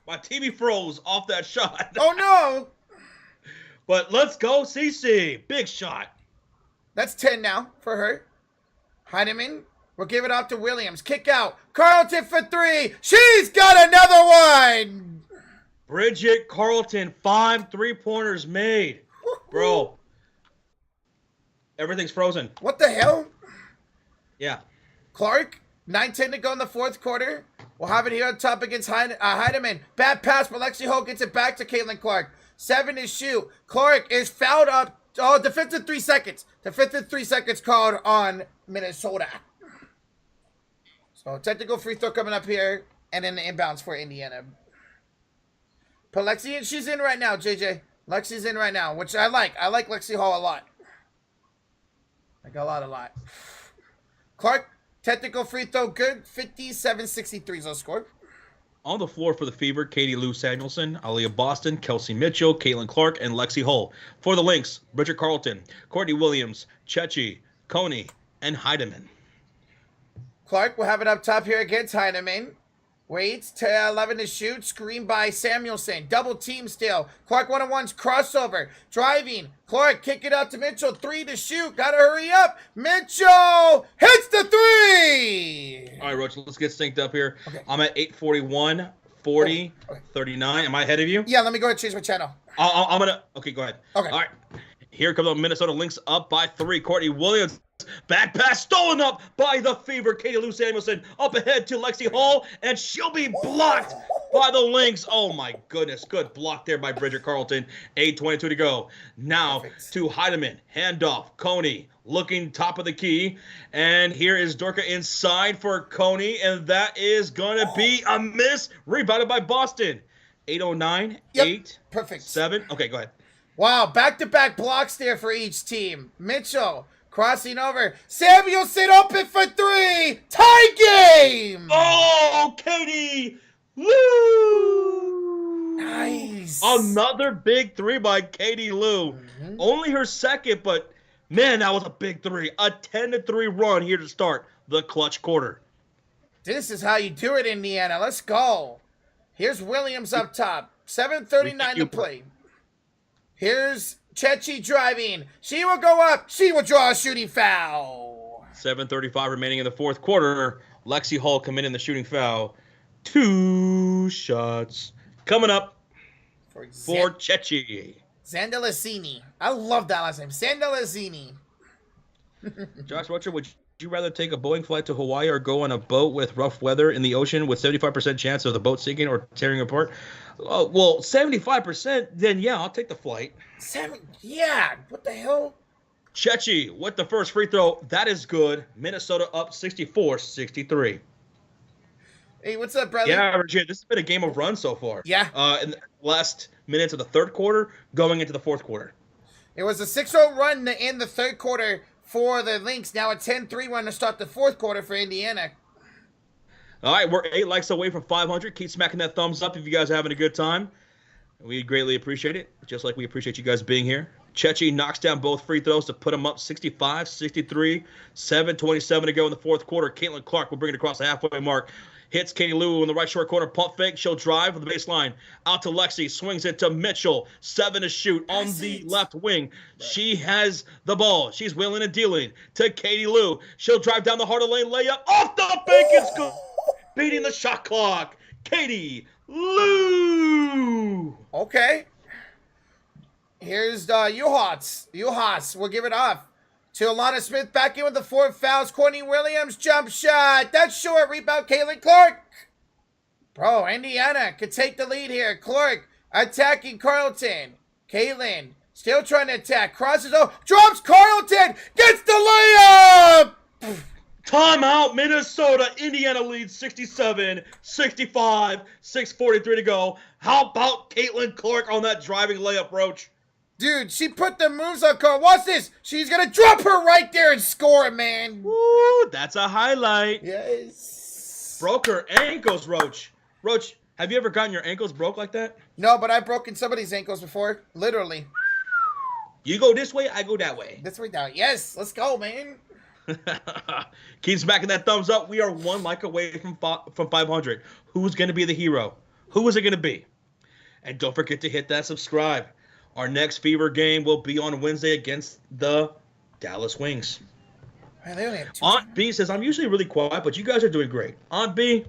My TV froze off that shot. Oh, no. But let's go, CC. Big shot. That's 10 now for her. Heineman. We'll give it off to Williams. Kick out. Carlton for 3. She's got another one. Bridget Carlton, 5 3-pointers made. Bro, everything's frozen. What the hell? Yeah. Clark, 9:10 to go in the fourth quarter. We'll have it here on top against Heidemann. Bad pass, but Lexi Holt gets it back to Caitlin Clark. 7 to shoot. Clark is fouled up. Oh, defensive 3 seconds. Defensive 3 seconds called on Minnesota. So technical free throw coming up here, and then the inbounds for Indiana. But Lexi, she's in right now, JJ. Lexi's in right now, which I like. I like Lexi Hall a lot. Like a lot. Clark, technical free throw, good. 57-63 is the score. On the floor for the Fever, Katie Lou Samuelson, Aaliyah Boston, Kelsey Mitchell, Caitlin Clark, and Lexi Hull. For the Lynx, Bridget Carlton, Courtney Williams, Chechi, Coney, and Heidemann. Clark will have it up top here against Heidemann. Waits to 11 to shoot. Screen by Samuelson. Double team still. Clark 1-on-1's crossover. Driving. Clark kick it out to Mitchell. 3 to shoot. Gotta hurry up. Mitchell hits the 3. All right, Roach, let's get synced up here. Okay. I'm at 8:41, 40, Okay. 39. Am I ahead of you? Yeah, let me go ahead and change my channel. I'm going to. Okay, go ahead. Okay. All right. Here comes the Minnesota Lynx up by 3. Courtney Williams. Back pass stolen up by the Fever. Katie Lou Samuelson up ahead to Lexi Hall, and she'll be blocked by the Lynx. Oh, my goodness. Good block there by Bridget Carlton. 8:22 to go. Now Perfect. to Heidemann. Handoff. Coney looking top of the key. And here is Dorka inside for Coney, and that is going to be a miss. Rebounded by Boston. 8:09. Yep. 8. Perfect. 7. Okay, go ahead. Wow, back-to-back blocks there for each team. Mitchell crossing over. Samuelson open for 3. Tie game. Oh, Katie Lou! Nice. Another big 3 by Katie Lou. Mm-hmm. Only her second, but man, that was a big 3. A 10-3 run here to start the clutch quarter. This is how you do it, Indiana. Let's go. Here's Williams up top. 7:39 to play. Here's Chechi driving. She will go up. She will draw a shooting foul. 7:35 remaining in the fourth quarter. Lexi Hall committing the shooting foul. 2 shots coming up for Chechi. Zandalazzini. I love that last name. Zandalazzini. Josh Rocher, would you rather take a Boeing flight to Hawaii or go on a boat with rough weather in the ocean with 75% chance of the boat sinking or tearing apart? Well, 75%, then yeah, I'll take the flight. 7? Yeah. What the hell? Chechi with the first free throw. That is good. Minnesota up 64-63. Hey, what's up, brother? Yeah, Virginia, this has been a game of runs so far. Yeah. In the last minutes of the third quarter, going into the fourth quarter. It was a 6-0 run in the third quarter for the Lynx. Now a 10-3 run to start the fourth quarter for Indiana. All right, we're 8 likes away from 500. Keep smacking that thumbs up if you guys are having a good time. We greatly appreciate it, just like we appreciate you guys being here. Chechi knocks down both free throws to put them up 65-63. 7:27 to go in the fourth quarter. Caitlin Clark will bring it across the halfway mark. Hits Katie Lou in the right short corner. Pump fake. She'll drive with the baseline. Out to Lexi. Swings it to Mitchell. 7 to shoot on the left wing. She has the ball. She's wheeling and dealing to Katie Lou. She'll drive down the heart of the lane. Layup off the bank. It's good. Beating the shot clock. Katie Lou. Okay. Here's Uhas. Uhas will give it off to Alana Smith. Back in with the 4 fouls. Courtney Williams jump shot. That's short. Rebound Caitlin Clark. Bro, Indiana could take the lead here. Clark attacking Carlton. Caitlin still trying to attack. Crosses over. Drops Carlton. Gets the layup. Timeout, Minnesota. Indiana leads 67-65. 6:43 to go. How about Caitlin Clark on that driving layup, Roach? Dude, she put the moves on Carl. Watch this. She's going to drop her right there and score it, man. Woo, that's a highlight. Yes. Broke her ankles, Roach. Roach, have you ever gotten your ankles broke like that? No, but I've broken somebody's ankles before. Literally. You go this way, I go that way. This way down. Yes, let's go, man. Keep smacking that thumbs up. We are 1 like away from 500. Who's going to be the hero? Who is it going to be? And don't forget to hit that subscribe. Our next Fever game will be on Wednesday against the Dallas Wings. Man, they only have 2 Aunt B says, I'm usually really quiet, but you guys are doing great. Aunt B,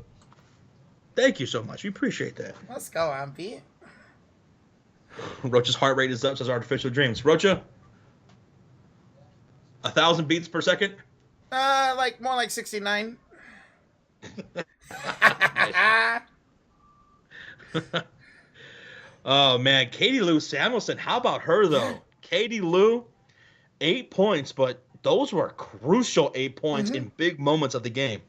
thank you so much. We appreciate that. Let's go, Ampy. Rocha's heart rate is up, says Artificial Dreams. Rocha, 1,000 beats per second? Like more like 69. Oh man, Katie Lou Samuelson. How about her though? Katie Lou, 8 points, but those were crucial 8 points in big moments of the game.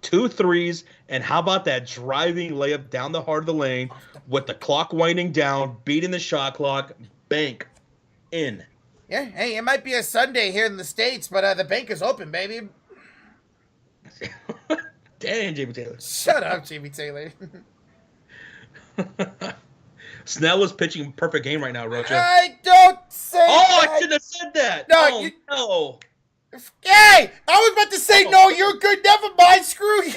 2 threes, and how about that driving layup down the heart of the lane with the clock winding down, beating the shot clock, bank in. Yeah, hey, it might be a Sunday here in the States, but the bank is open, baby. Dang, Jamie Taylor. Shut up, Jamie Taylor. Snell is pitching a perfect game right now, Rocha. I don't say that. I shouldn't have said that. No, No. Hey, I was about to say, no, you're good. Never mind. Screw you.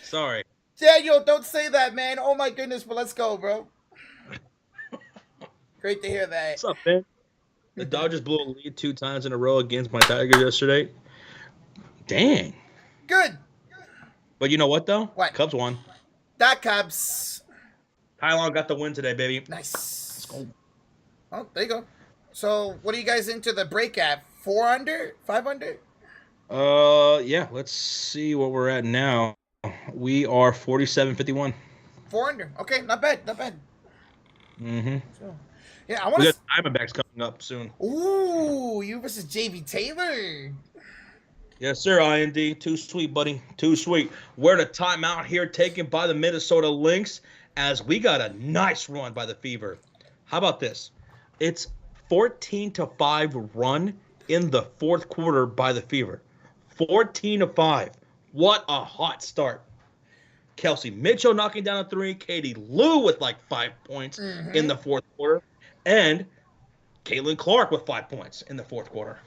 Sorry. Daniel, don't say that, man. Oh, my goodness. But let's go, bro. Great to hear that. What's up, man? The Dodgers blew a lead 2 times in a row against my Tigers yesterday. Dang. Good. But you know what, though? What? Cubs won. That Cubs. Tylon got the win today, baby. Nice. Let's go. Oh, there you go. So, what are you guys into the break at? 4 under? 5 under? Yeah. Let's see what we're at now. We are 47-51. 4 under. Okay, not bad. Not bad. Mm-hmm. So, yeah, I want We to. got Diamondbacks coming up soon. Ooh, you versus JV Taylor. Yes, sir, IND. Too sweet, buddy. Too sweet. We're at a timeout here taken by the Minnesota Lynx as we got a nice run by the Fever. How about this? It's 14-5 run in the fourth quarter by the Fever. 14-5. What a hot start. Kelsey Mitchell knocking down a 3. Katie Lou with like 5 points in the fourth quarter. And Caitlin Clark with 5 points in the fourth quarter.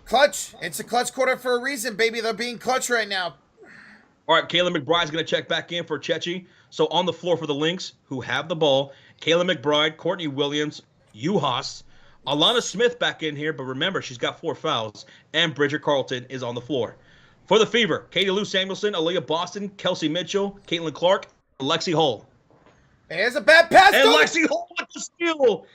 Clutch. It's a clutch quarter for a reason, baby. They're being clutch right now. All right, Kayla McBride's going to check back in for Chechi. So on the floor for the Lynx, who have the ball, Kayla McBride, Courtney Williams, Uhas, Alana Smith back in here, but remember, she's got 4 fouls, and Bridget Carlton is on the floor. For the Fever, Katie Lou Samuelson, Aaliyah Boston, Kelsey Mitchell, Caitlin Clark, Lexi Hull. There's a bad pass. And Lexi Hull with the steal.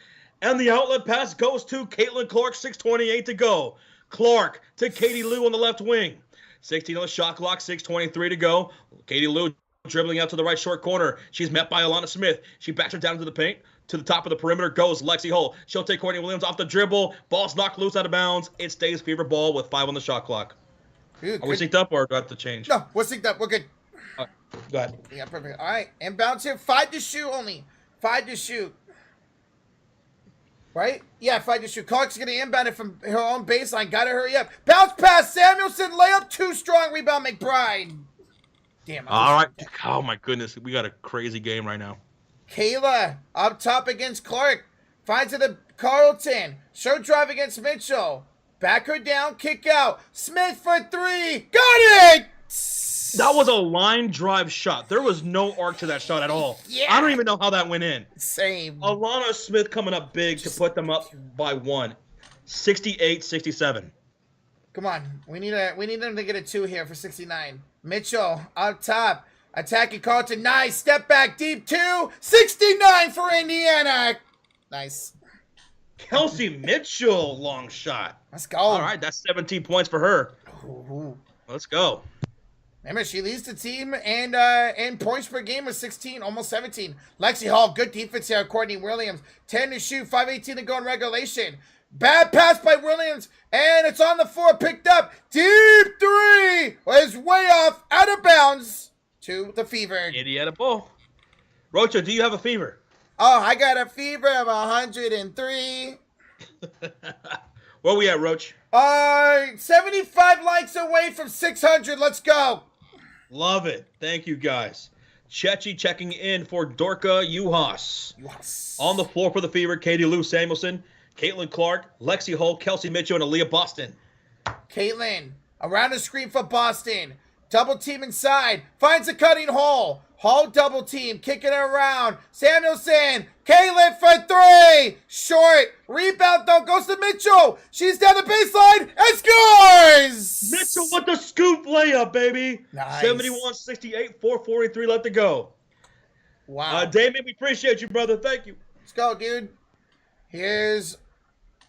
And the outlet pass goes to Caitlin Clark, 6:28 to go. Clark to Katie Lou on the left wing. 16 on the shot clock, 6:23 to go. Katie Lou dribbling out to the right short corner. She's met by Alana Smith. She backs her down into the paint. To the top of the perimeter goes Lexi Hull. She'll take Courtney Williams off the dribble. Ball's knocked loose out of bounds. It stays Fever ball with 5 on the shot clock. Dude, Are we synced up or do I have to change? No, we're synced up. We're good. Go ahead. Yeah, perfect. All right. Inbounds here. 5 to shoot only. 5 to shoot. Right? Yeah, 5 to shoot. Clark's going to inbound it from her own baseline. Got to hurry up. Bounce pass. Samuelson. Layup. Too strong. Rebound. McBride. Damn. All right. Oh, my goodness. We got a crazy game right now. Kayla up top against Clark. Finds it to Carlton. Show drive against Mitchell. Back her down. Kick out. Smith for 3. Got it! That was a line drive shot. There was no arc to that shot at all. Yeah. I don't even know how that went in. Same. Alana Smith coming up big to put them up by 1. 68-67. Come on. We need them to get a 2 here for 69. Mitchell up top. Attacking Carlton. Nice. Step back deep 2. 69 for Indiana. Nice. Kelsey Mitchell, long shot. Let's go. All right, that's 17 points for her. Ooh. Let's go. Remember, she leads the team and points per game with 16, almost 17. Lexi Hall, good defense here. Courtney Williams, 10 to shoot, 5:18 to go in regulation. Bad pass by Williams, and it's on the floor, picked up. Deep 3 is way off, out of bounds to the Fever. Indiana ball. Rocha, do you have a fever? Oh, I got a fever of 103. Where we at, Roach? 75 likes away from 600. Let's go. Love it. Thank you, guys. Chechi checking in for Dorka Uhas. Yes. On the floor for the Fever, Katie Lou Samuelson, Caitlin Clark, Lexi Hull, Kelsey Mitchell, and Aaliyah Boston. Caitlin, around the screen for Boston. Double team inside. Finds a cutting hole. Hall double team. Kicking it around. Samuelson. Caitlin for 3. Short. Rebound though. Goes to Mitchell. She's down the baseline and scores. Mitchell with the scoop layup, baby. Nice. 71-68, 4:43 left to go. Wow. Damien, we appreciate you, brother. Thank you. Let's go, dude. Here's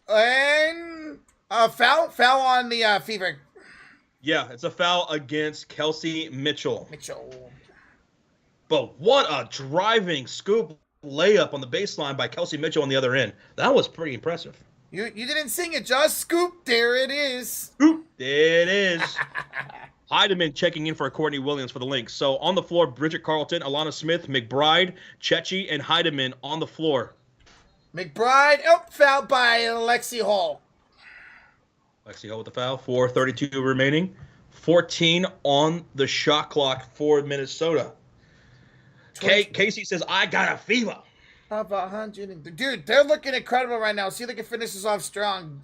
and foul on the Fever. Yeah, it's a foul against Kelsey Mitchell. Mitchell. But what a driving scoop layup on the baseline by Kelsey Mitchell on the other end. That was pretty impressive. You didn't sing it, Josh. Scoop. There it is. Scoop. There it is. Heidemann checking in for Courtney Williams for the Lynx. So on the floor, Bridget Carlton, Alana Smith, McBride, Chechi, and Heidemann on the floor. McBride, fouled by Lexi Hall. Lexi Hall with the foul. 4:32 remaining. 14 on the shot clock for Minnesota. Casey says, I got a fever. Of 100. Dude, they're looking incredible right now. See if they can finish this off strong.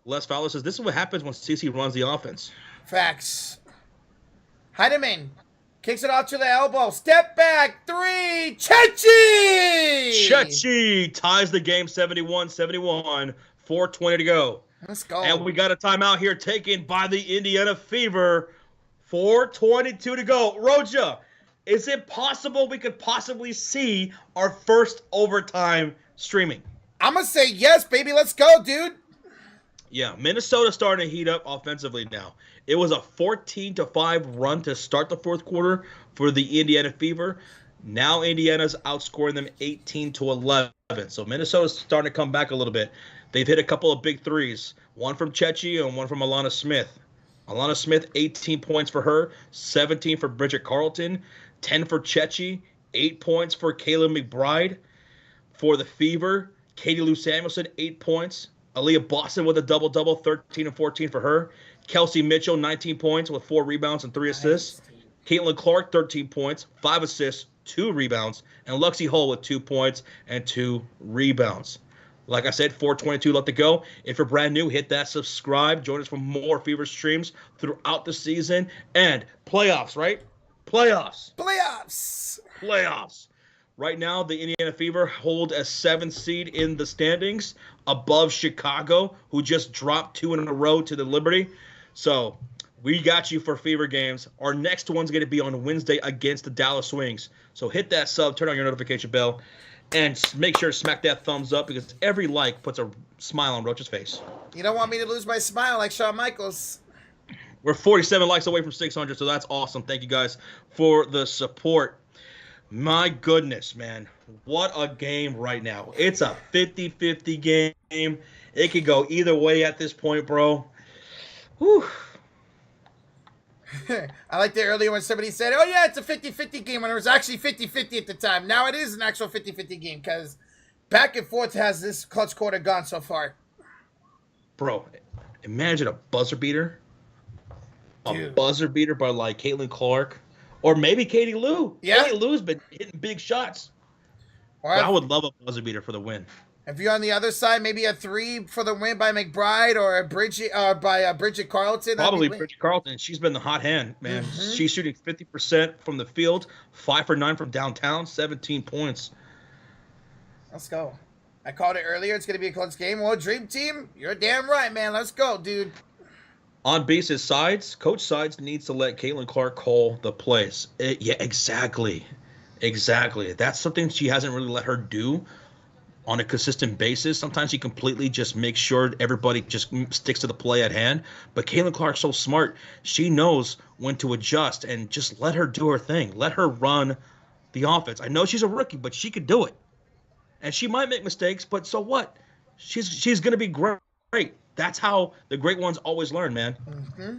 Les Fowler says, this is what happens when CC runs the offense. Facts. Heidemann kicks it off to the elbow. Step back. 3. Chechi! Chechi ties the game 71-71. 4:20 to go. Let's go. And we got a timeout here taken by the Indiana Fever. 4:22 to go. Roja, is it possible we could possibly see our first overtime streaming? I'm going to say yes, baby. Let's go, dude. Yeah, Minnesota's starting to heat up offensively now. It was a 14-5 run to start the fourth quarter for the Indiana Fever. Now Indiana's outscoring them 18-11. So Minnesota's starting to come back a little bit. They've hit a couple of big threes, one from Chechi and one from Alana Smith. Alana Smith, 18 points for her, 17 for Bridget Carlton, 10 for Chechi, 8 points for Kayla McBride. For the Fever, Katie Lou Samuelson, 8 points. Aaliyah Boston with a double-double, 13 and 14 for her. Kelsey Mitchell, 19 points with 4 rebounds and 3 assists. Caitlin Clark, 13 points, 5 assists, 2 rebounds. And Lexi Hull with 2 points and 2 rebounds. Like I said, 4:22 left to go. If you're brand new, hit that subscribe. Join us for more Fever streams throughout the season. And playoffs, right? Playoffs. Right now, the Indiana Fever hold a 7th seed in the standings above Chicago, who just dropped 2 in a row to the Liberty. So we got you for Fever games. Our next one's going to be on Wednesday against the Dallas Wings. So hit that sub, turn on your notification bell, and make sure to smack that thumbs up because every like puts a smile on Roach's face. You don't want me to lose my smile like Shawn Michaels. We're 47 likes away from 600, so that's awesome. Thank you guys for the support. My goodness, man. What a game right now. It's a 50-50 game. It could go either way at this point, bro. Whew. I liked it earlier when somebody said, oh, yeah, it's a 50-50 game, when it was actually 50-50 at the time. Now it is an actual 50-50 game because back and forth has this clutch quarter gone so far. Bro, imagine a buzzer beater. Dude. A buzzer beater by, like, Caitlin Clark. Or maybe Katie Lou. Yeah. Katie Lou's been hitting big shots. Or I would love a buzzer beater for the win. if you're on the other side, maybe a 3 for the win by McBride or Bridget Carlton. Probably Bridget Carlton. She's been the hot hand, man. Mm-hmm. She's shooting 50% from the field, 5 for 9 from downtown, 17 points. Let's go. I called it earlier. It's going to be a close game. Well, Dream Team, you're damn right, man. Let's go, dude. On bases sides, Coach Sides needs to let Caitlin Clark call the plays. Yeah, exactly. Exactly. That's something she hasn't really let her do on a consistent basis. Sometimes she completely just makes sure everybody just sticks to the play at hand. But Caitlin Clark's so smart. She knows when to adjust and just let her do her thing. Let her run the offense. I know she's a rookie, but she could do it. And she might make mistakes, but so what? She's going to be great. That's how the great ones always learn, man. Mm-hmm.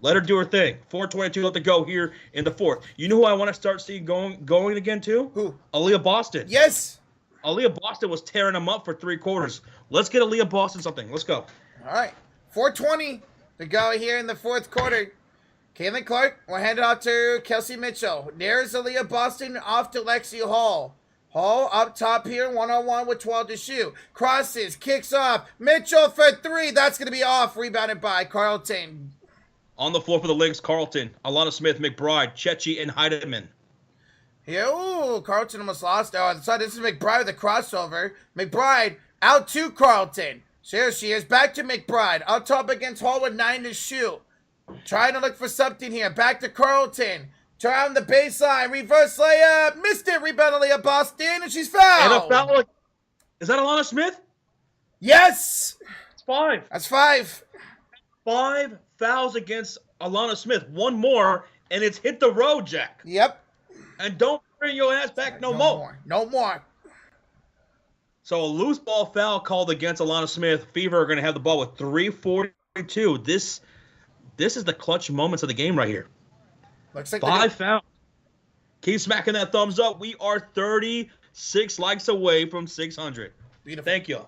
Let her do her thing. 4:22 left to go here in the fourth. You know who I want to start seeing going again too? Who? Aaliyah Boston. Yes. Aaliyah Boston was tearing them up for 3 quarters. Let's get Aaliyah Boston something. Let's go. All right. 4:20 to go here in the fourth quarter. Caitlin Clark will hand it off to Kelsey Mitchell. There's Aaliyah Boston off to Lexi Hall. Hall up top here, 1-on-1 with 12 to shoot. Crosses, kicks off. Mitchell for 3. That's going to be off. Rebounded by Carlton. On the floor for the Lynx, Carlton, Alana Smith, McBride, Chechi, and Heidemann. Yeah, ooh, Carlton almost lost. Oh, so this is McBride with a crossover. McBride out to Carlton. So here she is. Back to McBride. Up top against Hall with 9 to shoot. Trying to look for something here. Back to Carlton. Try on the baseline. Reverse layup. Missed it. Rebound Aaliyah Boston. And she's fouled. And a foul. Is that Alana Smith? Yes. It's 5. That's 5. 5 fouls against Alana Smith. One more, and it's hit the road, Jack. Yep. And don't bring your ass back no more. No more. So a loose ball foul called against Alana Smith. Fever are going to have the ball with 3:42. This is the clutch moments of the game right here. Looks like 5 fouls. Keep smacking that thumbs up. We are 36 likes away from 600. Beautiful. Thank you.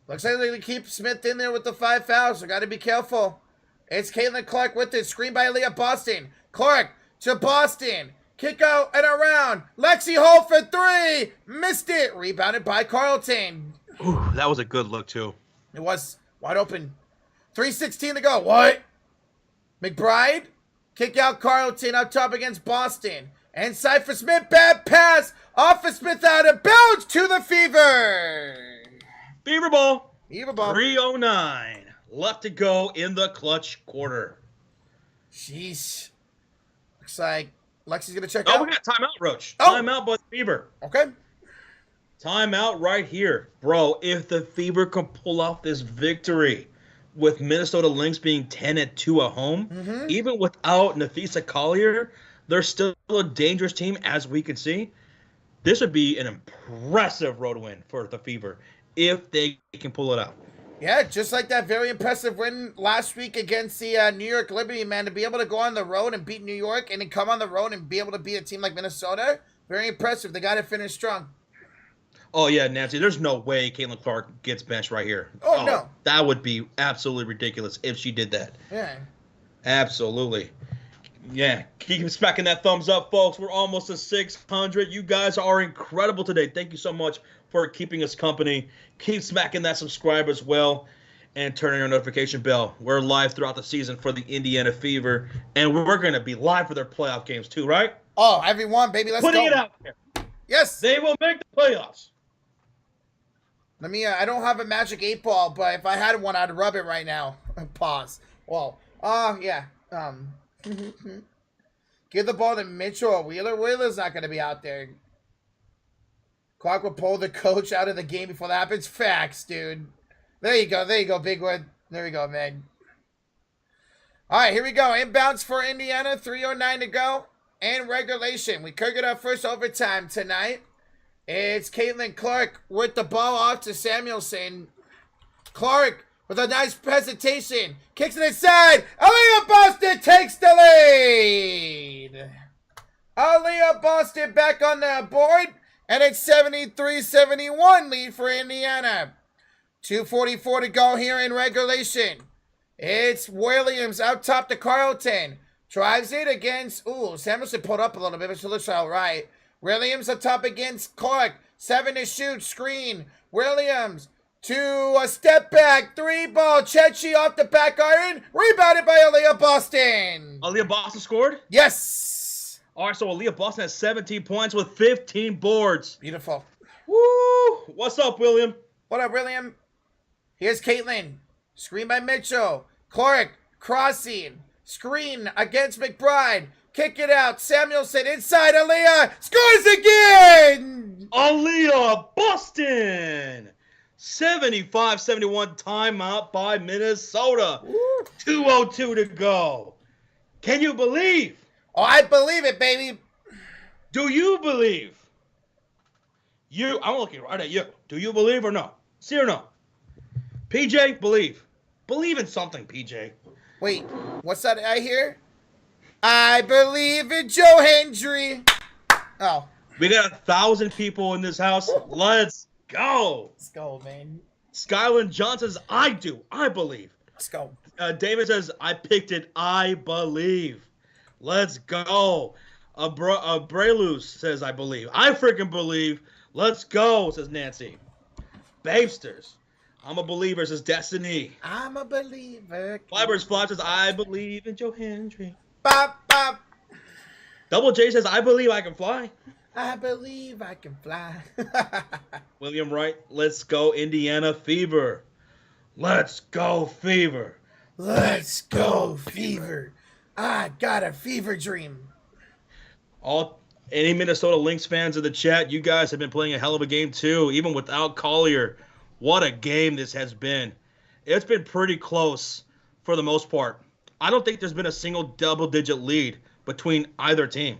Looks like they keep Smith in there with the 5 fouls. So got to be careful. It's Caitlin Clark with it. Screen by Leah Boston. Clark to Boston. Kick out and around. Lexi Holt for 3. Missed it. Rebounded by Carlton. Ooh, that was a good look, too. It was wide open. 3:16 to go. What? McBride. Kick out Carlton up top against Boston. Inside for Smith. Bad pass. Off for Smith out of bounds to the Fever. Fever ball. Fever ball. 3:09 left to go in the clutch quarter. Jeez. Looks like Lexi's going to check out. Oh, we got timeout, Roach. Oh. Timeout by the Fever. Okay. Timeout right here. Bro, if the Fever can pull off this victory with Minnesota Lynx being 10-2 at home, even without Nafisa Collier, they're still a dangerous team, as we can see. This would be an impressive road win for the Fever if they can pull it out. Yeah, just like that very impressive win last week against the New York Liberty, man, to be able to go on the road and beat New York and then come on the road and be able to beat a team like Minnesota, very impressive. They got to finish strong. Oh, yeah, Nancy, there's no way Caitlin Clark gets benched right here. Oh, no. That would be absolutely ridiculous if she did that. Yeah. Absolutely. Yeah, keep smacking that thumbs up, folks. We're almost to 600. You guys are incredible today. Thank you so much for keeping us company. Keep smacking that subscribe as well and turning your notification bell. We're live throughout the season for the Indiana Fever, and we're going to be live for their playoff games too, right? Oh, everyone, baby, let's go. Putting it out there. Yes. They will make the playoffs. Let me, I don't have a magic 8-ball, but if I had one, I'd rub it right now. Pause. Well, yeah. Give the ball to Mitchell or Wheeler. Wheeler's not going to be out there. Clark will pull the coach out of the game before that happens. Facts, dude. There you go, Bigwood. There we go, man. All right, here we go. Inbounds for Indiana. 3:09 to go. And regulation. We could get our first overtime tonight. It's Caitlin Clark with the ball off to Samuelson. Clark with a nice presentation. Kicks it inside. Aaliyah Boston takes the lead. Aaliyah Boston back on the board. And it's 73-71 lead for Indiana. 2:44 to go here in regulation. It's Williams out top to Carlton. Drives it against, Samuelson pulled up a little bit, but she looks all right. Williams up top against Clark. 7 to shoot, screen. Williams to a step back, 3-ball. Chechi off the back iron. Rebounded by Aaliyah Boston. Aaliyah Boston scored? Yes. All right, so Aaliyah Boston has 17 points with 15 boards. Beautiful. Woo! What's up, William? What up, William? Here's Caitlin. Screen by Mitchell. Clark crossing. Screen against McBride. Kick it out. Samuelson inside. Aaliyah scores again. Aaliyah Boston. 75-71 timeout by Minnesota. 2:02 to go. Can you believe? Oh, I believe it, baby. Do you believe? I'm looking right at you. Do you believe or no? See or no? PJ, believe. Believe in something, PJ. Wait, what's that I hear? I believe in Joe Hendry. Oh. We got 1,000 people in this house. Let's go. Let's go, man. Skyland Johnson says, I do. I believe. Let's go. David says, I picked it. I believe. Let's go. Brelus says, I believe. I freaking believe. Let's go, says Nancy. Babesters. I'm a believer, says Destiny. I'm a believer. Fibers Flash says, I believe in Joe Hendry. Bop, bop. Double J says, I believe I can fly. I believe I can fly. William Wright, let's go Indiana Fever. Let's go Fever. Let's go Fever. I got a fever dream. Any Minnesota Lynx fans in the chat, you guys have been playing a hell of a game too, even without Collier. What a game this has been. It's been pretty close for the most part. I don't think there's been a single double-digit lead between either team.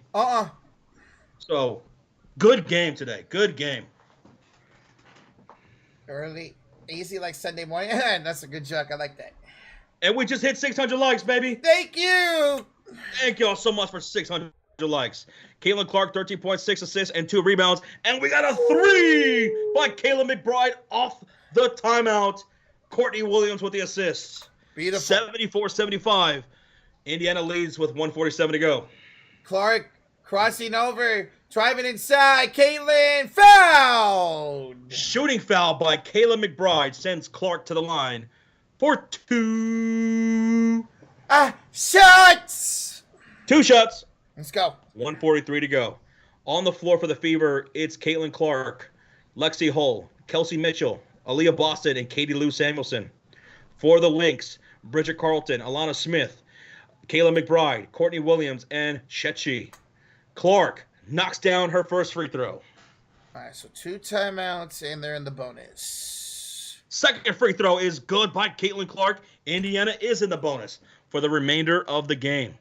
So, good game today. Good game. Early, easy like Sunday morning. That's a good joke. I like that. And we just hit 600 likes, baby. Thank you. Thank y'all so much for 600 likes. Caitlin Clark, 13.6 assists and 2 rebounds. And we got a 3 by Kayla McBride off the timeout. Courtney Williams with the assists. Beautiful. 74-75. Indiana leads with 1:47 to go. Clark crossing over, driving inside. Caitlin fouled. Shooting foul by Kayla McBride sends Clark to the line for 2 shots. 2 shots. Let's go. 1:43 to go. On the floor for the Fever, it's Caitlin Clark, Lexi Hull, Kelsey Mitchell, Aaliyah Boston, and Katie Lou Samuelson. For the Lynx, Bridget Carlton, Alana Smith, Kayla McBride, Courtney Williams, and Shechi. Clark knocks down her first free throw. All right, so 2 timeouts, and they're in the bonus. Second free throw is good by Caitlin Clark. Indiana is in the bonus for the remainder of the game.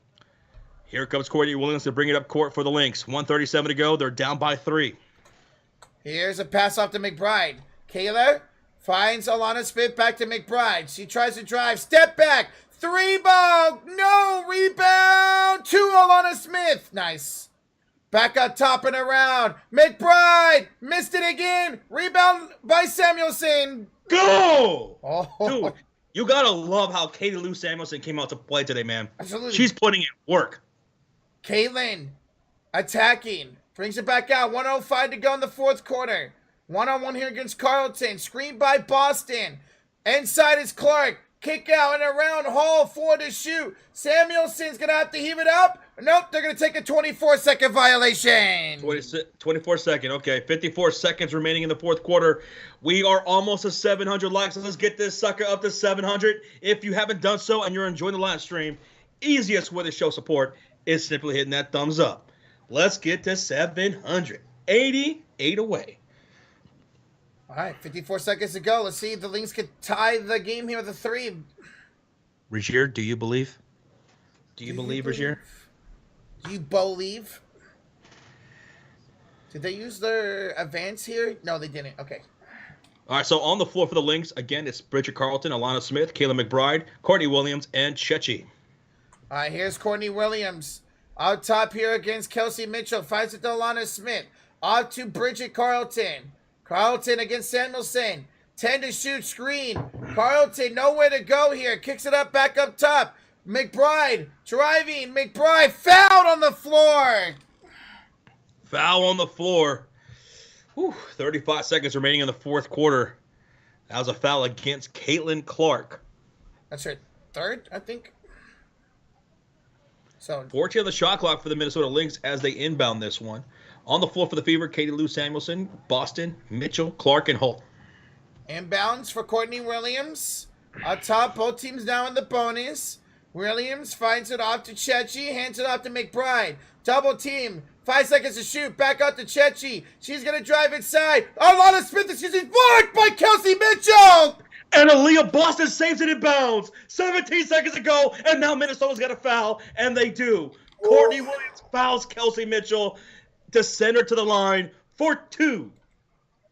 Here comes Courtney Williams to bring it up court for the Lynx. 1:37 to go. They're down by 3. Here's a pass off to McBride. Kayla finds Alana Smith back to McBride. She tries to drive. Step back. 3 ball. No rebound to Alana Smith. Nice. Back up top and around. McBride missed it again. Rebound by Samuelson. Go! Oh. Dude, you gotta love how Katie Lou Samuelson came out to play today, man. Absolutely. She's putting in work. Caitlin attacking. Brings it back out. 1:05 to go in the fourth quarter. 1-on-1 here against Carlton. Screen by Boston. Inside is Clark. Kick out and around. Hall 4 to shoot. Samuelson's going to have to heave it up. Nope, they're going to take a 24-second violation. 24 second. Okay, 54 seconds remaining in the fourth quarter. We are almost at 700 likes. So let's get this sucker up to 700. If you haven't done so and you're enjoying the live stream, easiest way to show support is simply hitting that thumbs up. Let's get to 700. 88 away. All right, 54 seconds to go. Let's see if the Lynx could tie the game here with a 3. Regier, do you believe? Do you believe, Regier? Do you believe? Did they use their advance here? No, they didn't. Okay. All right, so on the floor for the Lynx, again, it's Bridget Carlton, Alana Smith, Kayla McBride, Courtney Williams, and Shechi. All right, here's Courtney Williams. Out top here against Kelsey Mitchell. Finds it to Alana Smith. Out to Bridget Carlton. Carlton against Samuelson. 10 to shoot, screen. Carlton, nowhere to go here. Kicks it up, back up top. McBride driving. McBride fouled on the floor. Foul on the floor. Whew, 35 seconds remaining in the fourth quarter. That was a foul against Caitlin Clark. That's her 3rd, I think. So 14 on the shot clock for the Minnesota Lynx as they inbound this one. On the floor for the Fever, Katie Lou Samuelson, Boston, Mitchell, Clark, and Hull. inbounds for Courtney Williams. Up top, both teams now in the bonus. Williams finds it off to Chechi, hands it off to McBride. Double team. 5 seconds to shoot. Back out to Chechi. She's going to drive inside. Alana Smith is using blocked by Kelsey Mitchell. And Aaliyah Boston saves it in bounds. 17 seconds to go, and now Minnesota's got a foul, and they do. Courtney Williams fouls Kelsey Mitchell to send her to the line for 2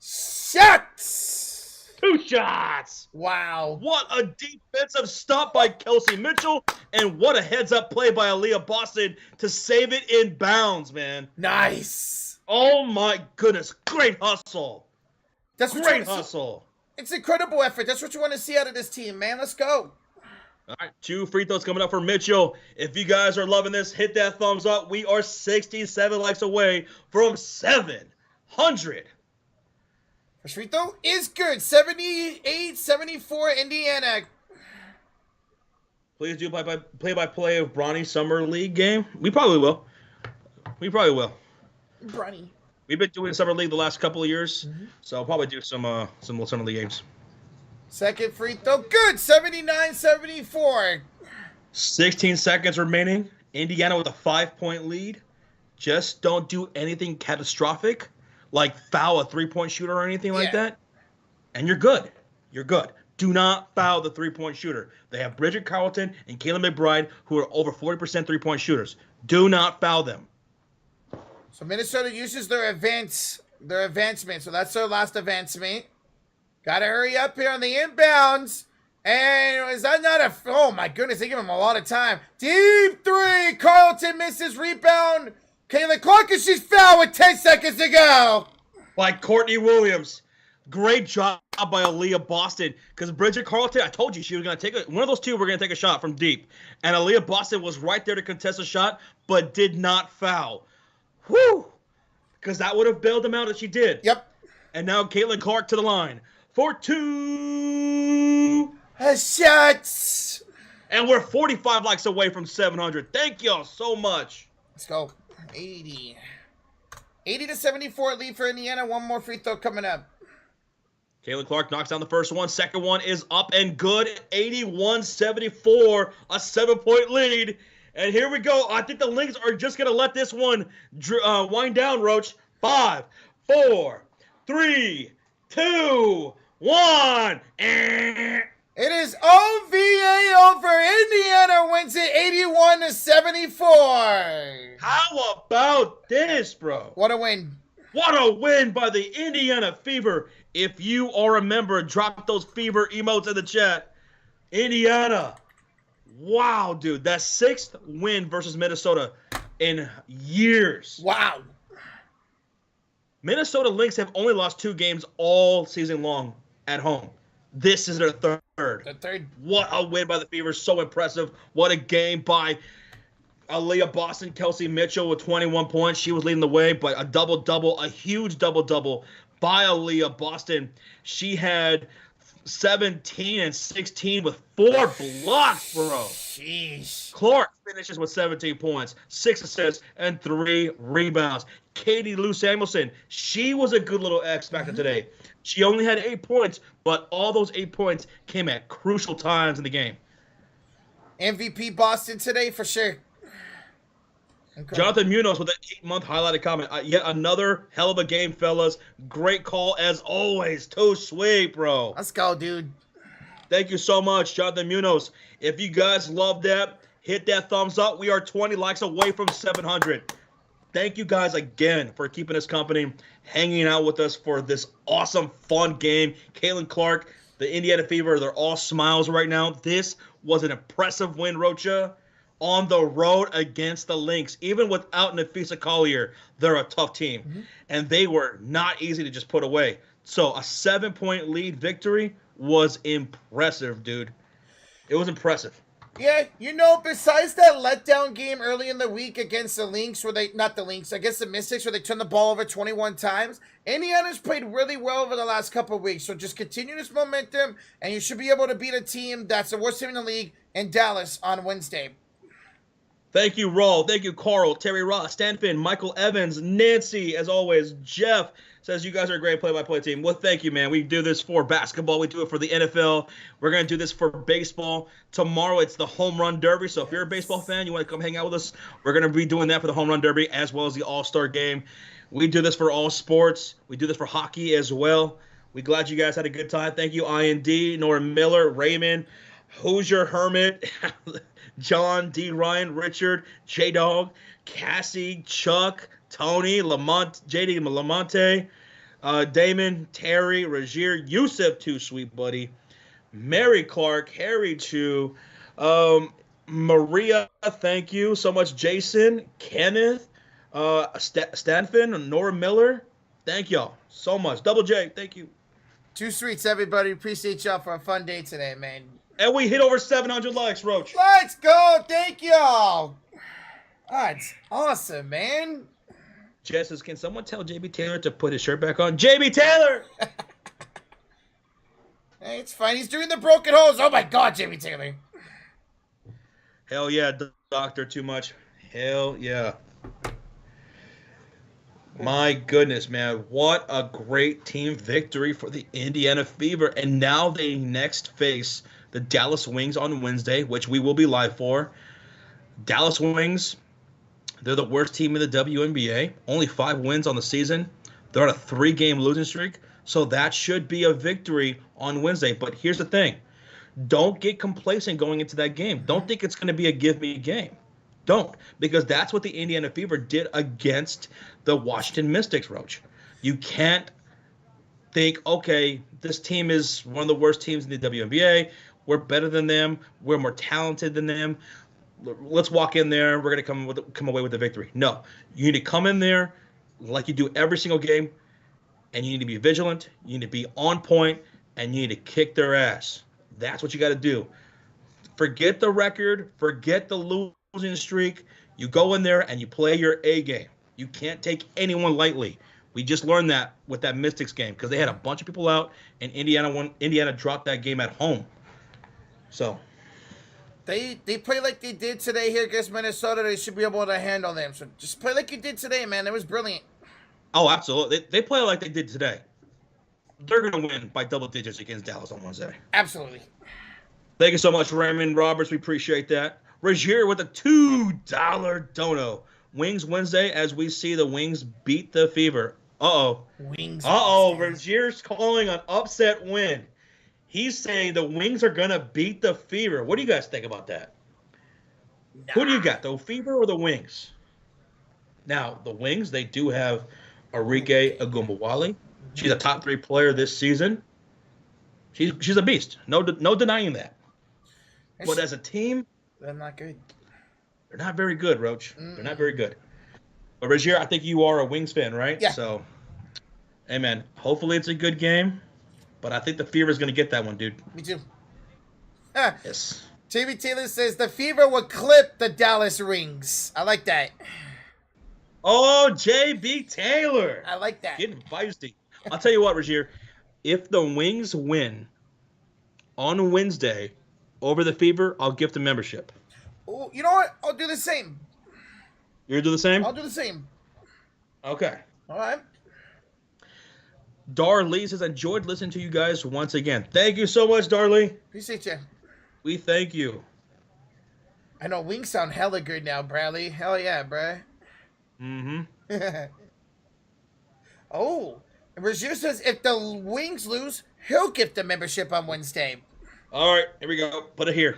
shots. 2 shots. Wow. What a defensive stop by Kelsey Mitchell, and what a heads-up play by Aaliyah Boston to save it in bounds, man. Nice. Oh, my goodness. Great hustle. That's what Great hustle. It's incredible effort. That's what you want to see out of this team, man. Let's go. All right, 2 free throws coming up for Mitchell. If you guys are loving this, hit that thumbs up. We are 67 likes away from 700. First free throw is good. 78-74 Indiana. Please do play-by-play of Bronny Summer League game. We probably will. Bronny. We've been doing Summer League the last couple of years, so I'll probably do some little Summer League games. Second free throw, good. 79-74. 16 seconds remaining. Indiana with a 5-point lead. Just don't do anything catastrophic, like foul a 3-point shooter or anything like that, and you're good. You're good. Do not foul the three-point shooter. They have Bridget Carlton and Kayla McBride, who are over 40% three-point shooters. Do not foul them. So Minnesota uses their advancement. So that's their last advancement. Gotta hurry up here on the inbounds. And is that not a... Oh, my goodness. They give him a lot of time. Deep three. Carlton misses. Rebound. Kayla Clark, and she's fouled with 10 seconds to go. Like Courtney Williams. Great job by Aaliyah Boston. Because Bridget Carlton, I told you she was going to take one of those two were going to take a shot from deep. And Aaliyah Boston was right there to contest a shot, but did not foul. Whew. Because that would have bailed them out if she did. Yep. And now Caitlin Clark to the line for 2 shots. And we're 45 likes away from 700. Thank y'all so much. Let's go. 80 to 74 lead for Indiana. One more free throw coming up. Caitlin Clark knocks down the first one. Second one is up and good. 81-74, a 7-point lead. And here we go. I think the Lynx are just going to let this one wind down, Roach. 5, 4, 3, 2, 1. It is OVA over. Indiana wins it 81-74. How about this, bro? What a win. What a win by the Indiana Fever. If you are a member, drop those Fever emotes in the chat. Indiana. Wow, dude. That 6th win versus Minnesota in years. Wow. Minnesota Lynx have only lost 2 games all season long at home. This is their third. The third. What a win by the Fever. So impressive. What a game by Aaliyah Boston. Kelsey Mitchell with 21 points. She was leading the way, but a double-double, a huge double-double by Aaliyah Boston. She had 17 and 16 with 4 blocks, bro. Jeez. Clark finishes with 17 points, 6 assists, and 3 rebounds. Katie Lou Samuelson, she was a good little X factor today. She only had 8 points, but all those 8 points came at crucial times in the game. MVP Boston today for sure. Okay. Jonathan Munoz with an 8-month highlighted comment. Yet another hell of a game, fellas. Great call as always. Too sweet, bro. Let's go, dude. Thank you so much, Jonathan Munoz. If you guys love that, hit that thumbs up. We are 20 likes away from 700. Thank you guys again for keeping us company, hanging out with us for this awesome, fun game. Caitlin Clark, the Indiana Fever, they're all smiles right now. This was an impressive win, Rocha, on the road against the Lynx. Even without Nafisa Collier, they're a tough team. Mm-hmm. And they were not easy to just put away. So a 7-point lead victory was impressive, dude. It was impressive. Yeah, you know, besides that letdown game early in the week against the Lynx, against the Mystics, where they turned the ball over 21 times, Indiana's played really well over the last couple of weeks. So just continue this momentum, and you should be able to beat a team that's the worst team in the league in Dallas on Wednesday. Thank you, Raul. Thank you, Carl, Terry Ross, Stanfin, Michael Evans, Nancy, as always. Jeff says you guys are a great play-by-play team. Well, thank you, man. We do this for basketball. We do it for the NFL. We're going to do this for baseball. Tomorrow, it's the Home Run Derby. So if you're a baseball fan, you want to come hang out with us, we're going to be doing that for the Home Run Derby as well as the All-Star Game. We do this for all sports. We do this for hockey as well. We're glad you guys had a good time. Thank you, IND, Nora Miller, Raymond, Hoosier Hermit, John, D. Ryan, Richard, J-Dog, Cassie, Chuck, Tony, Lamont, JD Lamonte, Damon, Terry, Rajier, Yusuf, too sweet buddy, Mary Clark, Harry Chu, Maria, thank you so much, Jason, Kenneth, Stanfin, Nora Miller, thank y'all so much. Double J, thank you. Two sweets, everybody. Appreciate y'all for a fun day today, man. And we hit over 700 likes, Roach. Let's go. Thank y'all. That's awesome, man. Jess says, can someone tell JB Taylor to put his shirt back on? JB Taylor! Hey, it's fine. He's doing the broken hose. Oh, my God, JB Taylor. Hell yeah, doctor, too much. Hell yeah. My goodness, man. What a great team victory for the Indiana Fever. And now they next face the Dallas Wings on Wednesday, which we will be live for. Dallas Wings, they're the worst team in the WNBA. Only 5 wins on the season. They're on a 3-game losing streak. So that should be a victory on Wednesday. But here's the thing. Don't get complacent going into that game. Don't think it's going to be a give-me game. Don't. Because that's what the Indiana Fever did against the Washington Mystics, Roach. You can't think, okay, this team is one of the worst teams in the WNBA. We're better than them. We're more talented than them. Let's walk in there. We're going to come away with a victory. No. You need to come in there like you do every single game, and you need to be vigilant. You need to be on point, and you need to kick their ass. That's what you got to do. Forget the record. Forget the losing streak. You go in there and you play your A game. You can't take anyone lightly. We just learned that with that Mystics game because they had a bunch of people out, and Indiana dropped that game at home. So they play like they did today here against Minnesota. They should be able to handle them. So just play like you did today, man. It was brilliant. Oh, absolutely. They play like they did today. They're going to win by double digits against Dallas on Wednesday. Absolutely. Thank you so much, Raymond Roberts. We appreciate that. Rogier with a $2 dono. Wings Wednesday as we see the Wings beat the Fever. Uh-oh. Wings. Uh-oh. Rogier's calling an upset win. He's saying the Wings are going to beat the Fever. What do you guys think about that? Nah. Who do you got, the Fever or the Wings? Now, the Wings, they do have Arike Ogunbowale. She's a top 3 player this season. She's a beast. No denying that. But as a team, they're not good. They're not very good, Roach. They're not very good. But Rogier, I think you are a Wings fan, right? Yeah. So, hey, man, hopefully it's a good game. But I think the Fever's going to get that one, dude. Me too. Yes. JB Taylor says the Fever will clip the Dallas Rings. I like that. Oh, JB Taylor. I like that. Getting feisty. I'll tell you what, Rogier. If the Wings win on Wednesday over the Fever, I'll gift a membership. Oh, you know what? I'll do the same. You're going to do the same? I'll do the same. Okay. All right. Darlee says, enjoyed listening to you guys once again. Thank you so much, Darlee. Appreciate you. We thank you. I know Wings sound hella good now, Bradley. Hell yeah, bruh. Mm-hmm. Oh. Rozier says if the Wings lose, he'll gift a membership on Wednesday. All right, here we go. Put it here.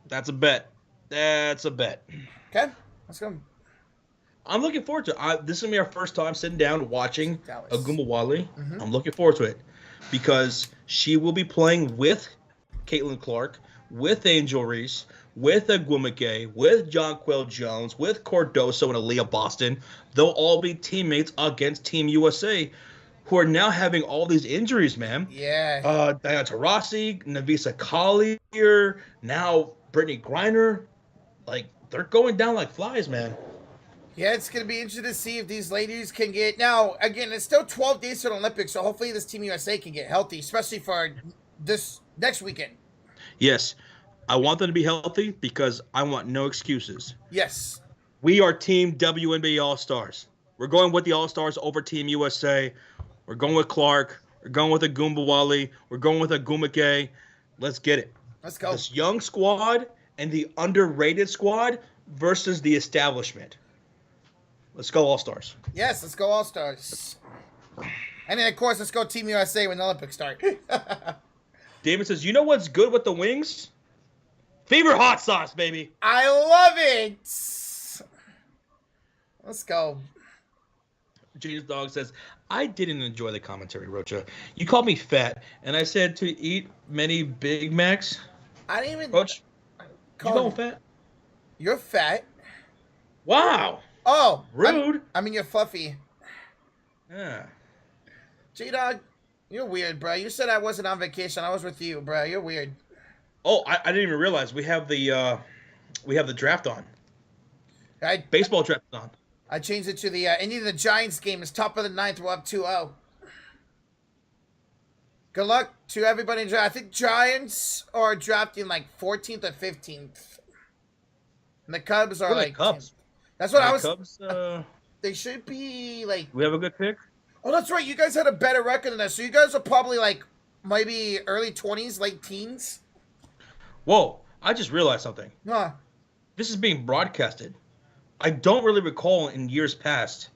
That's a bet. That's a bet. Okay, let's go. I'm looking forward to it. This is going to be our first time sitting down watching Ogunbowale. Mm-hmm. I'm looking forward to it because she will be playing with Caitlin Clark, with Angel Reese, with Agwumike, with Jonquel Jones, with Cordoso and Aaliyah Boston. They'll all be teammates against Team USA, who are now having all these injuries, man. Yeah. Diana Taurasi, Navisa Collier, now Brittany Griner. Like, they're going down like flies, man. Yeah, it's going to be interesting to see if these ladies can get... Now, again, it's still 12 days to the Olympics, so hopefully this Team USA can get healthy, especially for this next weekend. Yes. I want them to be healthy because I want no excuses. Yes. We are Team WNBA All-Stars. We're going with the All-Stars over Team USA. We're going with Clark. We're going with Ogunbowale. We're going with Agwumike. Let's get it. Let's go. This young squad and the underrated squad versus the establishment. Let's go All-Stars. Yes, let's go All-Stars. And then, of course, let's go Team USA when the Olympics start. David says, you know what's good with the Wings? Fever hot sauce, baby. I love it. Let's go. James Dog says, I didn't enjoy the commentary, Rocha. You called me fat, and I said to eat many Big Macs. I didn't even... Roach, you call me fat? You're fat. Wow. Oh. Rude. I mean, you're fluffy. Yeah. G-Dog, you're weird, bro. You said I wasn't on vacation. I was with you, bro. You're weird. Oh, I didn't even realize we have the draft on. Baseball draft on. I changed it to the Indian the Giants game. It's top of the ninth. We're up 2-0. Good luck to everybody in draft. I think Giants are drafting like 14th or 15th. And the Cubs are like Cubs. 10th. That's what I was. Cubs, they should be like. We have a good pick. Oh, that's right. You guys had a better record than us. So you guys are probably like maybe early 20s, late teens. Whoa! I just realized something. Huh. This is being broadcasted. I don't really recall in years past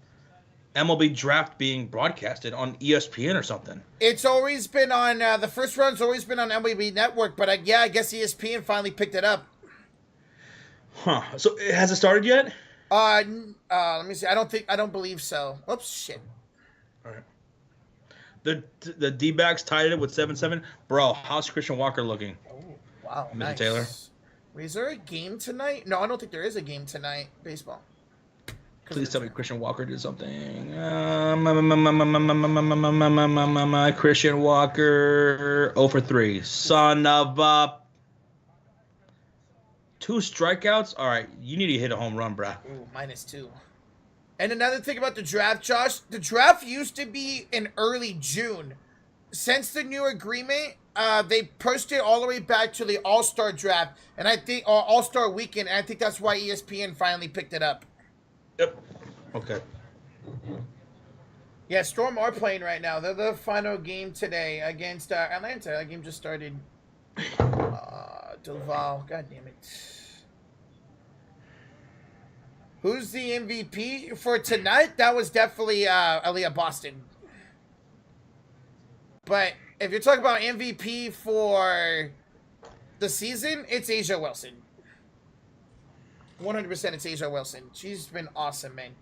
MLB draft being broadcasted on ESPN or something. It's always been on, the first round's always been on MLB Network, but yeah, I guess ESPN finally picked it up. Huh. So has it started yet? Let me see. I don't believe so. Oops, shit. All right. The D-backs tied it with 7-7. Bro, how's Christian Walker looking? Oh, wow. Mr. Nice. Taylor? Is there a game tonight? No, I don't think there is a game tonight. Baseball. Please tell me Christian Walker did something. Christian Walker 0 for 3. Son of a... 2 strikeouts? All right, you need to hit a home run, bruh. Ooh, -2. And another thing about the draft, Josh, the draft used to be in early June. Since the new agreement, they pushed it all the way back to the All-Star draft, and I think, or All-Star weekend, and I think that's why ESPN finally picked it up. Yep. Okay. Yeah, Storm are playing right now. They're the final game today against Atlanta. That game just started. Duval, god damn it. Who's the MVP for tonight? That was definitely Aaliyah Boston. But if you're talking about MVP for the season, it's Asia Wilson. 100% it's Asia Wilson. She's been awesome, man.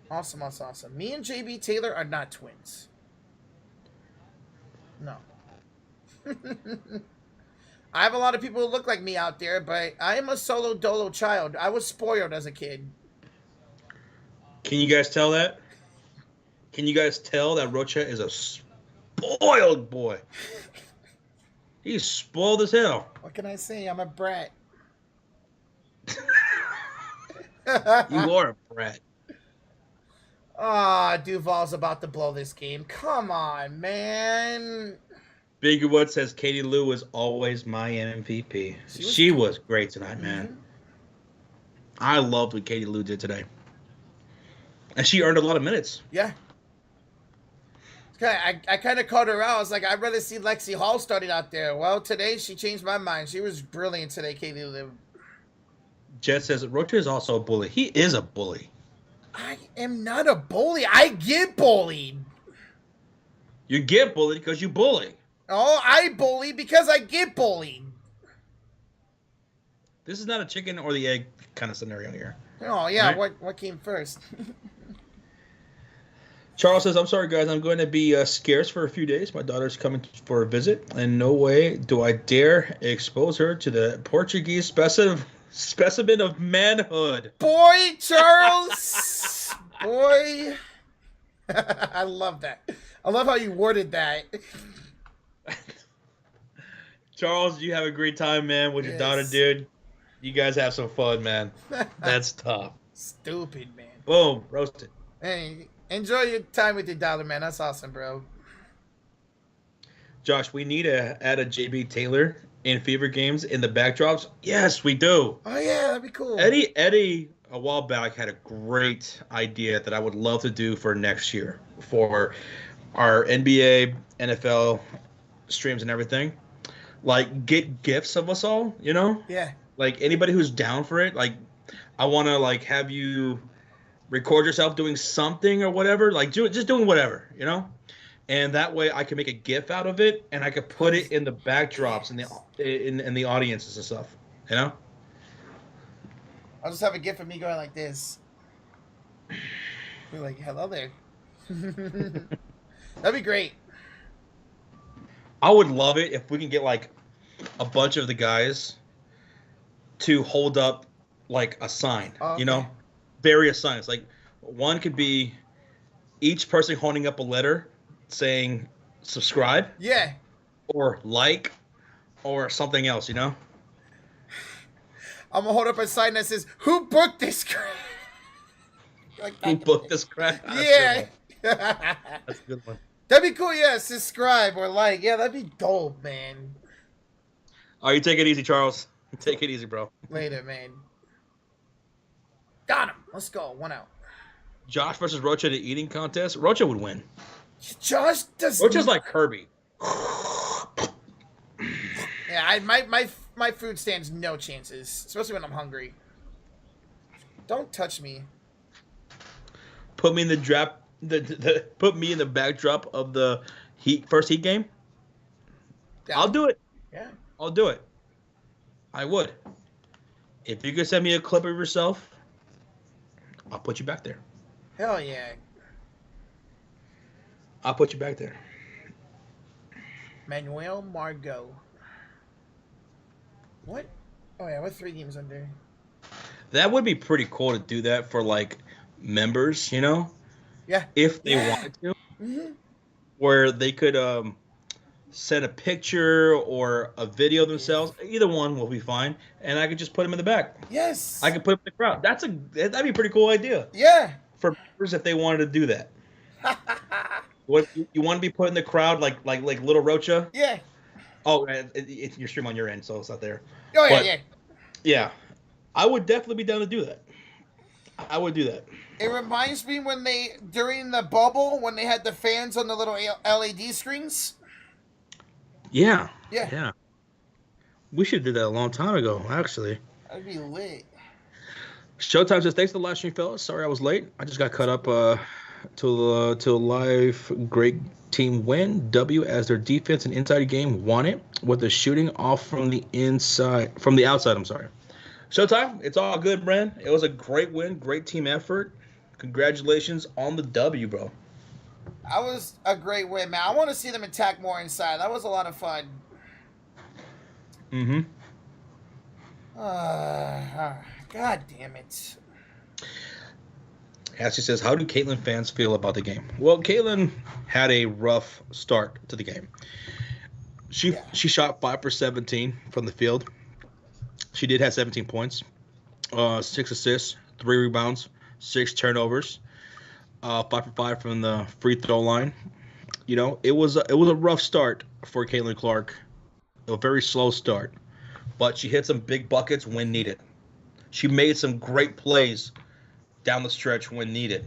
Awesome. Me and JB Taylor are not twins. No. I have a lot of people who look like me out there, but I am a solo dolo child. I was spoiled as a kid. Can you guys tell that? Can you guys tell that Rocha is a spoiled boy? He's spoiled as hell. What can I say? I'm a brat. You are a brat. Duval's about to blow this game. Come on, man. Bigger Wood says Katie Lou was always my MVP. She was great tonight, man. Mm-hmm. I loved what Katie Lou did today. And she earned a lot of minutes. Yeah. I kind of called her out. I was like, I'd rather see Lexi Hall starting out there. Well, today she changed my mind. She was brilliant today, Katie Lou. Jet says, Rocha is also a bully. He is a bully. I am not a bully. I get bullied. You get bullied because you bully. Oh, I bully because I get bullied. This is not a chicken or the egg kind of scenario here. Oh, yeah. Right? What came first? Charles says, I'm sorry, guys. I'm going to be scarce for a few days. My daughter's coming for a visit, and no way do I dare expose her to the Portuguese specimen of manhood. Boy, Charles. Boy. I love that. I love how you worded that. Charles, you have a great time, man, with your daughter, dude. You guys have some fun, man. That's tough. Stupid, man. Boom. Roasted. Hey, enjoy your time with your daughter, man. That's awesome, bro. Josh, we need to add a JB Taylor in Fever games in the backdrops. Yes, we do. Oh, yeah, that'd be cool. Eddie, a while back, had a great idea that I would love to do for next year for our NBA, NFL streams and everything. Like, get gifts of us all, you know? Yeah. Like, anybody who's down for it, like, I want to, like, have you record yourself doing something or whatever. Like, just doing whatever, you know? And that way I can make a GIF out of it, and I could put it in the backdrops in the audiences and stuff, you know? I'll just have a GIF of me going like this. You're like, hello there. That'd be great. I would love it if we can get, like, a bunch of the guys to hold up, like, a sign, you know? Various signs. Like, one could be each person holding up a letter saying subscribe. Yeah. Or like, or something else, you know? I'm going to hold up a sign that says, who booked this crap? Like, who booked this crap? Yeah. That's a good one. That'd be cool, yeah. Subscribe or like. Yeah, that'd be dope, man. Oh, you take it easy, Charles. Take it easy, bro. Later, man. Got him. Let's go. 1 out. Josh versus Rocha in the eating contest. Rocha would win. Josh does. Rocha's like Kirby. Yeah, my food stands no chances, especially when I'm hungry. Don't touch me. put me in the draft. Put me in the backdrop of the first Heat game. Yeah. I'll do it. Yeah. I'll do it. I would. If you could send me a clip of yourself, I'll put you back there. Hell yeah. I'll put you back there. Manuel Margot. What? Oh yeah, what 3 games under? That would be pretty cool to do that for like members, you know? Yeah. If they wanted to. Mm-hmm. Where they could send a picture or a video themselves. Either one will be fine. And I could just put them in the back. Yes. I could put them in the crowd. That'd be a pretty cool idea. Yeah. For members if they wanted to do that. What you want to be put in the crowd like Little Rocha? Yeah. Oh, it's your stream on your end, so it's not there. Oh yeah, yeah. Yeah, I would definitely be down to do that. I would do that. It reminds me when during the bubble, when they had the fans on the little LED screens. Yeah. Yeah. Yeah. We should do that a long time ago, actually. That'd be lit. Showtime says, thanks for the live stream, fellas. Sorry I was late. I just got caught up to a live great team win. W as their defense and inside game won it with the shooting off from the outside, I'm sorry. Showtime, it's all good, Bren. It was a great win, great team effort. Congratulations on the W, bro. That was a great win, man. I want to see them attack more inside. That was a lot of fun. Mm-hmm. God damn it. Ashley says, how do Caitlin fans feel about the game? Well, Caitlin had a rough start to the game. She shot 5 for 17 from the field. She did have 17 points, 6 assists, 3 rebounds, 6 turnovers, 5 for 5 from the free throw line. You know, it was a rough start for Caitlin Clark, a very slow start, but she hit some big buckets when needed. She made some great plays down the stretch when needed.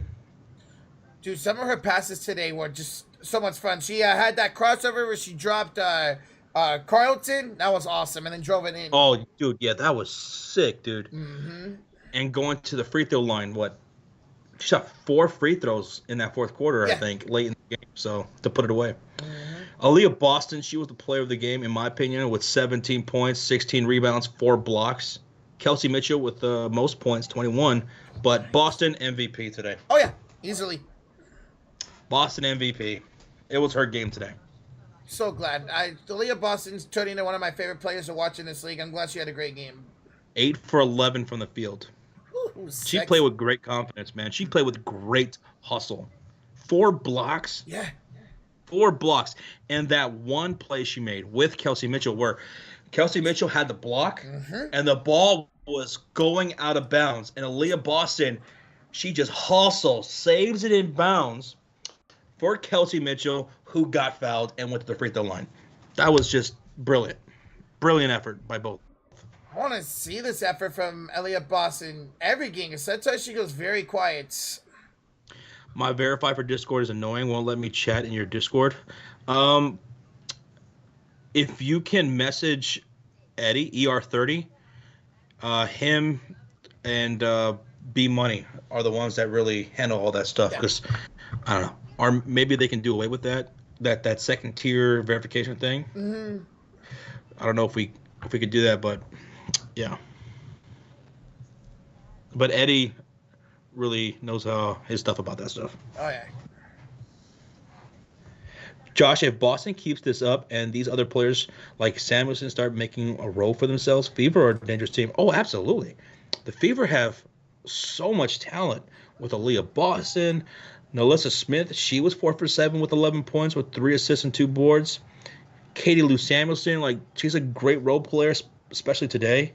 Dude, some of her passes today were just so much fun. She had that crossover where she dropped Carlton. That was awesome, and then drove it in. Oh, dude, yeah, that was sick, dude. Mm-hmm. And going to the free throw line, she shot 4 free throws in that fourth quarter, I think, late in the game, so to put it away. Mm-hmm. Aaliyah Boston, she was the player of the game, in my opinion, with 17 points, 16 rebounds, 4 blocks. Kelsey Mitchell with the most points, 21. But Boston MVP today. Oh, yeah. Easily. Boston MVP. It was her game today. So glad. Aaliyah Boston's turning into one of my favorite players to watch in this league. I'm glad she had a great game. 8 for 11 from the field. Ooh, she played with great confidence, man. She played with great hustle. 4 blocks. Yeah. 4 blocks. And that one play she made with Kelsey Mitchell where Kelsey Mitchell had the block, and the ball was going out of bounds. And Aaliyah Boston, she just hustles, saves it in bounds for Kelsey Mitchell, who got fouled and went to the free throw line. That was just brilliant. Brilliant effort by both. I want to see this effort from Aaliyah Boston every game. Sometimes she goes very quiet. My verify for Discord is annoying. Won't let me chat in your Discord. If you can message Eddie, ER30, him and B Money are the ones that really handle all that stuff. Because, I don't know. Or maybe they can do away with that second tier verification thing. Mm-hmm. I don't know if we could do that, but yeah. But Eddie really knows his stuff about that stuff. Oh, yeah. Josh, if Boston keeps this up and these other players like Samuelson start making a role for themselves, Fever are a dangerous team. Oh, absolutely. The Fever have so much talent with Aaliyah Boston, Nalissa Smith. She was 4 for 7 with 11 points with 3 assists and 2 boards. Katie Lou Samuelson, she's a great role player, especially today.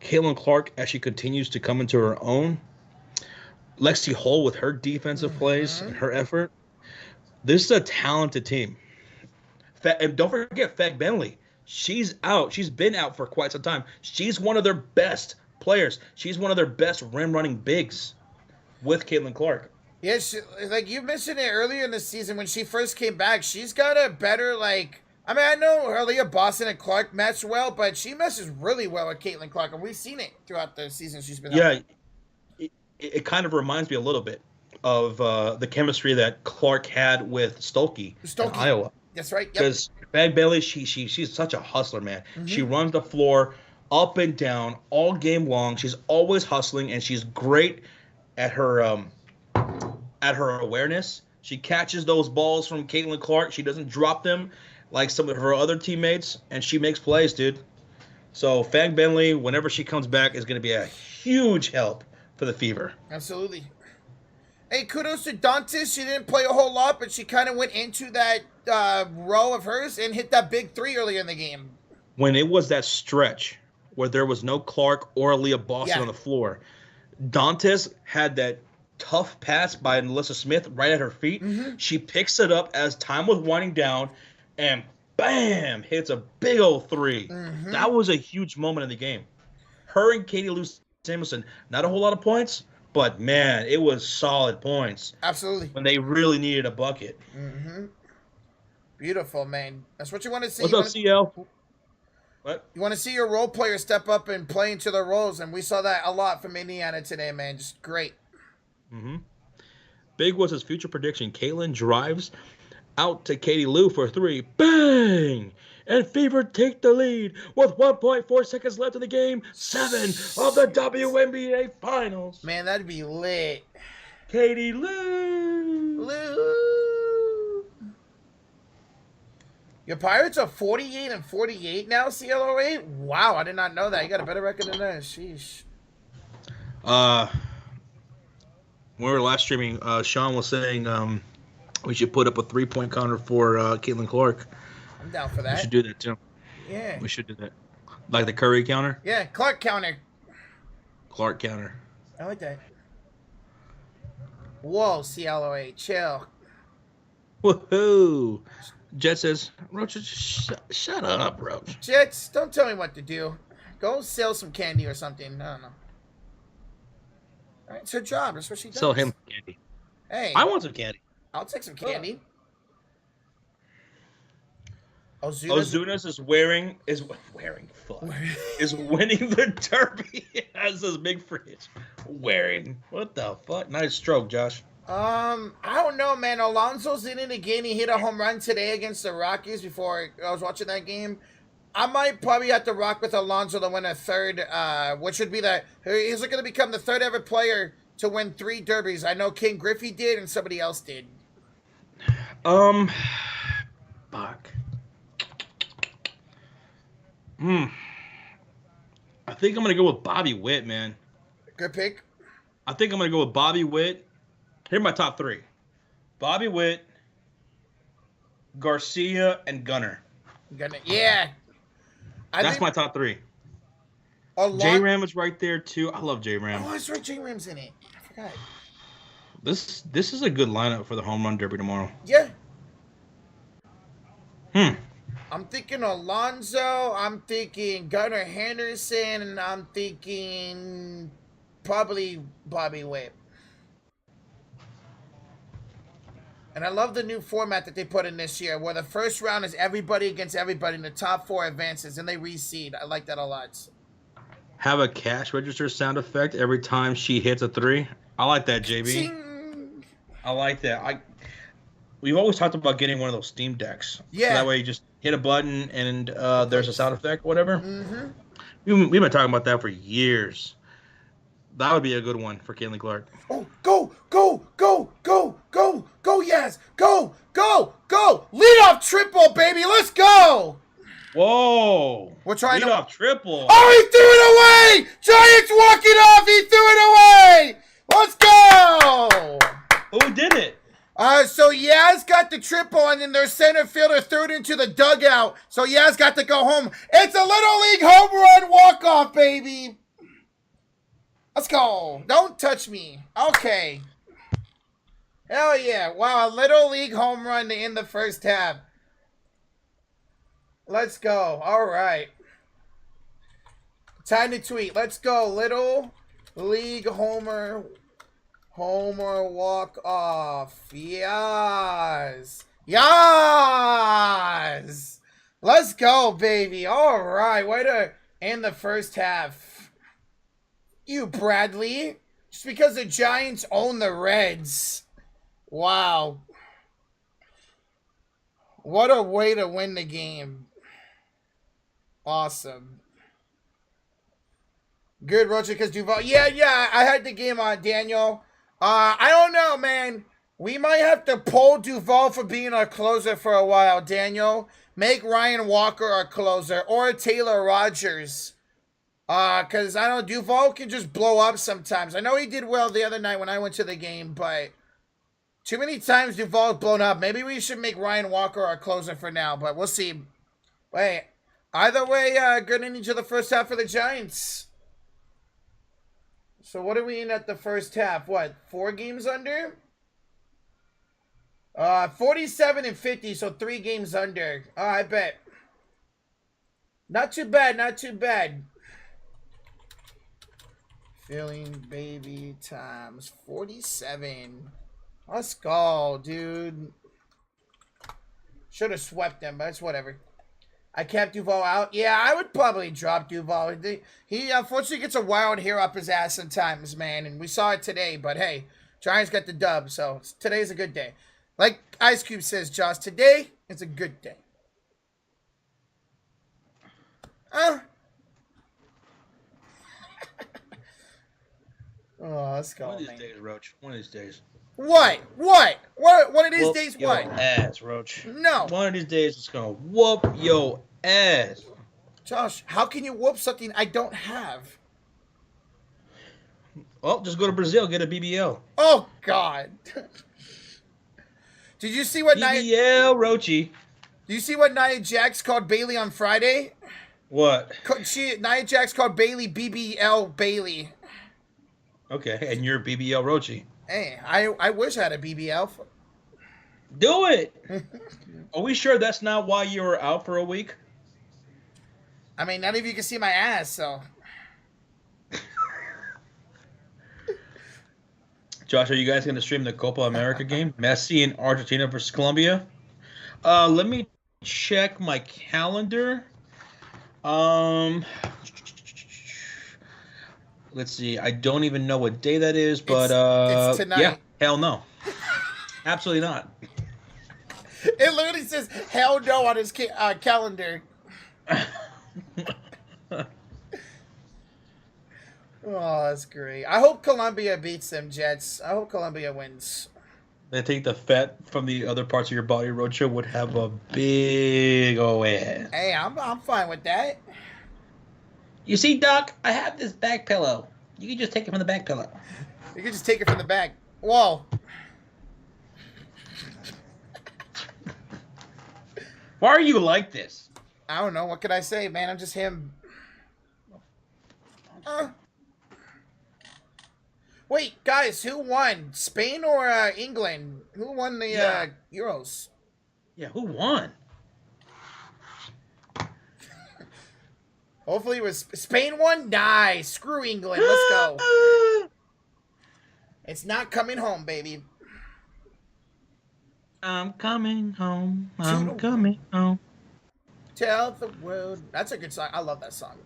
Caitlin Clark, as she continues to come into her own. Lexi Hull with her defensive plays and her effort. This is a talented team. And don't forget Fag Bentley. She's out. She's been out for quite some time. She's one of their best players. She's one of their best rim-running bigs with Caitlin Clark. Yeah, like you mentioned it earlier in the season when she first came back, she's got a better, I know Aaliyah Boston and Clark match well, but she meshes really well with Caitlin Clark, and we've seen it throughout the season she's been out. Yeah, it kind of reminds me a little bit the chemistry that Clark had with Stolke in Iowa. That's right. Yep. Because Bag Bailey, she's such a hustler, man. Mm-hmm. She runs the floor up and down all game long. She's always hustling, and she's great at her awareness. She catches those balls from Caitlin Clark. She doesn't drop them like some of her other teammates, and she makes plays, dude. So Fang Bentley, whenever she comes back, is going to be a huge help for the Fever. Absolutely. Hey, kudos to Dantas. She didn't play a whole lot, but she kind of went into that row of hers and hit that big 3 earlier in the game. When it was that stretch where there was no Clark or Leah Boston on the floor, Dantas had that tough pass by Melissa Smith right at her feet. Mm-hmm. She picks it up as time was winding down, and bam, hits a big old 3. Mm-hmm. That was a huge moment in the game. Her and Katie Lou Samuelson, not a whole lot of points, but man, it was solid points. Absolutely. When they really needed a bucket. Mm-hmm. Beautiful, man. That's what you want to see. What's up, CL? What? You want to see your role players step up and play into their roles, and we saw that a lot from Indiana today, man. Just great. Mm-hmm. Big was his future prediction. Caitlin drives out to Katie Lou for 3. Bang! And Fever take the lead with 1.4 seconds left in the game. 7 of the WNBA Finals. Man, that'd be lit. Katie Lou. Lou. Your Pirates are 48-48 now, CLO8? Wow, I did not know that. You got a better record than that. Sheesh. When we were last streaming, Sean was saying we should put up a 3-point counter for Caitlin Clark. I'm down for that. We should do that, too. Yeah. We should do that. Like the Curry counter? Yeah, Clark counter. Clark counter. I like that. Whoa, CLO8, chill. Woohoo! Jet says, Roach, shut up, Roach. Jets, don't tell me what to do. Go sell some candy or something. I don't know. All right, it's her job. That's what she does. Sell him candy. Hey. I want some candy. I'll take some candy. Ozunas is winning the derby as his big fridge. Wearing. What the fuck? Nice stroke, Josh. I don't know, man. Alonso's in it again. He hit a home run today against the Rockies before I was watching that game. I might probably have to rock with Alonso to win a third, which would be he's going to become the third ever player to win 3 derbies. I know King Griffey did and somebody else did. Fuck. I think I'm going to go with Bobby Witt, man. Good pick. I think I'm going to go with Bobby Witt. Here are my top 3. Bobby Witt, Garcia, and Gunner. Yeah. That's my top 3. J-Ram is right there, too. I love J-Ram. Oh, that's right. J-Ram's in it. I forgot. This is a good lineup for the home run derby tomorrow. Yeah. I'm thinking Alonso. I'm thinking Gunnar Henderson. And I'm thinking probably Bobby Witt. And I love the new format that they put in this year, where the first round is everybody against everybody, and the top 4 advances, and they reseed. I like that a lot. Have a cash register sound effect every time she hits a 3. I like that, JB. Ching. I like that. We've always talked about getting one of those Steam Decks. Yeah. So that way you just hit a button and there's a sound effect, whatever. Mm-hmm. We've been talking about that for years. That would be a good one for Caitlin Clark. Oh, go, Yaz. Go. Lead off triple, baby. Let's go. Whoa. We're trying Lead off triple. Oh, he threw it away. Giants walking off. He threw it away. Let's go. Who did it? So Yaz got the triple, and then their center fielder threw it into the dugout. So Yaz got to go home. It's a Little League home run walk-off, baby. Let's go. Don't touch me. Okay. Hell yeah. Wow, a Little League home run to end the first half. Let's go. All right. Time to tweet. Let's go. Little League homer walk off. Yes. Let's go, baby. All right. Way to end the first half. You, Bradley. Just because the Giants own the Reds. Wow. What a way to win the game. Awesome. Good, Roger, because Duval. Yeah, I had the game on, Daniel. I don't know, man. We might have to pull Duval for being our closer for a while, Daniel. Make Ryan Walker our closer or Taylor Rogers. Because I know Duval can just blow up sometimes. I know he did well the other night when I went to the game, but too many times Duval's blown up. Maybe we should make Ryan Walker our closer for now, but we'll see. Wait, either way, good ending to the first half for the Giants. So what are we in at the first half? What, 4 games under? 47 and 50, so 3 games under. Oh, I bet. Not too bad, not too bad. Feeling baby times 47. Let's go, dude. Should have swept them, but it's whatever. I kept Duval out. Yeah, I would probably drop Duval. He unfortunately gets a wild hair up his ass sometimes, man. And we saw it today. But hey, Giants got the dub. So today's a good day. Like Ice Cube says, Josh, today is a good day. Oh, let's go, One of these man. days, Roach. One of these days. What? One of these Whoop days, your what? ass, Roach. No. One of these days, it's gonna whoop your ass. Josh, how can you whoop something I don't have? Well, just go to Brazil, get a BBL. Oh, God. Did you see what BBL, Roachy. Do you see what Nia Jax called Bailey on Friday? What? Nia Jax called Bailey BBL Bailey. Okay, and you're BBL Roachy. Hey, I wish I had a BBL. Do it. Are we sure that's not why you were out for a week? I mean, none of you can see my ass, so. Josh, are you guys going to stream the Copa America game? Messi in Argentina versus Colombia? Let me check my calendar. Let's see. I don't even know what day that is, but it's tonight. Yeah, hell no. Absolutely not. It literally says hell no on his calendar. Oh, that's great. I hope Colombia beats them Jets. I hope Colombia wins. I think the fat from the other parts of your body, Rocha, would have a big old ass. Hey, I'm fine with that. You see, Doc, I have this back pillow. You can just take it from the back pillow. You can just take it from the back. Whoa. Why are you like this? I don't know. What can I say, man? I'm just him. Wait, guys, who won? Spain or England? Who won the Euros? Yeah, who won? Hopefully it was Spain won. Nice. Screw England. Let's go. It's not coming home, baby. I'm coming home. I'm coming home. Tell the world. That's a good song. I love that song.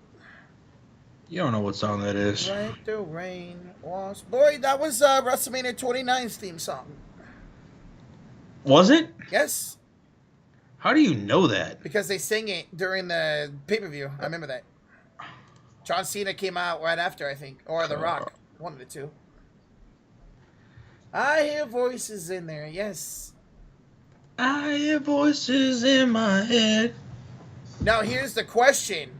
You don't know what song that is. Like the rain was. Boy, that was WrestleMania 29's theme song. Was it? Yes. How do you know that? Because they sing it during the pay-per-view. I remember that. John Cena came out right after, I think. Or The Rock. One of the two. I hear voices in there, yes. I hear voices in my head. Now, here's the question.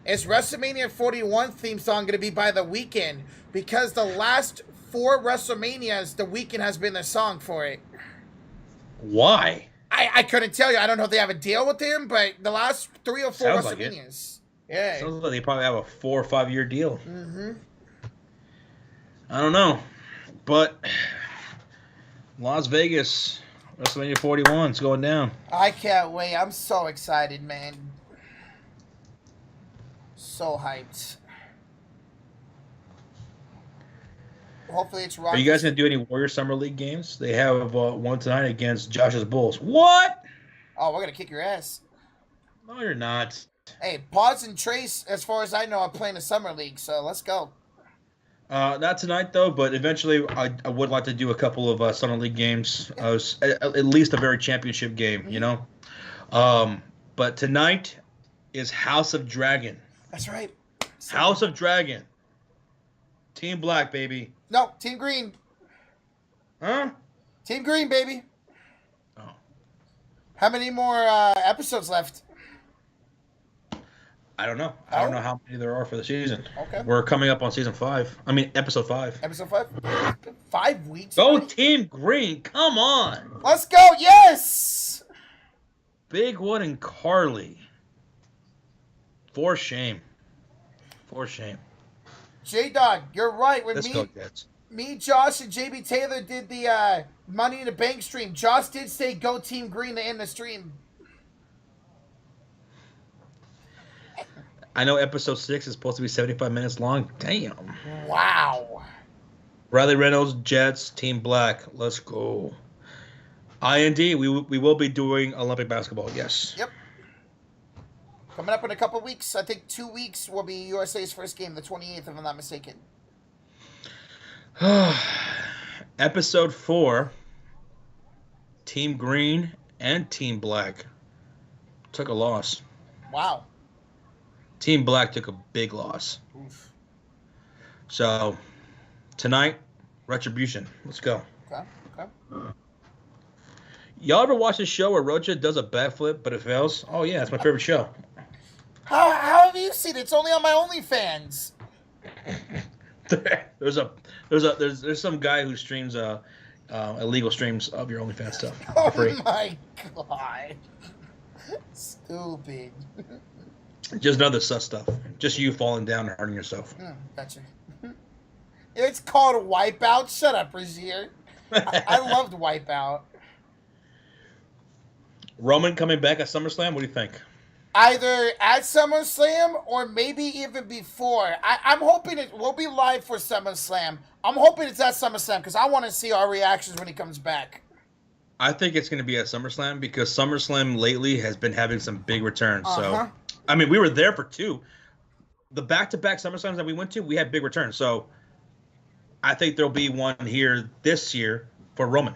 Is WrestleMania 41 theme song going to be by The Weeknd? Because the last 4 WrestleManias, The Weeknd has been the song for it. Why? I couldn't tell you. I don't know if they have a deal with him, but the last 3 or 4 Sounds like WrestleManias. Yeah. Sounds like they probably have a 4 or 5 year deal. Mm-hmm. I don't know. But Las Vegas, WrestleMania 41 is going down. I can't wait. I'm so excited, man. So hyped. Hopefully it's Rock. Are you guys going to do any Warrior Summer League games? They have one tonight against Josh's Bulls. What? Oh, we're going to kick your ass. No, you're not. Hey, Pause and Trace, as far as I know, are playing the Summer League, so let's go. Not tonight though, but eventually I would like to do a couple of Summer League games, at least a very championship game, you know. But tonight is House of Dragon. That's right. House of Dragon. Team Black, baby. No, Team Green. Huh? Team Green, baby. Oh. How many more episodes left? I don't know. I don't know how many there are for the season. Okay. We're coming up on season 5. I mean, episode 5. Episode 5? 5 weeks. Go already? Team Green. Come on. Let's go. Yes. Big Wood and Carly. For shame. For shame. J-Dog, you're right. When Let's go, Jets. me, Josh, and JB Taylor did the Money in the Bank stream, Josh did say go Team Green to end the stream. I know episode 6 is supposed to be 75 minutes long. Damn. Wow. Riley Reynolds, Jets, Team Black. Let's go. IND, we will be doing Olympic basketball, yes. Yep. Coming up in a couple weeks. I think 2 weeks will be USA's first game, the 28th, if I'm not mistaken. Episode 4, Team Green and Team Black took a loss. Wow. Team Black took a big loss. Oof. So, tonight, Retribution. Let's go. Okay. Y'all ever watch this show where Rocha does a backflip, but it fails? Oh, yeah, it's my favorite show. How have you seen it? It's only on my OnlyFans. There's some guy who streams illegal streams of your OnlyFans stuff for Oh free. my god. Stupid. Just other sus stuff. Just you falling down and hurting yourself. Gotcha. It's called Wipeout. Shut up, Brazier. I loved Wipeout. Roman coming back at SummerSlam. What do you think? Either at SummerSlam or maybe even before. I'm hoping it will be live for SummerSlam. I'm hoping it's at SummerSlam because I want to see our reactions when he comes back. I think it's going to be at SummerSlam because SummerSlam lately has been having some big returns. So, I mean, we were there for 2. The back-to-back SummerSlams that we went to, we had big returns. So, I think there'll be one here this year for Roman.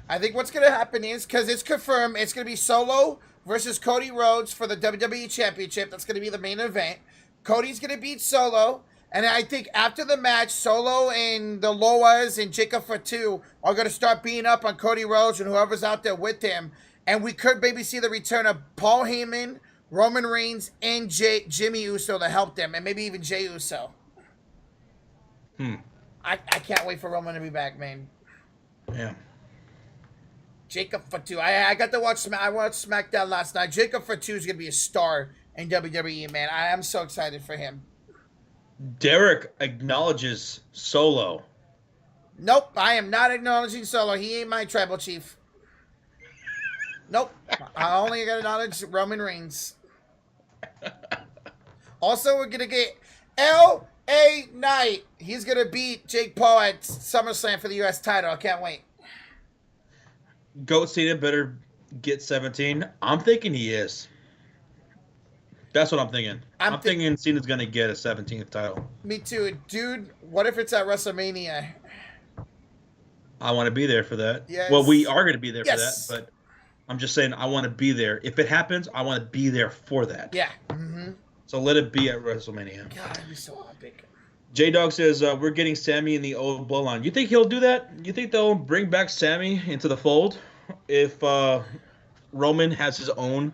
I think what's going to happen is, because it's confirmed, it's going to be Solo versus Cody Rhodes for the WWE Championship. That's going to be the main event. Cody's going to beat Solo. And I think after the match, Solo and the Loas and Jacob Fatu are going to start beating up on Cody Rhodes and whoever's out there with him. And we could maybe see the return of Paul Heyman, Roman Reigns, and Jimmy Uso to help them. And maybe even Jey Uso. I can't wait for Roman to be back, man. Yeah. Jacob Fatu. I got to watch I watched SmackDown last night. Jacob Fatu is going to be a star in WWE, man. I am so excited for him. Derek acknowledges Solo. Nope, I am not acknowledging Solo. He ain't my tribal chief. Nope. I only got to acknowledge Roman Reigns. Also, we're going to get L.A. Knight. He's going to beat Jake Paul at SummerSlam for the U.S. title. I can't wait. Goat Cena better get 17. I'm thinking he is. That's what I'm thinking. I'm thinking Cena's going to get a 17th title. Me too. Dude, what if it's at WrestleMania? I want to be there for that. Yes. Well, we are going to be there Yes. for that, but I'm just saying I want to be there. If it happens, I want to be there for that. Yeah. So let it be at WrestleMania. God, it'd be so epic. J-Dog says, we're getting Sammy in the old bloodline. You think he'll do that? You think they'll bring back Sammy into the fold if Roman has his own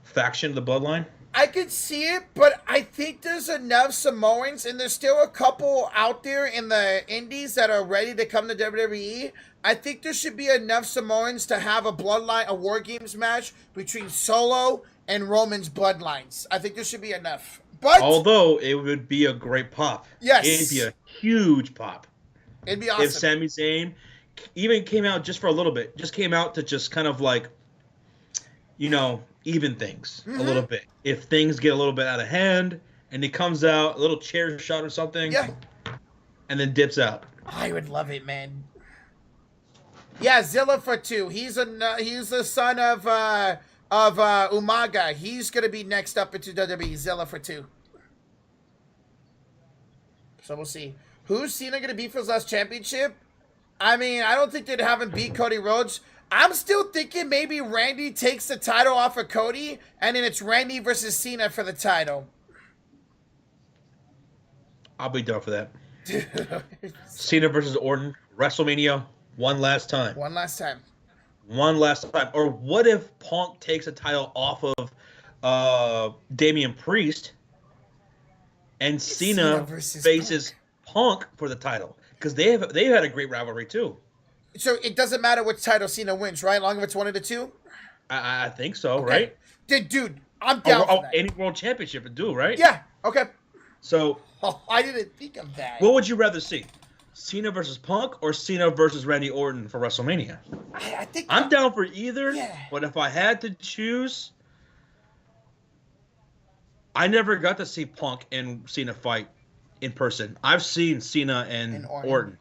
faction of the bloodline? I could see it, but I think there's enough Samoans, and there's still a couple out there in the indies that are ready to come to WWE. I think there should be enough Samoans to have a bloodline, a War Games match between Solo and Roman's bloodlines. I think there should be enough. But although it would be a great pop. Yes. It'd be a huge pop. It'd be awesome. If Sami Zayn even came out just for a little bit, just came out to just kind of like, even things a little bit. If things get a little bit out of hand and he comes out, a little chair shot or something, and then dips out. I would love it, man. Yeah, Zilla for 2. He's the son of Umaga. He's gonna be next up into WWE. Zilla for 2. So we'll see. Who's Cena going to beat for his last championship? I mean, I don't think they'd have him beat Cody Rhodes. I'm still thinking maybe Randy takes the title off of Cody, and then it's Randy versus Cena for the title. I'll be down for that. Cena versus Orton, WrestleMania, one last time. One last time. One last time. Or what if Punk takes a title off of Damian Priest, and Cena faces Punk for the title? Because they've had a great rivalry too. So it doesn't matter which title Cena wins, right? Long as it's one of the two? I think so, okay. right? Dude, I'm down for that. Any world championship would do, right? Yeah, okay. So I didn't think of that. What would you rather see? Cena versus Punk or Cena versus Randy Orton for WrestleMania? I think I'm down for either, yeah. But if I had to choose, I never got to see Punk and Cena fight in person. I've seen Cena and Orton.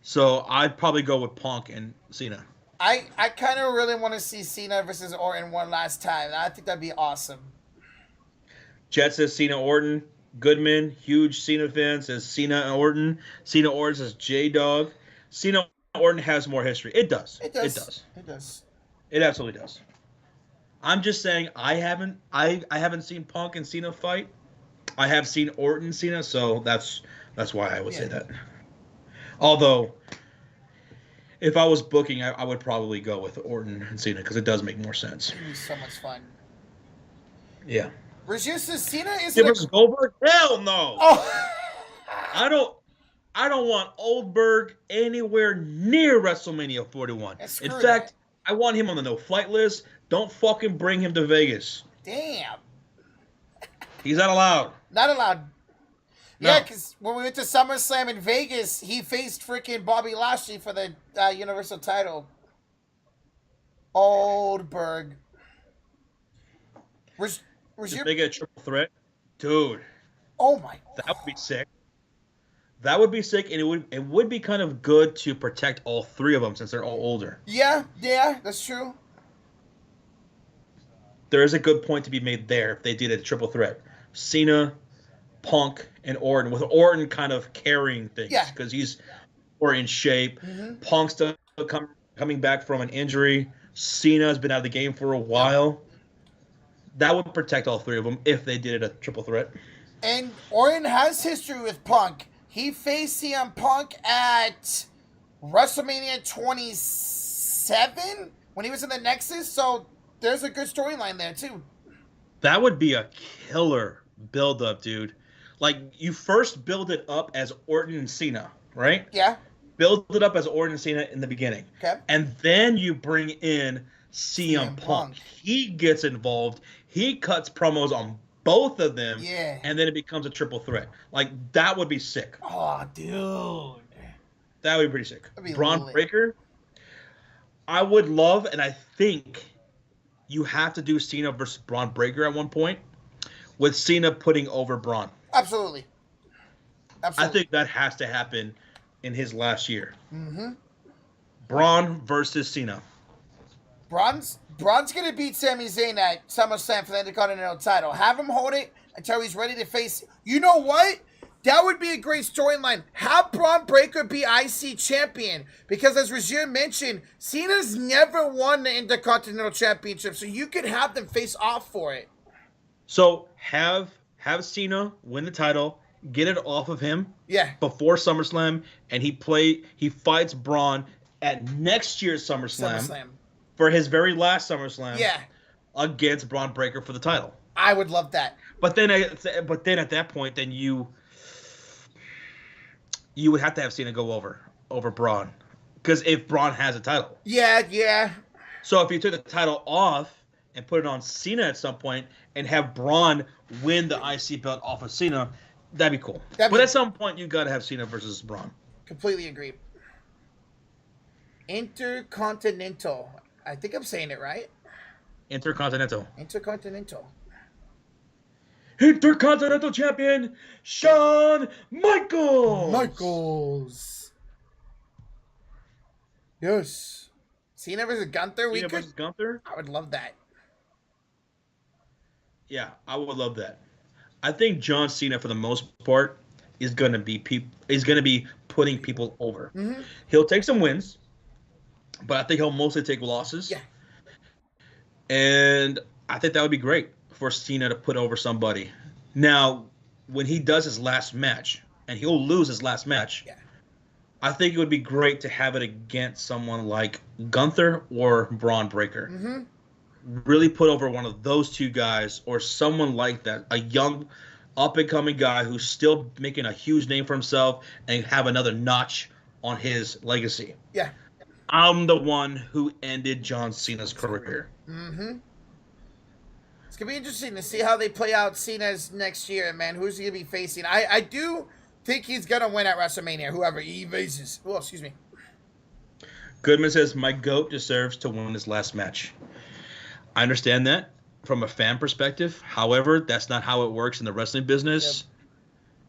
So I'd probably go with Punk and Cena. I kind of really want to see Cena versus Orton one last time. I think that'd be awesome. Jet says Cena Orton. Goodman, huge Cena fan, says Cena and Orton. Cena Orton says J-Dog. Cena Orton has more history. It does. It does. It does. It absolutely does. I'm just saying I haven't seen Punk and Cena fight. I have seen Orton and Cena, so that's why I would say that. Although, if I was booking, I would probably go with Orton and Cena because it does make more sense. It'd be so much fun. Yeah. Reduces Cena isn't versus Goldberg? Hell no. Oh. I don't want Oldberg anywhere near WrestleMania 41. In fact, I want him on the no-flight list. Don't fucking bring him to Vegas. Damn. He's not allowed. Not allowed. No. Yeah, because when we went to SummerSlam in Vegas, he faced freaking Bobby Lashley for the Universal title. Oldberg. If they get a triple threat, dude. Oh my God. That would be sick. That would be sick, and it would be kind of good to protect all three of them since they're all older. Yeah, that's true. There is a good point to be made there if they did a triple threat. Cena, Punk, and Orton, with Orton kind of carrying things because he's more in shape. Mm-hmm. Punk's still coming back from an injury. Cena's been out of the game for a while. That would protect all three of them if they did it a triple threat. And Orton has history with Punk. He faced CM Punk at WrestleMania 27 when he was in the Nexus, so there's a good storyline there, too. That would be a killer build-up, dude. Like, you first build it up as Orton and Cena, right? Yeah. Build it up as Orton and Cena in the beginning. Okay. And then you bring in CM Punk. He gets involved. He cuts promos on both of them. Yeah. And then it becomes a triple threat. Like, that would be sick. Oh, dude. That would be pretty sick. Braun Breaker, I would love, and I think you have to do Cena versus Braun Breaker at one point, with Cena putting over Braun. Absolutely. I think that has to happen in his last year. Mm-hmm. Braun versus Cena. Braun's going to beat Sami Zayn at SummerSlam for the Intercontinental title. Have him hold it until he's ready to face... You know what? That would be a great storyline. Have Braun Breaker be IC champion. Because as Rajir mentioned, Cena's never won the Intercontinental Championship. So you could have them face off for it. So have Cena win the title, get it off of him before SummerSlam, and he fights Braun at next year's SummerSlam. For his very last SummerSlam, against Braun Breaker for the title. I would love that. But then at that point, then you would have to have Cena go over Braun, because if Braun has a title, So if you took the title off and put it on Cena at some point, and have Braun win the IC belt off of Cena, that'd be cool. But at some point, you got to have Cena versus Braun. Completely agree. Intercontinental. I think I'm saying it right. Intercontinental champion, Shawn Michaels. Yes. Cena versus Gunther. Gunther? I would love that. Yeah, I would love that. I think John Cena, for the most part, is gonna be putting people over. Mm-hmm. He'll take some wins, but I think he'll mostly take losses. Yeah. And I think that would be great for Cena to put over somebody. Now, when he does his last match, and he'll lose his last match, Yeah. I think it would be great to have it against someone like Gunther or Braun Breaker. Mm-hmm. Really put over one of those two guys or someone like that, a young, up-and-coming guy who's still making a huge name for himself and have another notch on his legacy. Yeah. I'm the one who ended John Cena's career. Mm-hmm. It's going to be interesting to see how they play out Cena's next year, man. Who's he going to be facing? I do think he's going to win at WrestleMania, whoever he faces. Oh, excuse me. Goodman says, my GOAT deserves to win his last match. I understand that from a fan perspective. However, that's not how it works in the wrestling business. Yep.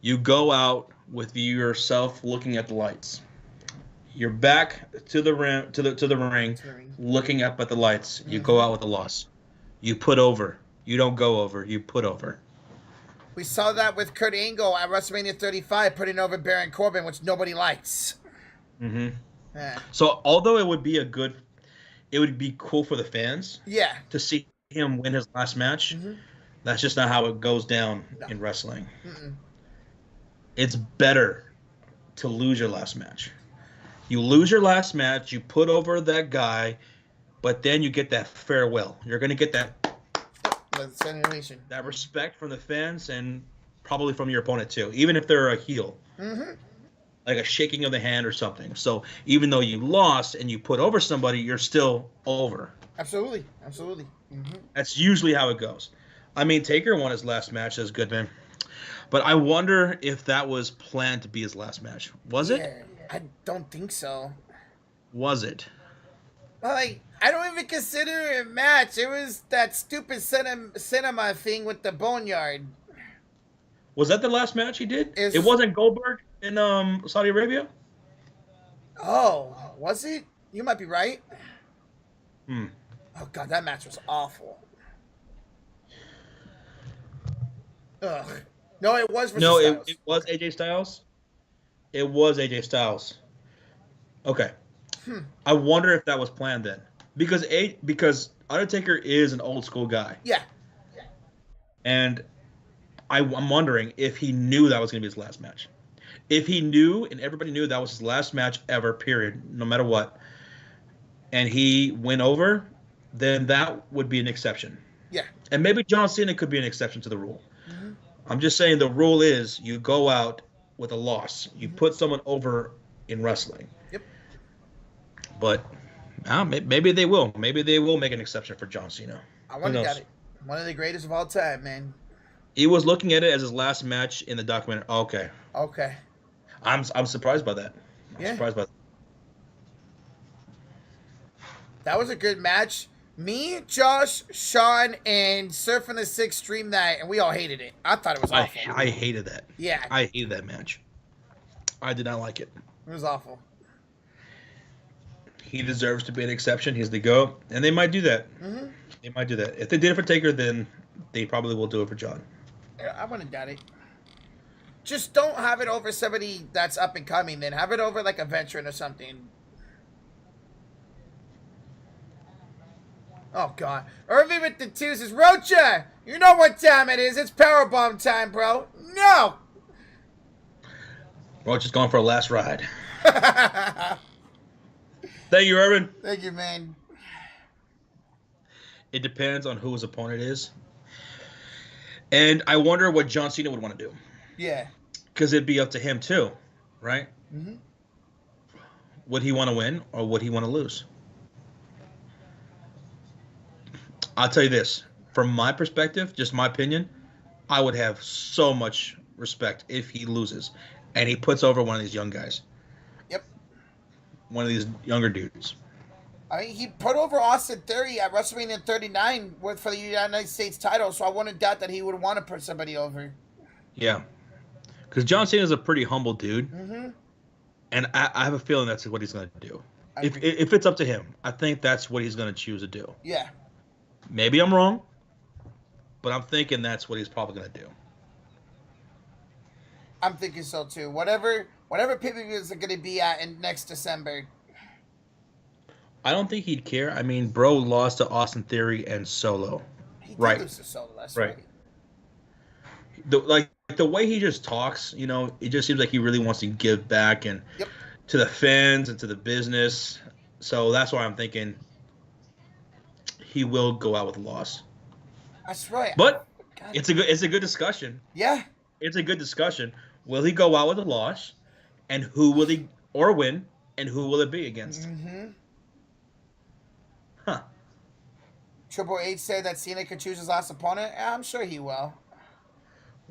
You go out with yourself looking at the lights. You're back to the ring, looking up at the lights. You go out with a loss. You put over. You don't go over. You put over. We saw that with Kurt Angle at WrestleMania 35, putting over Baron Corbin, which nobody likes. Mm-hmm. Yeah. So, although it would be cool for the fans, to see him win his last match. Mm-hmm. That's just not how it goes down in wrestling. Mm-mm. It's better to lose your last match. You lose your last match, you put over that guy, but then you get that farewell. You're going to get that respect from the fans and probably from your opponent too, even if they're a heel. Mm-hmm. Like a shaking of the hand or something. So even though you lost and you put over somebody, you're still over. Absolutely. Absolutely. Mm-hmm. That's usually how it goes. I mean, Taker won his last match. That's good, man. But I wonder if that was planned to be his last match. Was it? I don't think so. Was it? Well, like, I don't even consider it a match. It was that stupid cinema thing with the Boneyard. Was that the last match he did? It wasn't Goldberg in Saudi Arabia? Oh, was it? You might be right. Hmm. Oh, God, that match was awful. Ugh. No, it was No, it was AJ Styles? It was AJ Styles. Okay. I wonder if that was planned then. Because Undertaker is an old school guy. Yeah. And I'm wondering if he knew that was going to be his last match. If he knew and everybody knew that was his last match ever, period, no matter what, and he went over, then that would be an exception. Yeah. And maybe John Cena could be an exception to the rule. Mm-hmm. I'm just saying the rule is you go out with a loss. You put someone over in wrestling. Yep. But maybe they will. Maybe they will make an exception for John Cena. I want to get it. One of the greatest of all time, man. He was looking at it as his last match in the documentary. Okay. I'm surprised by that. I'm surprised by that. That was a good match. Me, Josh, Sean, and Surfing the Six streamed that, and we all hated it. I thought it was awful. I hated that. Yeah. I hated that match. I did not like it. It was awful. He deserves to be an exception. He's the GOAT. And they might do that. Mm-hmm. They might do that. If they did it for Taker, then they probably will do it for John. I wouldn't doubt it. Just don't have it over somebody that's up and coming, then. Have it over like a veteran or something. Oh, God. Irving with the twos is Rocha. You know what time it is. It's Powerbomb time, bro. No. Rocha's going for a last ride. Thank you, Irvin. Thank you, man. It depends on who his opponent is. And I wonder what John Cena would want to do. Yeah. Because it'd be up to him, too. Right? Mm-hmm. Would he want to win or would he want to lose? I'll tell you this. From my perspective, just my opinion, I would have so much respect if he loses and he puts over one of these young guys. Yep. One of these younger dudes. I mean, he put over Austin Theory at WrestleMania 39 for the United States title, so I wouldn't doubt that he would want to put somebody over. Yeah. Because John Cena is a pretty humble dude. Mm-hmm. And I have a feeling that's what he's going to do. If it's up to him, I think that's what he's going to choose to do. Yeah. Maybe I'm wrong, but I'm thinking that's what he's probably going to do. I'm thinking so too. Whatever pay-per-views are gonna be at in next December. I don't think he'd care. I mean, bro lost to Austin Theory and Solo. He did Right. lose to Solo. That's Right. right. The way he just talks, it just seems like he really wants to give back and Yep. to the fans and to the business. So that's why I'm thinking he will go out with a loss. That's right. But God. it's a good discussion. Yeah. It's a good discussion. Will he go out with a loss, and who will he or win, and who will it be against? Mm-hmm. Huh. Triple H said that Cena could choose his last opponent. I'm sure he will.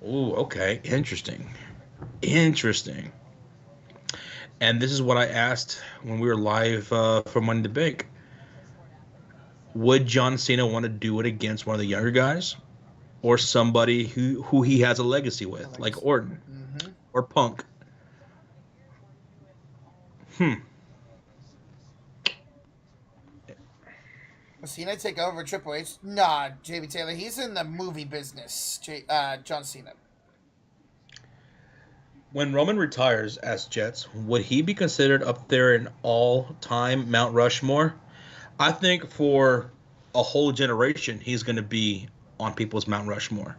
Ooh, okay. Interesting. And this is what I asked when we were live for Money in the Bank. Would John Cena want to do it against one of the younger guys, or somebody who he has a legacy with, like Orton or Punk? Will Cena take over Triple H? Nah, JB Taylor. He's in the movie business. John Cena. When Roman retires as Jets, would he be considered up there in all-time Mount Rushmore? I think for a whole generation, he's going to be on people's Mount Rushmore.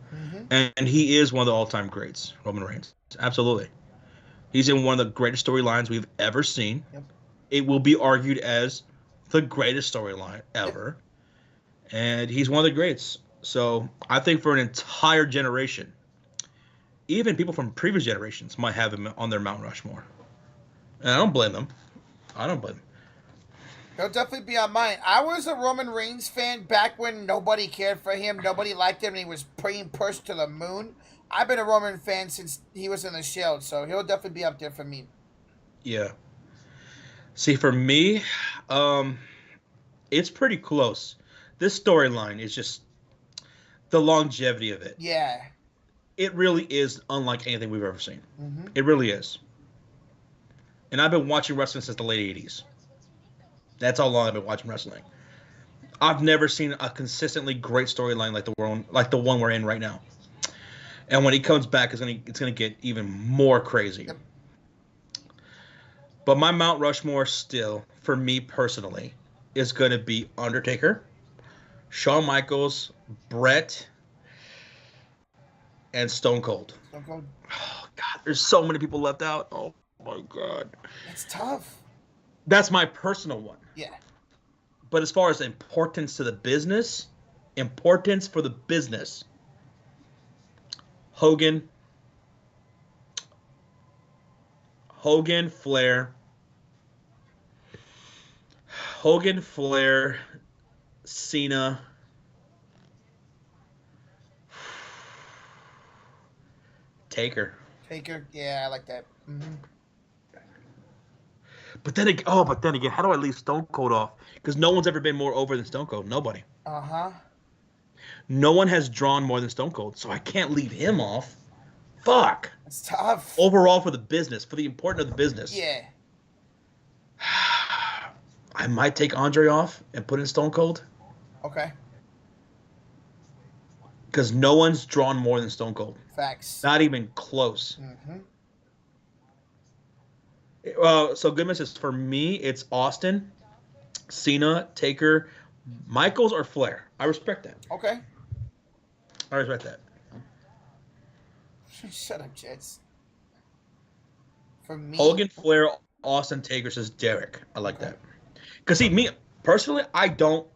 And he is one of the all-time greats, Roman Reigns. Absolutely. He's in one of the greatest storylines we've ever seen. Yep. It will be argued as the greatest storyline ever. Yep. And he's one of the greats. So I think for an entire generation, even people from previous generations might have him on their Mount Rushmore. And I don't blame them. He'll definitely be on mine. I was a Roman Reigns fan back when nobody cared for him, nobody liked him, and he was being pushed to the moon. I've been a Roman fan since he was in the Shield, so he'll definitely be up there for me. Yeah. See, for me, it's pretty close. This storyline is just the longevity of it. Yeah. It really is unlike anything we've ever seen. It really is. And I've been watching wrestling since the late 80s. That's how long I've been watching wrestling. I've never seen a consistently great storyline like the one we're in right now. And when he comes back, it's gonna get even more crazy. Yep. But my Mount Rushmore still, for me personally, is gonna be Undertaker, Shawn Michaels, Brett, and Stone Cold. Stone Cold. Oh God, there's so many people left out. Oh my God. It's tough. That's my personal one. Yeah. But as far as importance for the business, Hogan, Flair, Cena, Taker, yeah, I like that. But then again, how do I leave Stone Cold off? Because no one's ever been more over than Stone Cold. Nobody. No one has drawn more than Stone Cold, so I can't leave him off. Fuck. It's tough. Overall, for the business, for the importance of the business. Yeah. I might take Andre off and put in Stone Cold. Okay. Because no one's drawn more than Stone Cold. Facts. Not even close. So goodness is for me, it's Austin, Cena, Taker, Michaels, or Flair. I respect that. Okay. I respect that. Shut up, Jets. For me, Hogan, Flair, Austin, Taker says Derek. I like that. Because see, me personally, I don't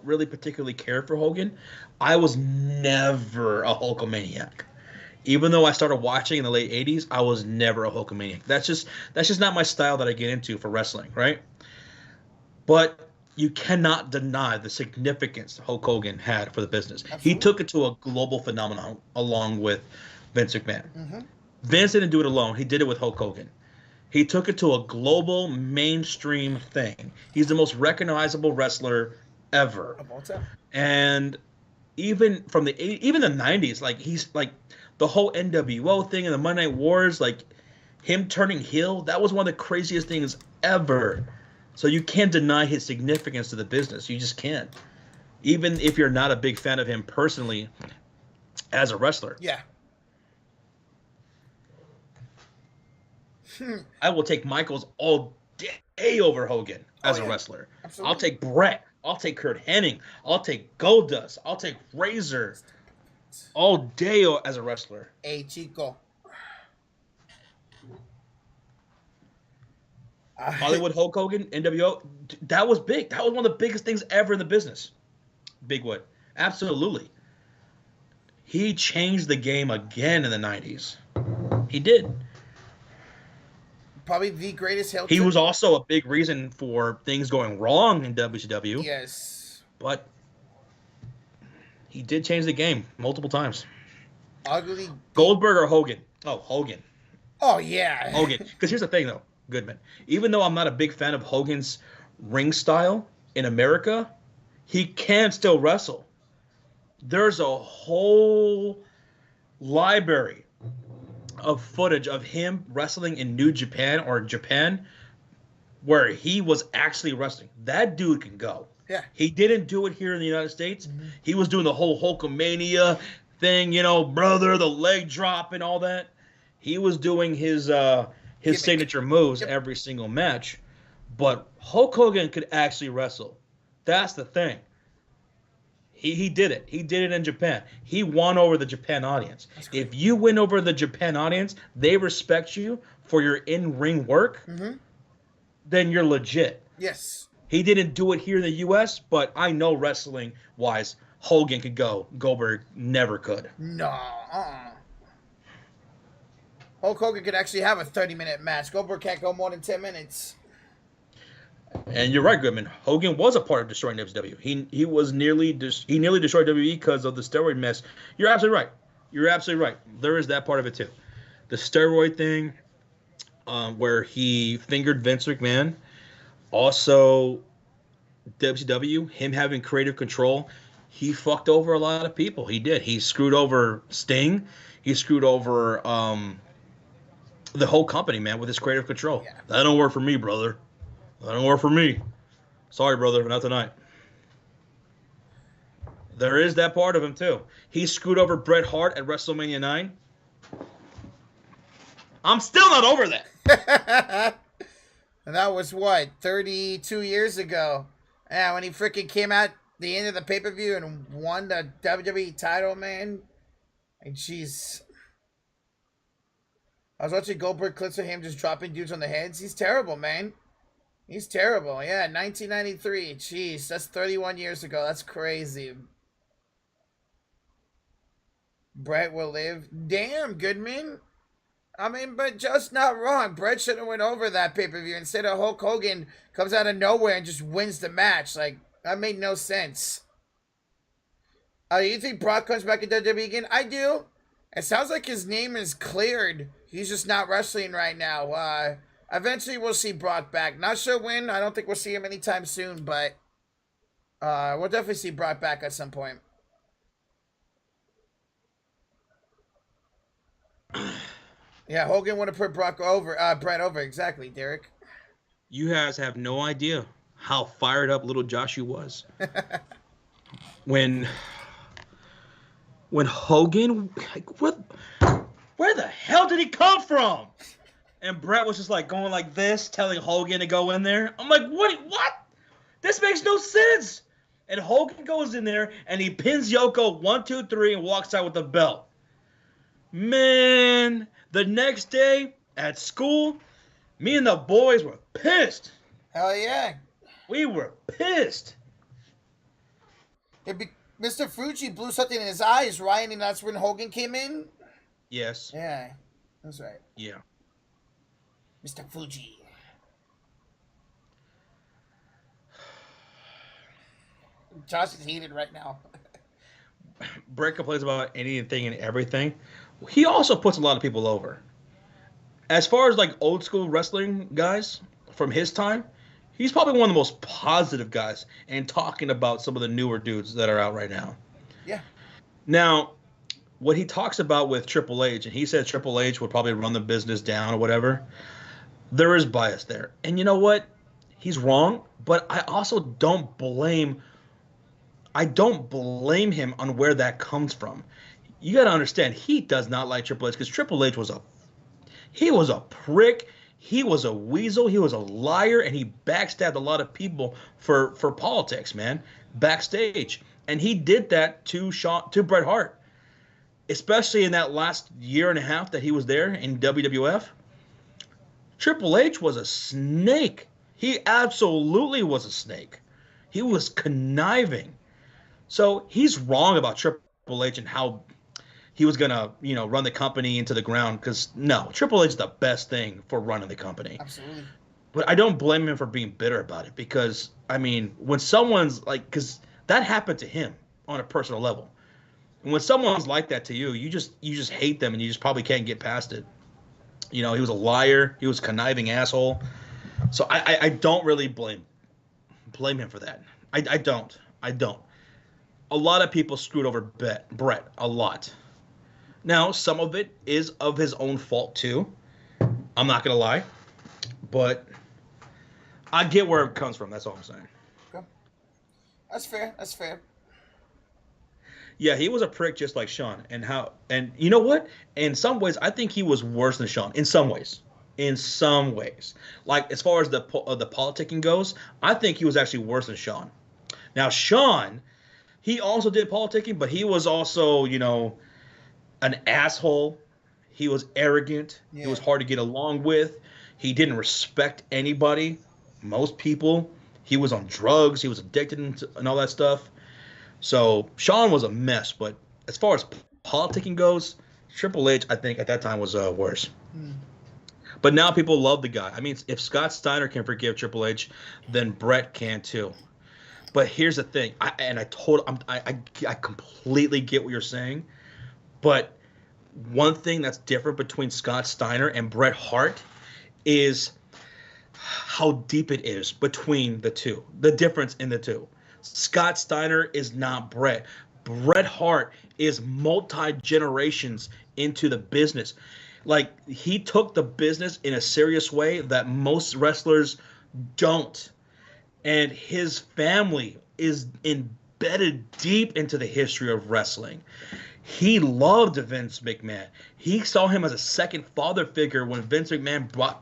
really particularly care for Hogan. I was never a Hulkamaniac. Even though I started watching in the late 80s, I was never a Hulkamaniac. That's just not my style that I get into for wrestling, right? But you cannot deny the significance Hulk Hogan had for the business. Absolutely. He took it to a global phenomenon along with Vince McMahon. Vince didn't do it alone. He did it with Hulk Hogan. He took it to a global mainstream thing. He's the most recognizable wrestler ever. And even from the 90s, like he's like the whole NWO thing and the Monday Night Wars, like him turning heel, that was one of the craziest things ever. So you can't deny his significance to the business. You just can't. Even if you're not a big fan of him personally as a wrestler. Yeah. I will take Michaels all day over Hogan as a wrestler. Absolutely. I'll take Brett. I'll take Kurt Hennig. I'll take Goldust. I'll take Razor all day as a wrestler. Hey, Chico. Hollywood Hulk Hogan, NWO, that was big. That was one of the biggest things ever in the business. Bigwood. Absolutely. He changed the game again in the 90s. He did. Probably the greatest heel. He was also a big reason for things going wrong in WCW. Yes. But he did change the game multiple times. Ugly. Goldberg or Hogan? Oh, Hogan. Oh, yeah. Hogan. Because here's the thing, though, Goodman. Even though I'm not a big fan of Hogan's ring style in America, he can still wrestle. There's a whole library of footage of him wrestling in New Japan or Japan where he was actually wrestling. That dude can go. Yeah. He didn't do it here in the United States. Mm-hmm. He was doing the whole Hulkamania thing, brother, the leg drop and all that. He was doing his signature moves every single match. But Hulk Hogan could actually wrestle. That's the thing. He did it. He did it in Japan. He won over the Japan audience. If you win over the Japan audience, they respect you for your in-ring work, then you're legit. Yes. He didn't do it here in the U.S., but I know wrestling-wise, Hogan could go. Goldberg never could. No. Hulk Hogan could actually have a 30-minute match. Goldberg can't go more than 10 minutes. And you're right, Goodman. Hogan was a part of destroying WCW. He nearly destroyed WWE because of the steroid mess. You're absolutely right. You're absolutely right. There is that part of it too. The steroid thing, where he fingered Vince McMahon. Also, WCW, him having creative control. He fucked over a lot of people. He did. He screwed over Sting. He screwed over the whole company, man, with his creative control. Yeah. That don't work for me, brother. That don't work for me. Sorry, brother, but not tonight. There is that part of him, too. He screwed over Bret Hart at WrestleMania 9. I'm still not over that. And that was, 32 years ago? Yeah, when he freaking came out the end of the pay-per-view and won the WWE title, man. And jeez. I was watching Goldberg clips of him just dropping dudes on the heads. He's terrible, man. He's terrible. Yeah, 1993. Jeez, that's 31 years ago. That's crazy. Brett will live. Damn, Goodman. I mean, but just not wrong. Brett should have went over that pay-per-view instead of Hulk Hogan comes out of nowhere and just wins the match. Like, that made no sense. You think Brock comes back in WWE again? I do. It sounds like his name is cleared. He's just not wrestling right now. Eventually, we'll see Brock back. Not sure when. I don't think we'll see him anytime soon, but we'll definitely see Brock back at some point. Yeah, Hogan would have put Brett over. Exactly, Derek. You guys have no idea how fired up little Joshua was. When Hogan, where the hell did he come from? And Brett was just like going like this, telling Hogan to go in there. I'm like, what? This makes no sense. And Hogan goes in there and he pins Yoko 1, 2, 3 and walks out with the belt. Man, the next day at school, me and the boys were pissed. Hell yeah. We were pissed. Mr. Fuji blew something in his eyes, right? And that's when Hogan came in? Yes. Yeah, that's right. Yeah. Mr. Fuji. Josh is heated right now. Brett complains about anything and everything. He also puts a lot of people over. As far as like old school wrestling guys from his time, he's probably one of the most positive guys and talking about some of the newer dudes that are out right now. Yeah. Now, what he talks about with Triple H, and he said Triple H would probably run the business down or whatever, there is bias there. And you know what? He's wrong, but I also don't blame him on where that comes from. You got to understand, he does not like Triple H because Triple H was a prick. he was a weasel, he was a liar, and he backstabbed a lot of people for politics, man, backstage. And he did that to Bret Hart, especially in that last year and a half that he was there in WWF. Triple H was a snake. He absolutely was a snake. He was conniving. So he's wrong about Triple H and how he was gonna, run the company into the ground. Because no, Triple H is the best thing for running the company. Absolutely. But I don't blame him for being bitter about it, because I mean, when someone's like, because that happened to him on a personal level. And when someone's like that to you, you just hate them, and you just probably can't get past it. He was a liar. He was a conniving asshole. So I don't really blame him for that. I don't. A lot of people screwed over Brett a lot. Now, some of it is of his own fault too. I'm not gonna lie, but I get where it comes from. That's all I'm saying. Okay. That's fair. That's fair. Yeah, he was a prick just like Shawn. And you know what? In some ways, I think he was worse than Shawn. In some ways. Like, as far as the politicking goes, I think he was actually worse than Shawn. Now, Shawn, he also did politicking, but he was also, an asshole. He was arrogant. Yeah. He was hard to get along with. He didn't respect anybody, most people. He was on drugs. He was addicted and all that stuff. So Shawn was a mess, but as far as politicking goes, Triple H, I think, at that time was worse. But now people love the guy. I mean, if Scott Steiner can forgive Triple H, then Brett can too. But here's the thing, I completely get what you're saying. But one thing that's different between Scott Steiner and Bret Hart is how deep it is between the two. The difference in the two. Scott Steiner is not Bret. Bret Hart is multi-generations into the business. Like, he took the business in a serious way that most wrestlers don't. And his family is embedded deep into the history of wrestling. He loved Vince McMahon. He saw him as a second father figure when Vince McMahon bought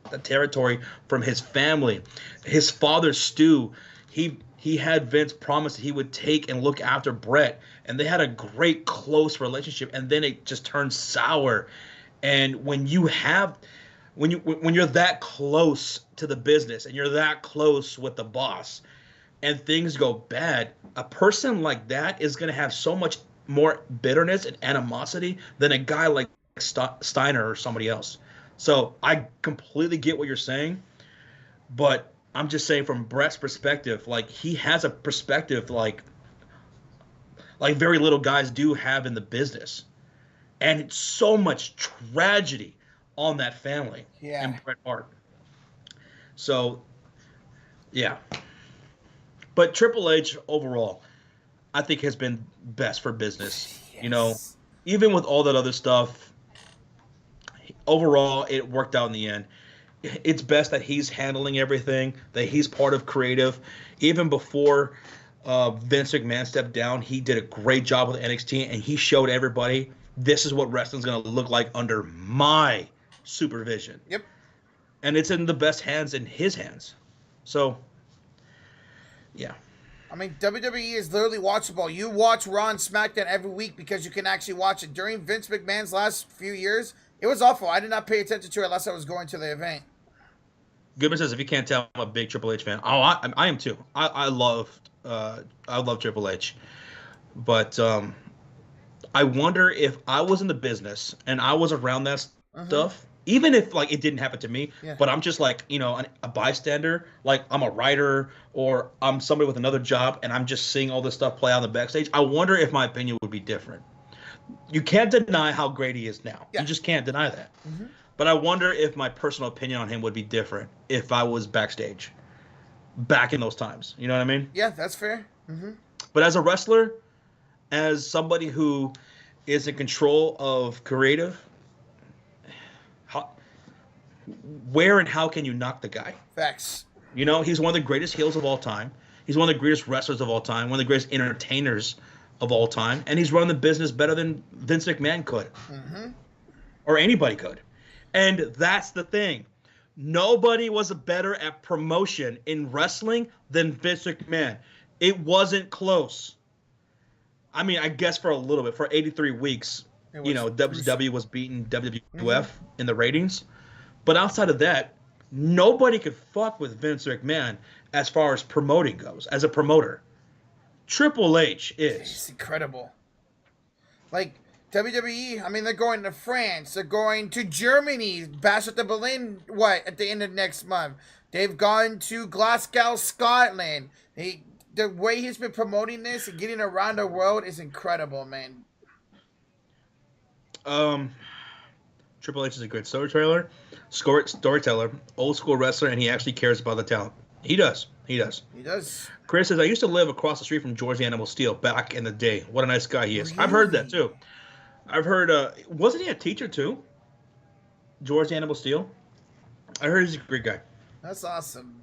the territory from his family. His father, Stu, he had Vince promise that he would take and look after Bret, and they had a great close relationship, and then it just turned sour. And when you're that close to the business and you're that close with the boss and things go bad, a person like that is going to have so much more bitterness and animosity than a guy like Steiner or somebody else. So I completely get what you're saying, but I'm just saying from Bret's perspective, like, he has a perspective like very little guys do have in the business. And it's so much tragedy on that family and Bret Hart. So, yeah. But Triple H overall, I think, has been best for business. Yes. Even with all that other stuff, overall, it worked out in the end. It's best that he's handling everything, that he's part of creative. Even before Vince McMahon stepped down, he did a great job with NXT, and he showed everybody, this is what wrestling's going to look like under my supervision. Yep. And it's in the best hands, in his hands. So, yeah. I mean, WWE is literally watchable. You watch Raw and SmackDown every week because you can actually watch it. During Vince McMahon's last few years, it was awful. I did not pay attention to it unless I was going to the event. Goodman says, if you can't tell, I'm a big Triple H fan. Oh, I am too. I love Triple H. But I wonder if I was in the business and I was around that stuff, even if, like, it didn't happen to me, but I'm just like, a bystander, like I'm a writer or I'm somebody with another job and I'm just seeing all this stuff play out on the backstage, I wonder if my opinion would be different. You can't deny how great he is now. You just can't deny that. But I wonder if my personal opinion on him would be different if I was backstage back in those times. You know what I mean? Yeah, that's fair. But as a wrestler, as somebody who is in control of creative, where and how can you knock the guy? Facts. He's one of the greatest heels of all time. He's one of the greatest wrestlers of all time, one of the greatest entertainers of all time, and he's run the business better than Vince McMahon could. Or anybody could. And that's the thing. Nobody was better at promotion in wrestling than Vince McMahon. It wasn't close. I mean, I guess for a little bit, for 83 weeks, WCW was beating WWF in the ratings. But outside of that, nobody could fuck with Vince McMahon as far as promoting goes, as a promoter. Triple H is. It's incredible. Like, WWE, I mean, they're going to France. They're going to Germany. Bash at the Berlin, at the end of next month. They've gone to Glasgow, Scotland. The way he's been promoting this and getting around the world is incredible, man. Triple H is a good storyteller, old school wrestler, and he actually cares about the talent. He does. Chris says, I used to live across the street from George the Animal Steel back in the day. What a nice guy he is. Really? I've heard that, too. I've heard, wasn't he a teacher, too? George the Animal Steel? I heard he's a great guy. That's awesome.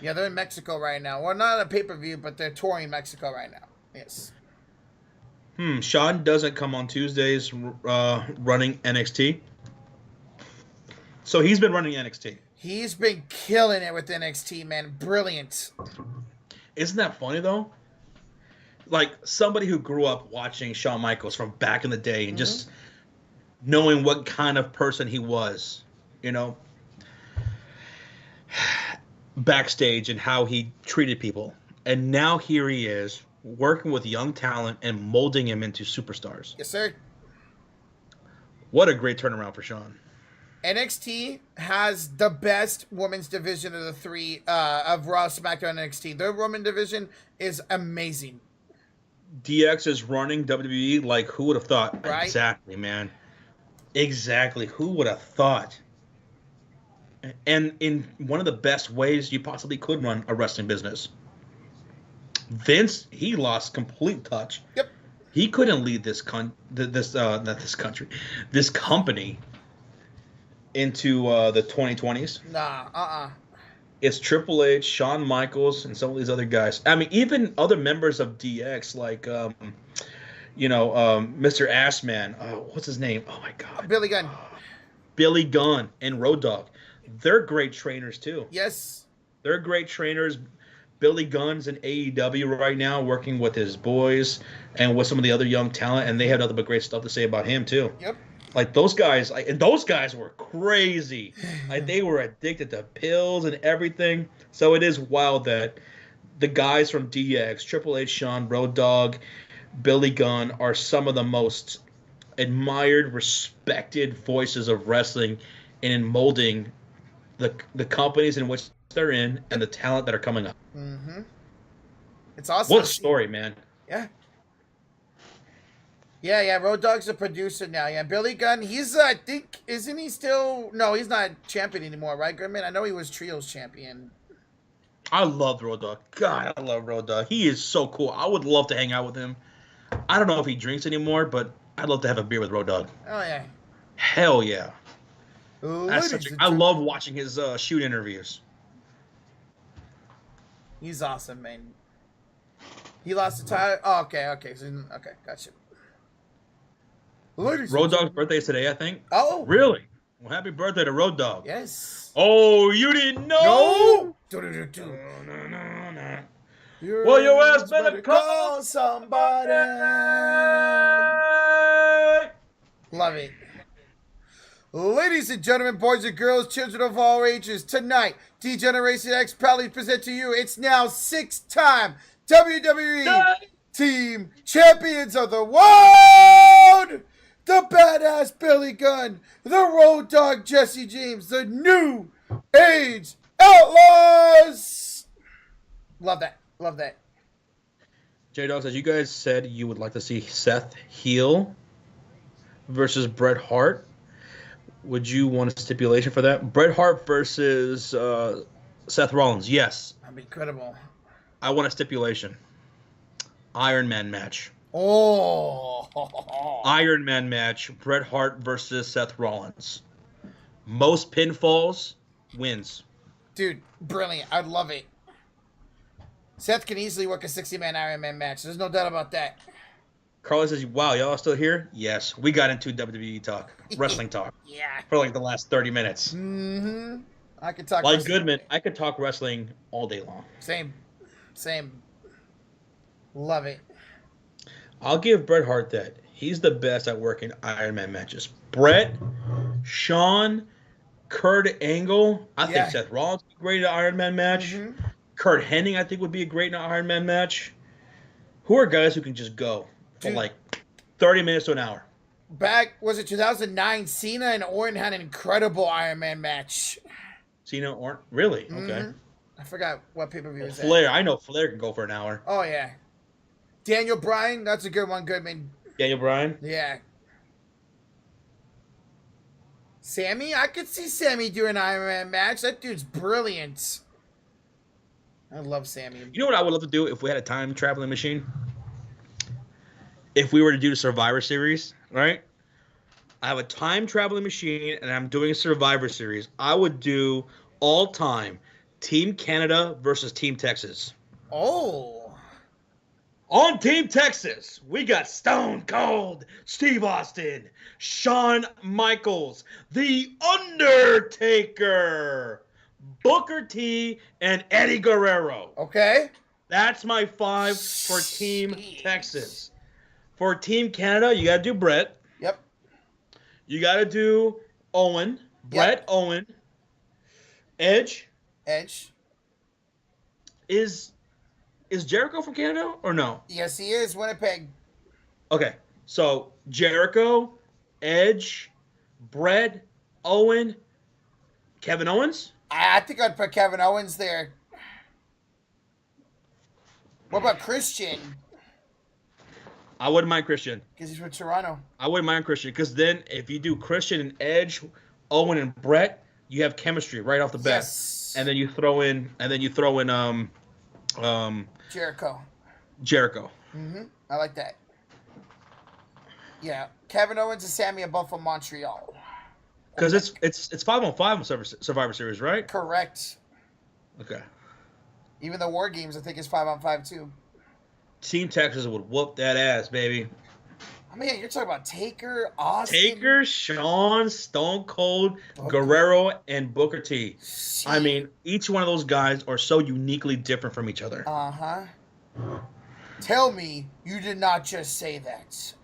Yeah, they're in Mexico right now. Well, not a pay-per-view, but they're touring Mexico right now. Yes. Sean doesn't come on Tuesdays running NXT. So he's been running NXT. He's been killing it with NXT, man. Brilliant. Isn't that funny, though? Like, somebody who grew up watching Shawn Michaels from back in the day and just knowing what kind of person he was, backstage and how he treated people. And now here he is working with young talent and molding him into superstars. Yes, sir. What a great turnaround for Sean. NXT has the best women's division of the three of Raw, SmackDown, and NXT. Their women division is amazing. DX is running WWE like who would have thought? Right? Exactly, man. Exactly. Who would have thought? And in one of the best ways you possibly could run a wrestling business. Vince, he lost complete touch. Yep. He couldn't lead this company into the 2020s. Nah, It's Triple H, Shawn Michaels, and some of these other guys. I mean, even other members of DX, like, Mr. Assman. What's his name? Oh, my God. Billy Gunn. Billy Gunn and Road Dogg. They're great trainers, too. Yes. They're great trainers. Billy Gunn's in AEW right now, working with his boys and with some of the other young talent, and they have nothing but great stuff to say about him, too. Yep. Like, those guys, and those guys were crazy. Like, they were addicted to pills and everything. So it is wild that the guys from DX, Triple H, Shawn, Road Dogg, Billy Gunn, are some of the most admired, respected voices of wrestling and in molding the companies in which they're in and the talent that are coming up. Mm-hmm. It's awesome. What a story, man. Yeah. Yeah, Road Dogg's a producer now. Yeah, Billy Gunn, he's, I think, isn't he still... No, he's not champion anymore, right, Goodman? I know he was Trios champion. I love Road Dogg. God, I love Road Dogg. He is so cool. I would love to hang out with him. I don't know if he drinks anymore, but I'd love to have a beer with Road Dogg. Oh, yeah. Hell yeah. I love watching his shoot interviews. He's awesome, man. He lost the title. Oh, okay. So, okay, gotcha. Road Dogg's birthday is today, I think. Oh. Really? Well, happy birthday to Road Dogg. Yes. Oh, you didn't know? No. Well, your ass better call somebody. Love it. Ladies and gentlemen, boys and girls, children of all ages, tonight, D-Generation X proudly present to you, it's now 6-time WWE Team Champions of the World! The badass Billy Gunn, the Road Dogg Jesse James, the New Age Outlaws! Love that. J-Dog says, you guys said you would like to see Seth heel versus Bret Hart. Would you want a stipulation for that? Bret Hart versus Seth Rollins. Yes. That'd be incredible. I want a stipulation. Iron Man match. Oh. Iron Man match. Bret Hart versus Seth Rollins. Most pinfalls wins. Dude, brilliant. I'd love it. Seth can easily work a 60-man Iron Man match. There's no doubt about that. Carlos says, "Wow, y'all still here?" Yes, we got into WWE talk, wrestling talk, Yeah. for like the last 30 minutes. Mm-hmm. I could talk Like wrestling. Goodman, I could talk wrestling all day long. Same. Love it. I'll give Bret Hart that. He's the best at working Iron Man matches. Bret, Shawn, Kurt Angle. I think Yeah. Seth Rollins would be great at an Iron Man match. Mhm. Kurt Hennig, I think, would be a great in an Iron Man match. Who are guys who can just go for Dude. like 30 minutes to an hour? Back, was it 2009? Cena and Orton had an incredible Iron Man match. Cena or really? Okay. Mhm. I forgot what pay-per-view was that. Flair, I know Flair can go for an hour. Oh, yeah. Daniel Bryan, that's a good one, Goodman. Daniel Bryan. Yeah. Sammy, I could see Sammy doing an Iron Man match. That dude's brilliant. I love Sammy. You know what I would love to do if we had a time traveling machine? If we were to do the Survivor Series, right? I have a time traveling machine and I'm doing a Survivor Series. I would do all time Team Canada versus Team Texas. Oh. On Team Texas, we got Stone Cold Steve Austin, Shawn Michaels, The Undertaker, Booker T, and Eddie Guerrero. Okay. That's my 5 for Team Texas. For Team Canada, you got to do Bret. Yep. You got to do Owen. Bret, Owen. Edge. Is Jericho from Canada or no? Yes, he is. Winnipeg. Okay. So Jericho, Edge, Bret, Owen, Kevin Owens? I think I'd put Kevin Owens there. What about Christian? I wouldn't mind Christian. Because he's from Toronto. I wouldn't mind Christian because then if you do Christian and Edge, Owen and Bret, you have chemistry right off the bat. Yes. And then you throw in Jericho. Mm-hmm. I like that. Yeah. Kevin Owens and Sammy are both from Montreal. Because it's 5-on-5 on Survivor Series, right? Correct. Okay. Even the War Games, I think, is 5-on-5 too. Team Texas would whoop that ass, baby. I mean, you're talking about Taker, Austin. Taker, Shawn, Stone Cold, Guerrero, and Booker T. I mean, each one of those guys are so uniquely different from each other. Uh-huh. Tell me you did not just say that.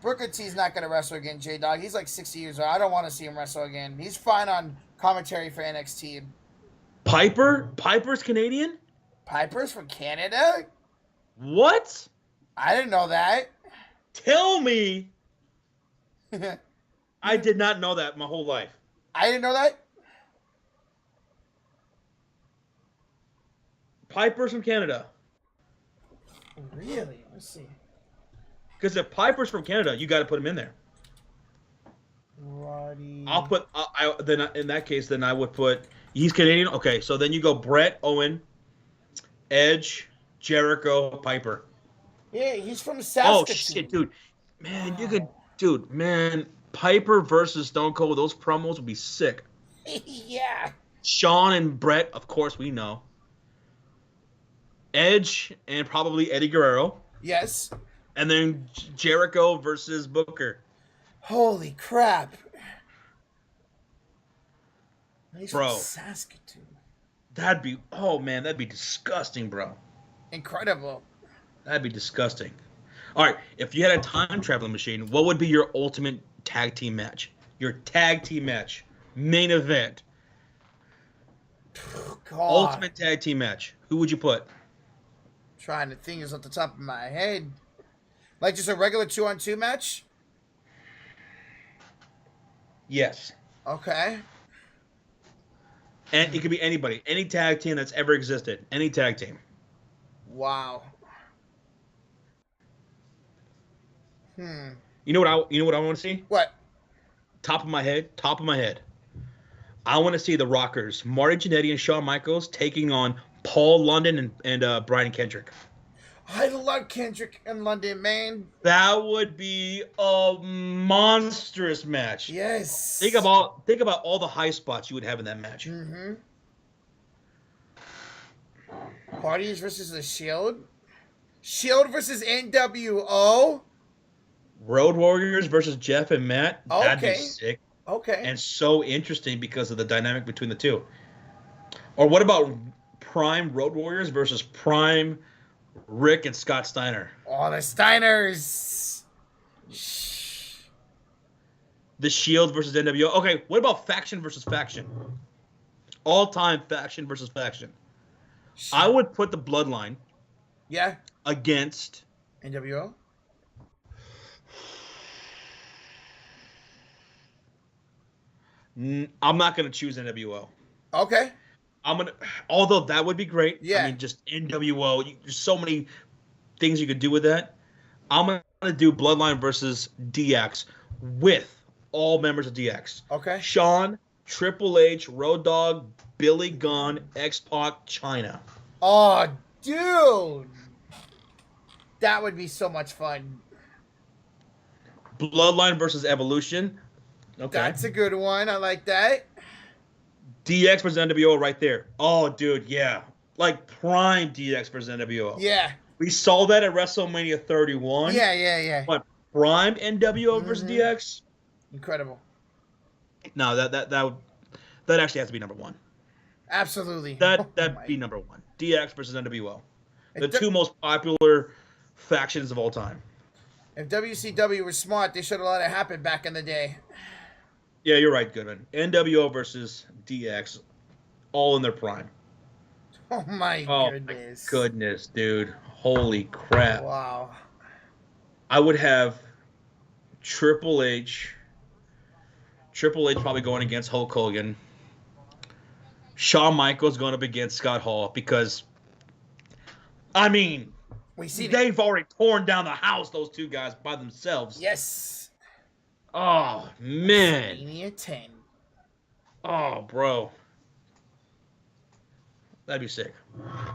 Booker T's not going to wrestle again, J-Dog. He's like 60 years old. I don't want to see him wrestle again. He's fine on commentary for NXT. Piper's Canadian? Piper's from Canada? What? I didn't know that. Tell me. I did not know that my whole life. I didn't know that? Piper's from Canada. Really? Let's see. Because if Piper's from Canada, you got to put him in there. Roddy. I'll put. Then in that case, then I would put. He's Canadian. Okay, so then you go Bret, Owen, Edge, Jericho, Piper. Yeah, he's from Saskatoon. Oh shit, dude, man, man, Piper versus Stone Cold. Those promos would be sick. Yeah. Shawn and Bret, of course, we know. Edge and probably Eddie Guerrero. Yes. And then Jericho versus Booker. Holy crap. He's Bro. from Saskatoon. That'd be disgusting, bro. Incredible. That'd be disgusting. All right, if you had a time traveling machine, what would be your ultimate tag team match? Your tag team match. Main event. God. Ultimate tag team match. Who would you put? Trying to think is off the top of my head. Like just a regular 2-on-2 match? Yes. Okay. And it could be anybody. Any tag team that's ever existed. Any tag team. Wow. You know what I want to see? What? Top of my head. I want to see the Rockers, Marty Jannetty and Shawn Michaels, taking on Paul London and Brian Kendrick. I love Kendrick and London, man. That would be a monstrous match. Yes. Think about all the high spots you would have in that match. Hardys versus the Shield. Shield versus NWO. Road Warriors versus Jeff and Matt. That'd be Okay. sick Okay. and so interesting because of the dynamic between the two. Or what about Prime Road Warriors versus Prime Rick and Scott Steiner? Oh, the Steiners. The Shield versus NWO. Okay, what about faction versus faction? All-time faction versus faction. I would put the Bloodline. Yeah. Against NWO. I'm not gonna choose NWO. Okay. Although that would be great. Yeah. I mean, just NWO. There's so many things you could do with that. I'm gonna do Bloodline versus DX with all members of DX. Okay. Shawn, Triple H, Road Dogg, Billy Gunn, X-Pac, China. Oh, dude. That would be so much fun. Bloodline versus Evolution. Okay. That's a good one. I like that. DX versus NWO right there. Oh, dude, yeah. Like prime DX versus NWO. Yeah. We saw that at WrestleMania 31. Yeah. But prime NWO versus DX? Incredible. No, that actually has to be number one. Absolutely. That'd be number one. DX versus NWO. The two most popular factions of all time. If WCW was smart, they should have let it happen back in the day. Yeah, you're right, Goodman. NWO versus DX, all in their prime. Oh my goodness. My goodness, dude. Holy crap. Wow. I would have Triple H. Triple H probably going against Hulk Hogan. Shawn Michaels going up against Scott Hall because, I mean, they've already torn down the house, those two guys, by themselves. Yes. Oh, man. WrestleMania 10. Oh, bro. That'd be sick.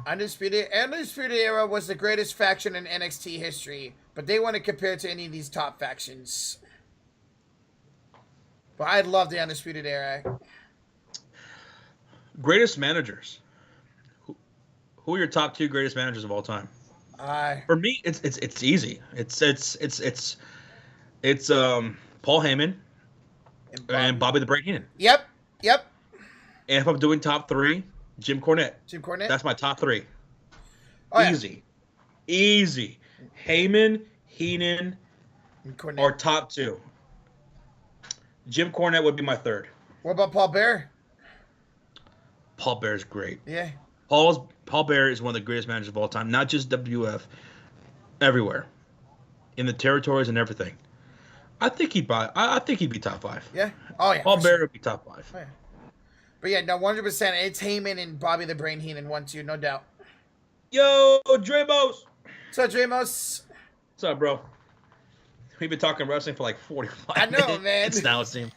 Undisputed Era was the greatest faction in NXT history, but they wouldn't compare to any of these top factions. But I'd love the Undisputed Era. Greatest managers. Who are your top two greatest managers of all time? For me, it's easy. It's Paul Heyman and Bobby the Brain Heenan. Yep. And if I'm doing top three, Jim Cornette. That's my top three. Oh, Easy. Heyman, Heenan are top two. Jim Cornette would be my third. What about Paul Bearer? Paul Bear's great. Yeah. Paul Bearer is one of the greatest managers of all time, not just WF, everywhere, in the territories and everything. I think he'd be top five. Yeah. Oh yeah. Paul Bearer would be top five. Oh, yeah. But yeah, no, 100%. It's Heyman and Bobby the Brain Heenan 1-2, no doubt. Yo, Dramos. What's up, Dramos? What's up, bro? We've been talking wrestling for like 45 I know, minutes. man. It's now, it seems.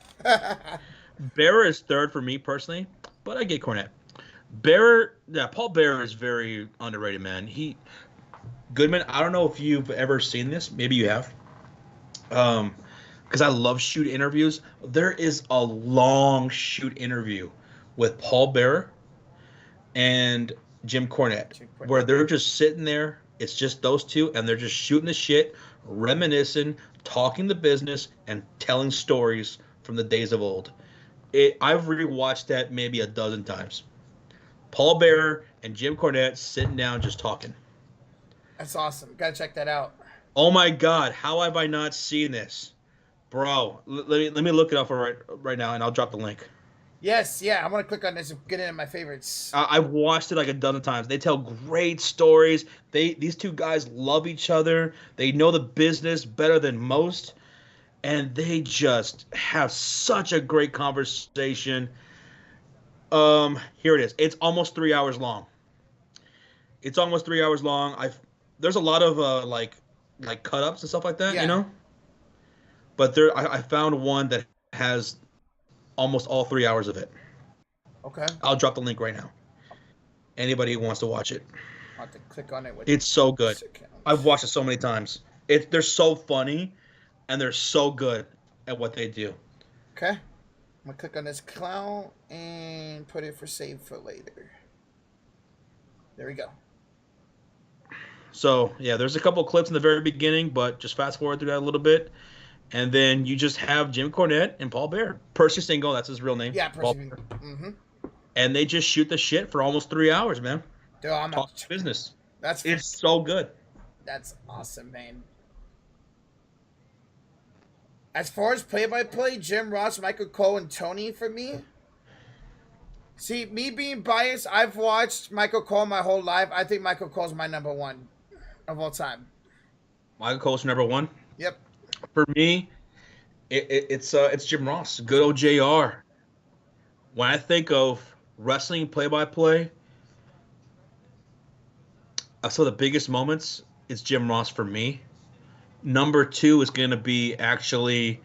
Bearer is third for me personally, but I get Cornette. Paul Bearer is very underrated, man. Goodman, I don't know if you've ever seen this. Maybe you have. Because I love shoot interviews. There is a long shoot interview with Paul Bearer and Jim Cornette, where they're just sitting there. It's just those two, and they're just shooting the shit, reminiscing, talking the business, and telling stories from the days of old. I've rewatched that maybe a dozen times. Paul Bearer and Jim Cornette sitting down just talking. That's awesome. Gotta check that out. Oh my God, how have I not seen this? Bro, let me look it up right now, and I'll drop the link. Yes, yeah, I'm gonna click on this and get it in my favorites. I've watched it like a dozen times. They tell great stories. These two guys love each other. They know the business better than most, and they just have such a great conversation. Here it is. It's almost 3 hours long. There's a lot of like cut ups and stuff like that, you know. But I found one that has almost all 3 hours of it. Okay. I'll drop the link right now. Anybody who wants to watch it. I'll have to click on it. It's so good. I've watched it so many times. They're so funny, and they're so good at what they do. Okay. I'm gonna click on this clown and put it for save for later. There we go. So yeah, there's a couple clips in the very beginning, but just fast forward through that a little bit, and then you just have Jim Cornette and Paul Bear. Percy Stingle, that's his real name. Yeah, Paul Percy. Mm-hmm. And they just shoot the shit for almost 3 hours, man. Dude, Talk business. That's It's so good. That's awesome, man. As far as play-by-play, Jim Ross, Michael Cole, and Tony for me. See, me being biased, I've watched Michael Cole my whole life. I think Michael Cole's my number one of all time. Michael Cole's number one. Yep. For me, it's Jim Ross, good old JR. When I think of wrestling play-by-play, some of the biggest moments is Jim Ross for me. Number 2 is going to be actually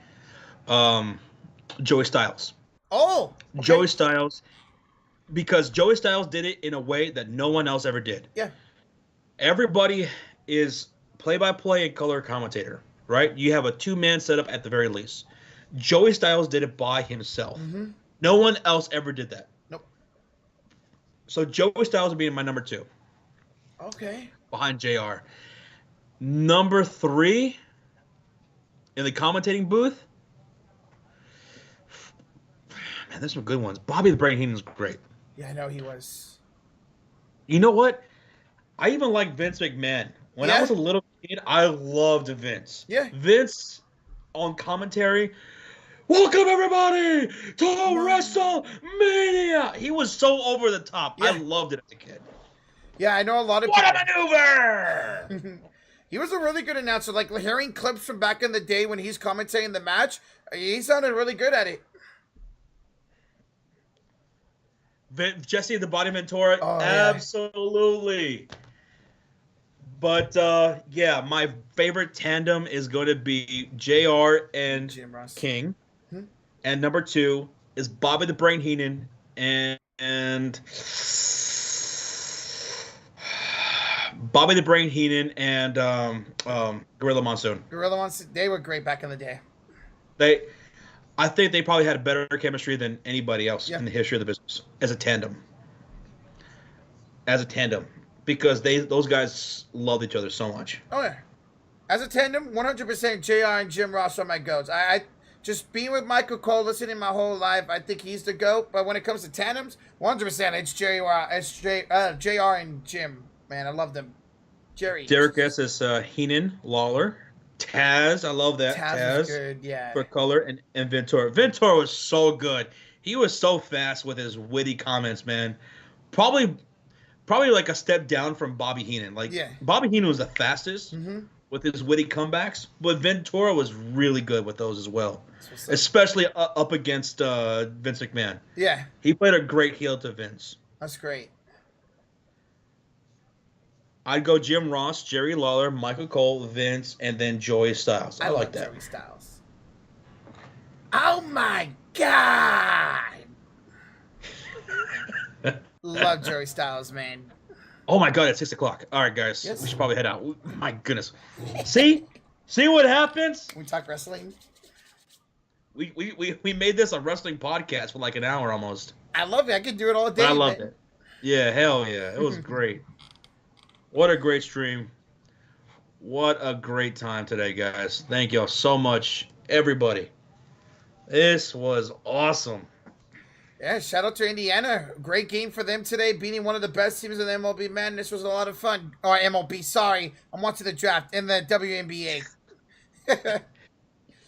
Joey Styles. Oh, okay. Joey Styles, because Joey Styles did it in a way that no one else ever did. Yeah. Everybody is play-by-play and color commentator, right? You have a 2-man setup at the very least. Joey Styles did it by himself. Mm-hmm. No one else ever did that. Nope. So Joey Styles would be my number 2. Okay. Behind JR. Number 3 in the commentating booth. Man, there's some good ones. Bobby the Brain Heenan's great. Yeah, I know he was. You know what? I even like Vince McMahon. When I was a little kid, I loved Vince. Yeah. Vince on commentary. Welcome everybody to WrestleMania. He was so over the top. Yeah. I loved it as a kid. Yeah, I know a lot of What a maneuver! He was a really good announcer. Like, hearing clips from back in the day when he's commentating the match, he sounded really good at it. Jesse the Body Ventura, absolutely. But, yeah, my favorite tandem is going to be JR and Jim Ross. King. Hmm? And number 2 is Bobby the Brain Heenan and Bobby the Brain Heenan and Gorilla Monsoon. Gorilla Monsoon, they were great back in the day. I think they probably had better chemistry than anybody else in the history of the business as a tandem. Because those guys loved each other so much. Oh yeah, as a tandem, 100% JR and Jim Ross are my goats. I just being with Michael Cole, listening my whole life, I think he's the goat. But when it comes to tandems, 100% it's JR and Jim. Man, I love them. Derek S. is Heenan, Lawler, Taz. I love that. Taz was good, yeah. For color and Ventura. Ventura was so good. He was so fast with his witty comments, man. Probably like a step down from Bobby Heenan. Bobby Heenan was the fastest with his witty comebacks, but Ventura was really good with those as well, especially up against Vince McMahon. Yeah. He played a great heel to Vince. That's great. I'd go Jim Ross, Jerry Lawler, Michael Cole, Vince, and then Joey Styles. I like that. Joey Styles. Oh my God! Love Joey Styles, man. Oh my God, it's 6 o'clock. All right, guys, we should probably head out. My goodness. See what happens? We talk wrestling. We made this a wrestling podcast for like an hour almost. I love it. I could do it all day. I loved it. Yeah, hell yeah, it was great. What a great stream. What a great time today, guys. Thank y'all so much, everybody. This was awesome. Yeah, shout out to Indiana. Great game for them today, beating one of the best teams in the MLB. Man, this was a lot of fun. Or MLB, sorry. I'm watching the draft in the WNBA.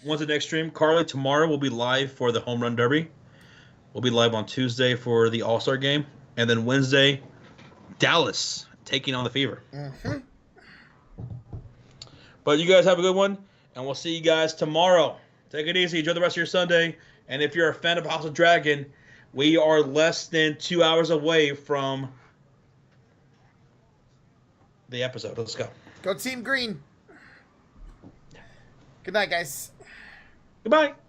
When's the next stream? Carly, tomorrow we'll be live for the Home Run Derby. We'll be live on Tuesday for the All-Star game. And then Wednesday, Dallas taking on the Fever. Mm-hmm. But you guys have a good one, and we'll see you guys tomorrow. Take it easy. Enjoy the rest of your Sunday. And if you're a fan of House of Dragon, we are less than 2 hours away from the episode. Let's go. Go Team Green. Good night, guys. Goodbye.